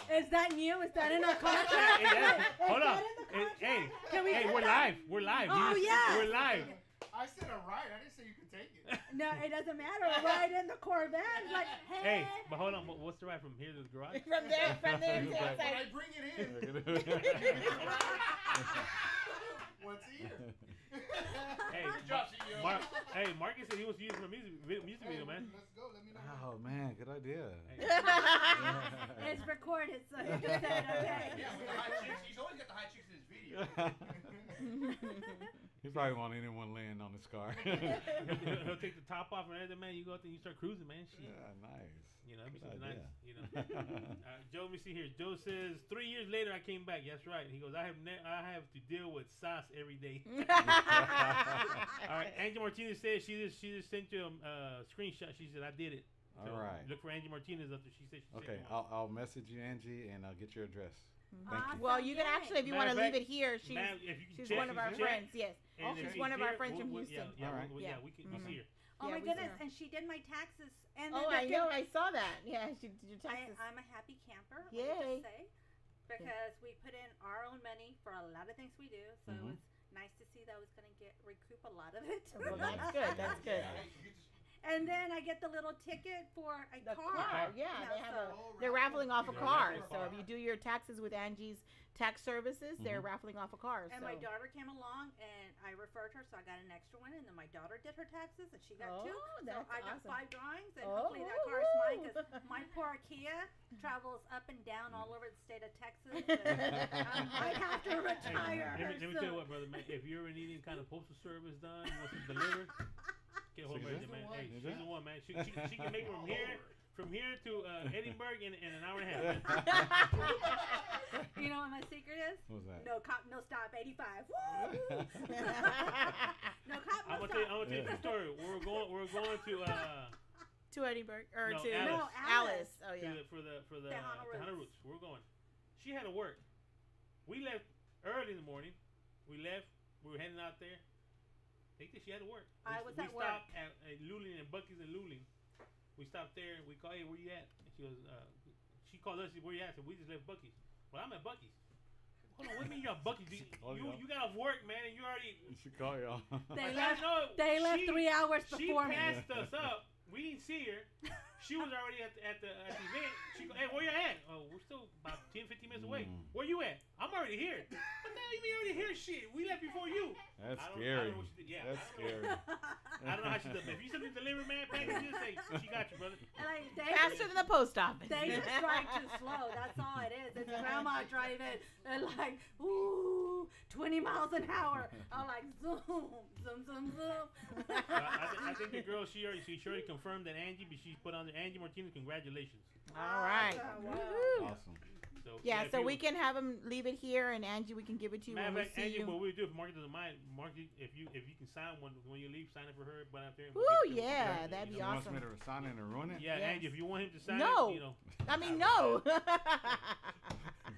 Is that new? Is that in our contract? Hold on. Hey, we're live. We're live. Oh, yeah. We're live. I said a ride. I didn't say you could take it. No, it doesn't matter. A ride in the Corvette. It's like, hey. But hold on. What's the ride from here to the garage? From there to the But outside. I bring it in. Once a year. Hey, Josh, you Hey, Marcus said he wants to use it for a music video, man. Let's go. Let me know. Oh man, good idea. It's recorded, so he just said, okay. Yeah, with the hot chicks. He's always got the hot chicks in his video. He probably won't anyone laying on his car. He'll take the top off and everything, man. You go out there and you start cruising, man. Shit. Yeah, nice. You know, that'd be Good something idea. nice. You know. Joe, let me see here. Joe says 3 years later I came back. That's right. He goes, I have to deal with sauce every day. All right. Angie Martinez says she just sent you a screenshot. She said I did it. So All right. Look for Angie Martinez up there. She said. Okay, I'll message you, Angie, and I'll get your address. Thank you. Well, you can actually, if you want to leave it here, she's one of our friends. Yes, she's one of our friends from Houston. Yeah, All right. yeah, we can see her. Oh Yeah, my we goodness! saw her. And she did my taxes. And Oh, I know. I saw that. Yeah, she did your taxes. I'm a happy camper. Yay. Let me just say, because we put in our own money for a lot of things we do. So it was nice to see that I was going to recoup a lot of it. Well, that's good. That's good. And then I get the little ticket for a The car. car, yeah, You know, they have so- they're raffling off a Yeah, car. raffling So if you do your taxes with Angie's Tax Services, they're raffling off a car. And So. my daughter came along, and I referred her, so I got an extra one. And then my daughter did her taxes, and she got two. Oh, So that's I got awesome. 5 drawings, and Oh, hopefully that car's mine. Because woo-hoo. my poor Kia travels up and down all over the state of Texas. And I have to retire. Let me tell you what, brother, man. If you're ever needing kind of postal service done, you want something delivered, get a hold of her, man. Hey, she's the one, man. She can make it from here to Edinburgh in an hour and a half. You know what my secret is? What was that? No cop, no stop, 85. Woo! No cop, no I'm gonna stop. tell you a story. We're going to To Edinburgh or No, to Alice. No, Alice. Oh yeah. for the Tejano Tejano Roots. Roots. We're going. She had to work. We left early in the morning. We left. We were heading out there. They think she had to work. I was we at work. stopped at Luling and Bucky's and Luling. We stopped there and we called, hey, where you at? And she goes, she called us, where you at? So we just left Bucky's. Well, I'm at Bucky's. Hold on, what do you mean you're at Bucky's? You got off work, man, and you already. She call y'all. They left 3 hours before She me. passed us up. We didn't see her. She was already at the event. She go, hey, where you at? Oh, we're still about 10, 15 minutes away. Where you at? I'm already here. What the hell you mean already here? Shit, we left before you. That's I scary. don't know what she did. Yeah, That's scary. I don't know how she does it. If you something delivered, man, package, just say she got you, brother. Like, they Faster than the post office. They just drive too slow. That's all it is. It's grandma driving and like, ooh, 20 miles an hour. I'm like, zoom, zoom, zoom, zoom. I think the girl, she already confirmed that Angie, but she put on there, Angie Martinez, congratulations. All right. Woo-hoo. Awesome. So Yeah, if so you- we can have him leave it here, and Angie, we can give it to you Matter when of we fact, see Angie, you. what we do if Mark doesn't mind, Mark, if you can sign one when you leave, sign it for her, but out there. and Woo, we'll get it to her. yeah, that'd You be know? She wants awesome. me to sign it and ruin it? Yeah, Yes. Angie, if you want him to sign No. it, you know. I mean, no.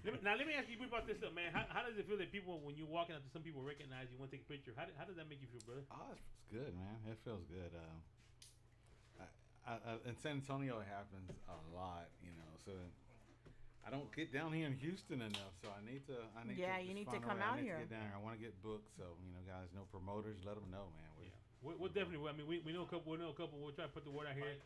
Let me ask you about this stuff, man. How does it feel that people, when you're walking up to some people recognize you, want to take a picture? How does that make you feel, brother? Oh, it's good, man. It feels good. In San Antonio, it happens a lot, you know. So I don't get down here in Houston enough. So I need to. Yeah, just you need to find a come way. out I need here. to get down here. I want to get booked. So guys, know promoters. Let them know, man. We'll definitely. I mean, we know a couple. We know a couple. We'll try to put the word out here.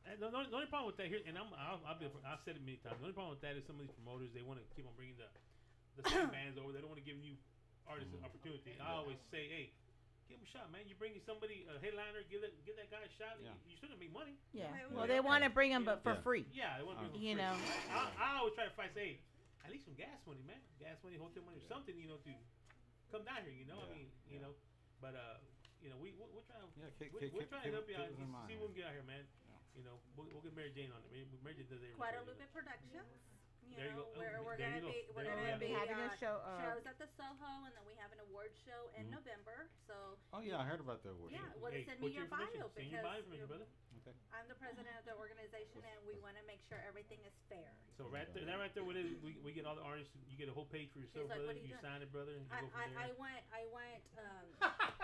And the only problem with that here, and I've said it many times. The only problem with that is some of these promoters, they want to keep on bringing the same bands over. They don't want to give new artists an opportunity. I always say, hey, give them a shot, man. You bring somebody a headliner, give that guy a shot. Yeah. You still gonna make money. Yeah. Right, Well, right. they want to bring him, but for Yeah. free. Yeah, they want to. You know. I always try to fight. Say, hey, at least some gas money, man. Gas money, hotel money, or something. You know, to come down here. You know, I mean, you know, but you know, we're trying. Yeah, We're trying to help you out. keep us in mind, See what we can get out here, man. You know, we'll get Mary Jane on it. Mary Jane does everything. Guadalupe Productions. You There you know, go. where we're There you gonna go. be, we're There you gonna go. be Having a show. shows at the Soho, and then we have an award show in November. So Oh yeah, I heard about that award. yeah, well, Hey, send put me your information. bio Send your bio because information, brother. Okay. I'm the president of the organization, and we want to make sure everything is fair. So right there, that right there, what it is, we get all the artists. You get a whole page for yourself, like, brother. what are you You doing? sign it, brother. And you go from I there. want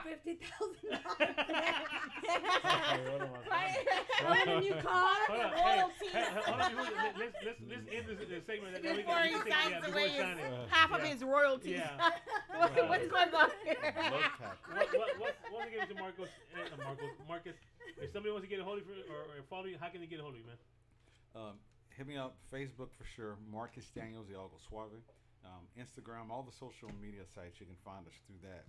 $50,000. I want a new car. Hold on, Royalties. hold on. Let's end this segment. That we Before he signs before away he sign it. half of his royalties. Yeah. What's going on here? What's give it to Marcos? Marcus. If somebody wants to get a hold of you or follow you, how can they get a hold of you, man? Hit me up, Facebook for sure, Marcus Daniels, the Algo Suave. Instagram, all the social media sites, you can find us through that.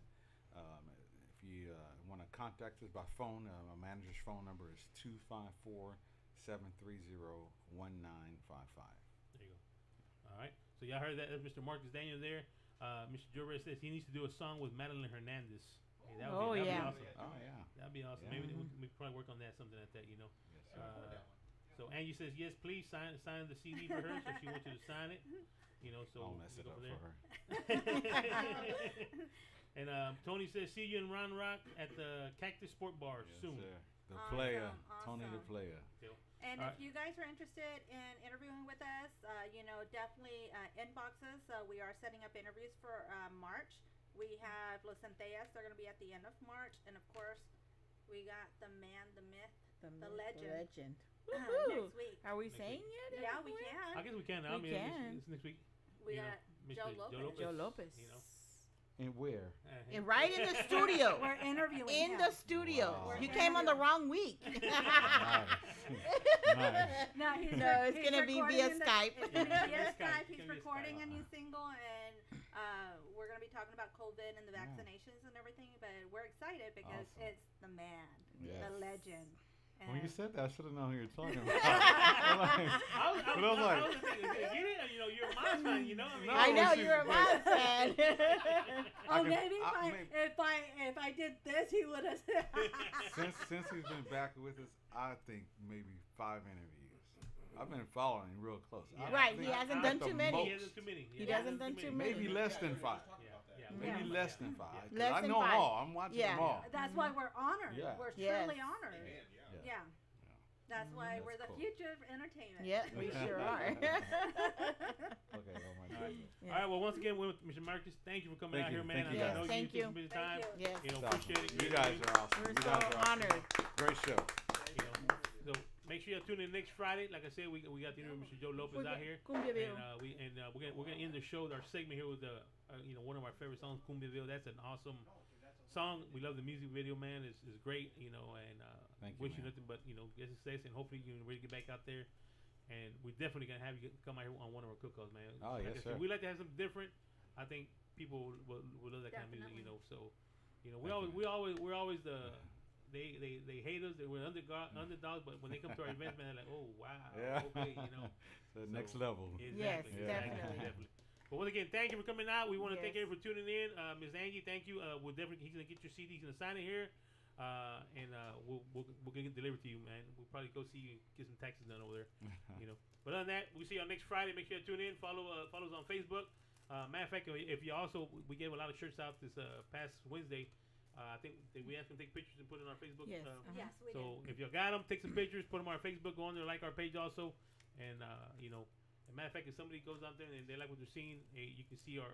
If you want to contact us by phone. My manager's phone number is 254-730-1955. There you go. All right. So y'all heard that. That's Mr. Marcus Daniel there. Mr. Jure says he needs to do a song with Madeline Hernandez. Hey, that'd be awesome. Oh, yeah. That'd be awesome. Yeah. Maybe we could probably work on that, something like that, you know. Yes, So Angie says, yes, please sign the CD for her. So she wants you to sign it. You know, so I'll mess it up for her. And Tony says, see you in Round Rock at the Cactus Sport Bar soon. Sir. The player, Tony the Awesome. player. And All if you guys are interested in interviewing with us, definitely inbox us. We are setting up interviews for March. We have Los Centellas. They're going to be at the end of March. And, of course, we got the man, the myth, the legend. Next week. Are we Next saying week. it? Yeah, we can. I guess we can now. We I mean, can. It's next week. We You got know, Joe Mr. Lopez. Joe Lopez. You know. And where? And right in the studio. We're interviewing In him. the studio. Wow. You came on the wrong week. Nice. No, he's No, it's he's gonna be recording via in the- Skype. It's gonna be via Skype. Skype. It's He's gonna be recording Skype. a new single, and we're gonna be talking about COVID and the vaccinations and everything. But we're excited because Awesome. it's the man, Yes. the legend. When you And- said that, I should have known who you were talking about. But I was like, You're a Mavs fan, you know. No, I know she's you're a great. Mavs fan. Oh, can- maybe I- if I did this, he would have. since he's been back with us, I think maybe 5 interviews. I've been following him real close. I Right, think he hasn't at done the too many. most, He hasn't too many. He doesn't done too many. Maybe less than 5. Maybe Yeah. less than 5. 'Cause Less I than know 5. them all. I'm watching Yeah. them all. That's why we're honored. Yeah. We're Yes. truly honored. Yeah. That's why we're the cool. future of entertainment. Yep, we sure are. Okay, oh my God. All right. Well, once again, with Mr. Marcus, thank you for coming Thank out you. here, man. Thank you, I guys. know Thank you you. took some busy Thank time. you. Yes. You know, Awesome. appreciate it. You guys are awesome. We're You so guys are awesome. honored. Great show. You know, so make sure you tune in next Friday. Like I said, we got the interview with Mr. Joe Lopez out here, Cumbia Bill. and we're gonna end the show, our segment here with the one of our favorite songs, Cumbiaville. That's an awesome song. We love the music video, man. It's great, and Thank you, wish you man. nothing but get success, and hopefully you can really get back out there. And we're definitely gonna have you come out here on one of our cook-offs, man. Oh, Like yes, I said, sir. we like to have something different. I think people will love that kind of music, Definitely. So, Thank we're always the they hate us. We're underdogs, but when they come to our events, man, they're like, oh wow, Yeah. okay, The So, next level. Yes, definitely. But once again, thank you for coming out. We want to thank Yes. everyone for tuning in. Ms. Angie, thank you. He's gonna get your CD. He's gonna sign it here, and we'll get it delivered to you, man. We'll probably go see you, get some taxes done over there, But other than that, we'll see you on next Friday. Make sure you tune in. Follow us on Facebook. Matter of fact, if you also, we gave a lot of shirts out this past Wednesday. I think we asked them to take pictures and put it on our Facebook. Yes. Yes, we So did. if you got them, take some pictures, put them on our Facebook, go on there, like our page also, and as a matter of fact, if somebody goes out there and they like what they're seeing, you can see our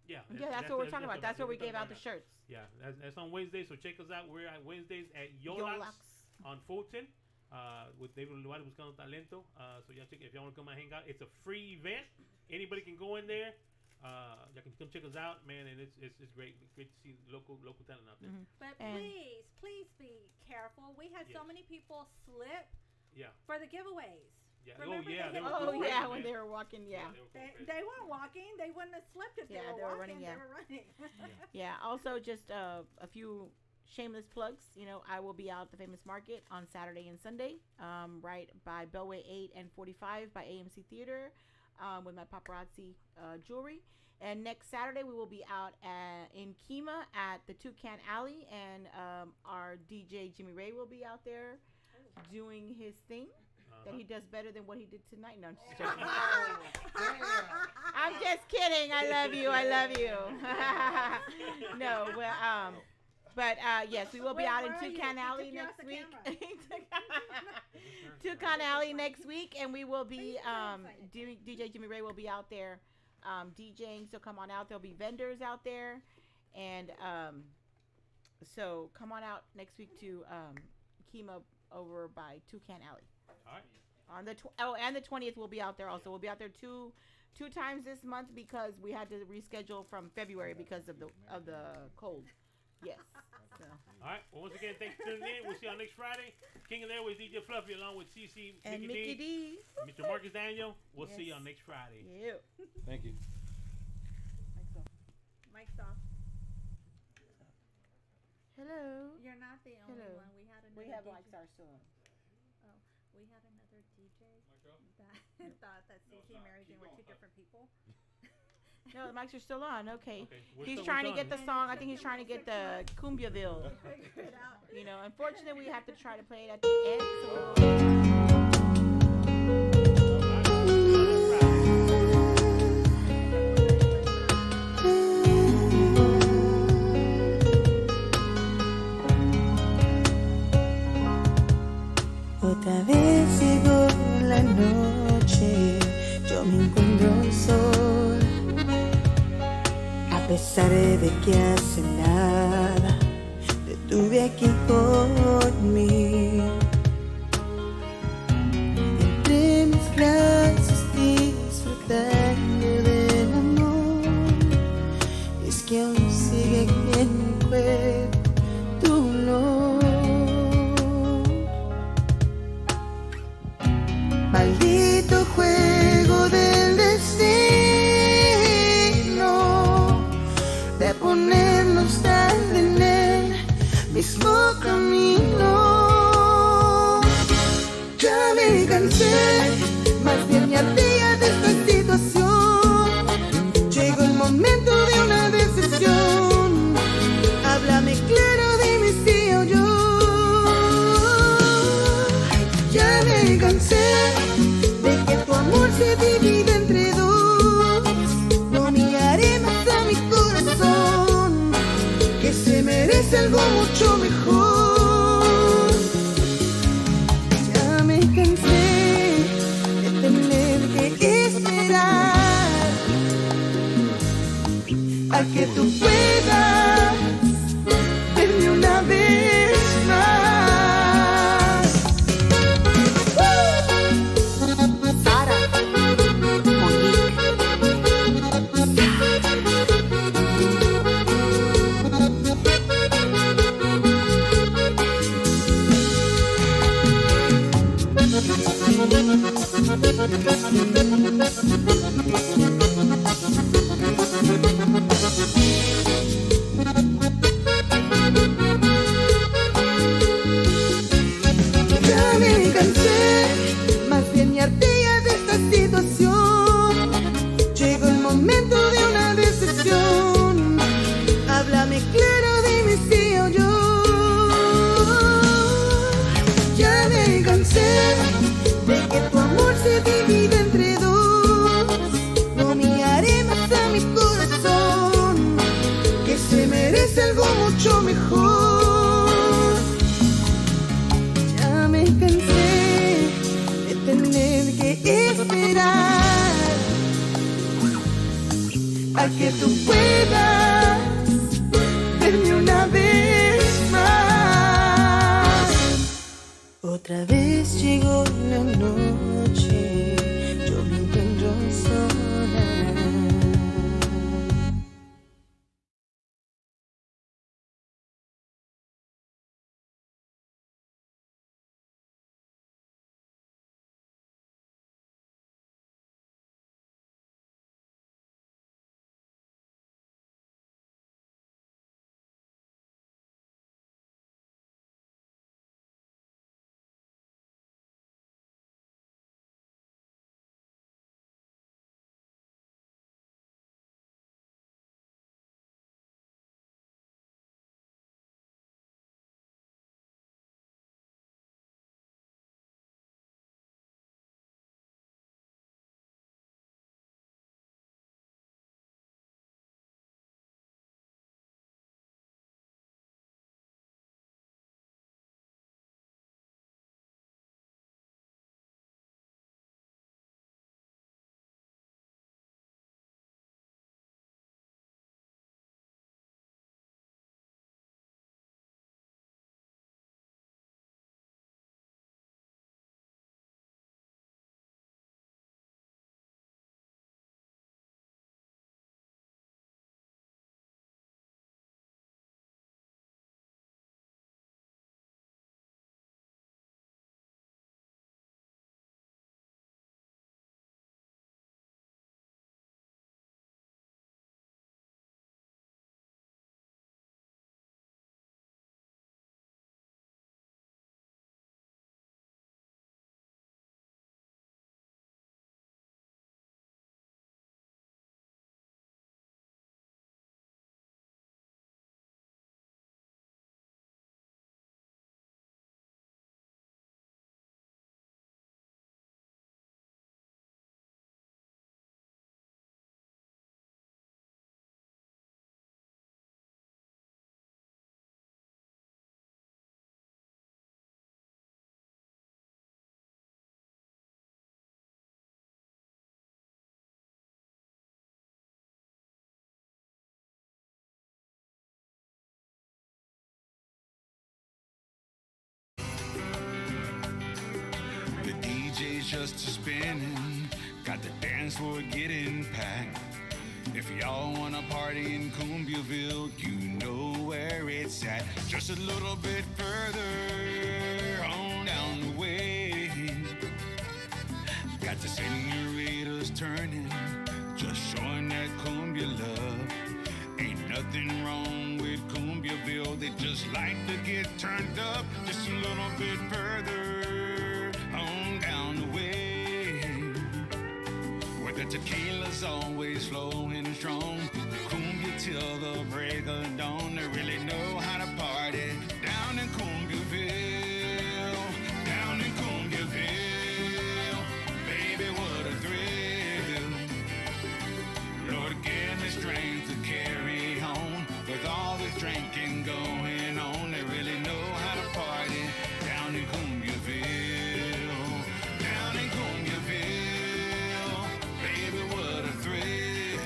yeah. That's what we're talking about. That's where we gave out the shirts. Yeah, that's on Wednesday. So check us out. We're at Wednesdays at Yolax on Fulton. With David Lugar Buscando Talento. So y'all check if y'all want to come and hang out. It's a free event. Anybody can go in there. Y'all can come check us out, man, and it's great. Great to see local talent out there. But And- please be careful. We had so Yes. many people slip Yeah. for the giveways. Yeah. Remember Oh yeah. they They hit were the Oh going floor? yeah, crazy, when man. they were walking, yeah. They were going crazy. They weren't walking. They wouldn't have slipped if Yeah, they were they were walking. running, yeah. They were running. Yeah. Also, just a few shameless plugs. I will be out at the Famous Market on Saturday and Sunday, right by Bellway 8 and 45 by AMC Theater, with my paparazzi jewelry. And next Saturday we will be out in Kima at the Toucan Alley, and our DJ Jimmy Ray will be out there doing his thing. That he does better than what he did tonight. No, I'm just joking. I'm just kidding. I love you. I love you. No, well, but yes, we will be Wait, out in where are you? Toucan He Alley took you off next the week. camera. Toucan Alley next week, and we will be excited. DJ Jimmy Ray will be out there DJing. So come on out. There'll be vendors out there, and so come on out next week to Kima over by Toucan Alley. All right. On the and the 20th we'll be out there also. We'll be out there two times this month because we had to reschedule from February because of the cold. Yes. So. All right. Well, once again, thanks for tuning in. We'll see you on next Friday. King of the Airways, DJ Fluffy, along with CC, And Mickey D. Mr. Marcus Daniel. We'll see you Yes. on next Friday. Yeah. Thank you. Mike's off. Hello. You're not the only Hello. one. We had We another have DJ. lights our soon. Oh, we had another DJ that thought that Cece and Mary Jane were two different people. No, the mics are still on. Okay. Okay. He's we're trying to done. get the And song. it I think took he's him trying to like get the 6 Cumbiaville. to figure it out. You know, unfortunately, we have to try to play it at the end. So Otra vez llegó la noche, yo me encuentro sol. A pesar de que hace nada te tuve aquí conmigo. Entre mis brazos disfrutando del amor. Es que aún sigue aquí en mi cuerpo tu olor. Maldito juego del destino de ponernos tarde en el mismo camino. Ya me cansé, más bien me ardía de esta situación. Llegó el momento de una decisión. Háblame claro, dime si o yo. Ya me cansé de que tu amor se divide entre dos. No negaré más a mi corazón, que se merece algo mucho mejor. Ya me cansé de tener que esperar a que tú puedas verme una vez más. Sara, Monique. Ya me cansé, más bien me ardía de esta situación. Llegó el momento de una decisión. Háblame claro, dime si o yo. Ya me cansé de que tu amor se divide entre dos. No negaré más a mi corazón, que se merece algo mucho mejor. Ya me cansé de tener que esperar a que tú puedas verme una vez más. Otra vez llegó la noche, yo me encuentro sola. just a spinning. Got the dance floor getting packed. If y'all wanna party in Cumbiaville, you know where it's at. Just a little bit further on down the way. Got the senoritas turning, just showing that cumbia love. Ain't nothing wrong with Cumbiaville, they just like to get turned up. Just a little bit further on down the way, where the tequila's always flowing strong. Cumbia till the break of dawn. They really know how to party down in Cumbiaville, down in Cumbiaville. Baby, what a thrill. Lord, give me strength to carry on with all the drinking going on. They really know how to party down in Cumbiaville, down in Cumbiaville. Baby, what a thrill.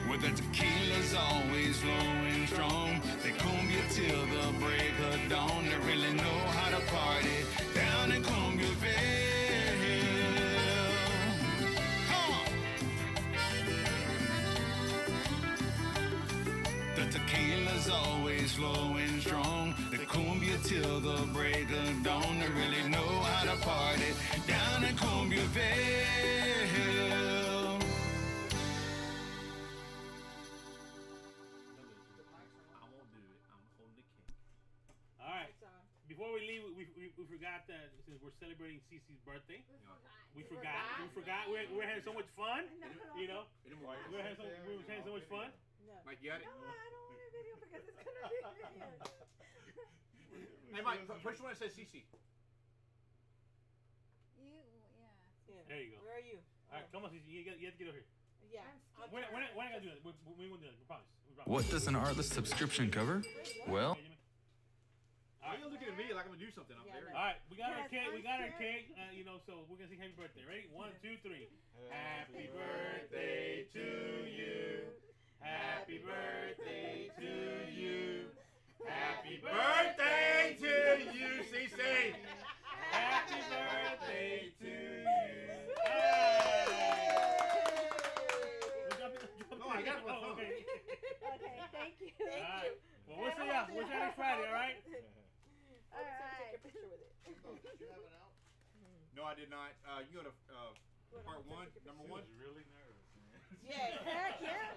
Where the tequila's always flowing strong. They cumbia till the break of dawn. They really know how to party down in Cumbiaville. The tequila's always flowing strong. The cumbia till the break of dawn. They really know how to party down in Cumbiaville. I won't do it. I'm holding the cake. All right. Before we leave, we forgot that since we're celebrating Cece's birthday, we forgot. We're having so much fun. You know, we're having so much fun. Mike, you got it? No, I don't want a video because it's gonna be weird. Hey, Mike, push one that says CC. There you go. Where are you? All right, come on, Cece. You have to get over here. Yeah. We're not gonna do that. We won't do that. We promise. What does an Artlist subscription cover? Well, Why are you looking at me like I'm gonna do something? I'm very. All right, we got our cake. We got our cake. You know, so we're gonna sing happy birthday. Ready? 1, 2, 3. Happy birthday to you. Happy birthday to you. Happy birthday to you, CC. Happy birthday to you. No, I got one. Okay. Okay, thank you. All right. Well, we'll see y'all. We'll see y'all next Friday. All right. All right. Take a picture with it. No, I did not. You go to part 1, number 1. Really nervous, man. Yeah. Heck yeah.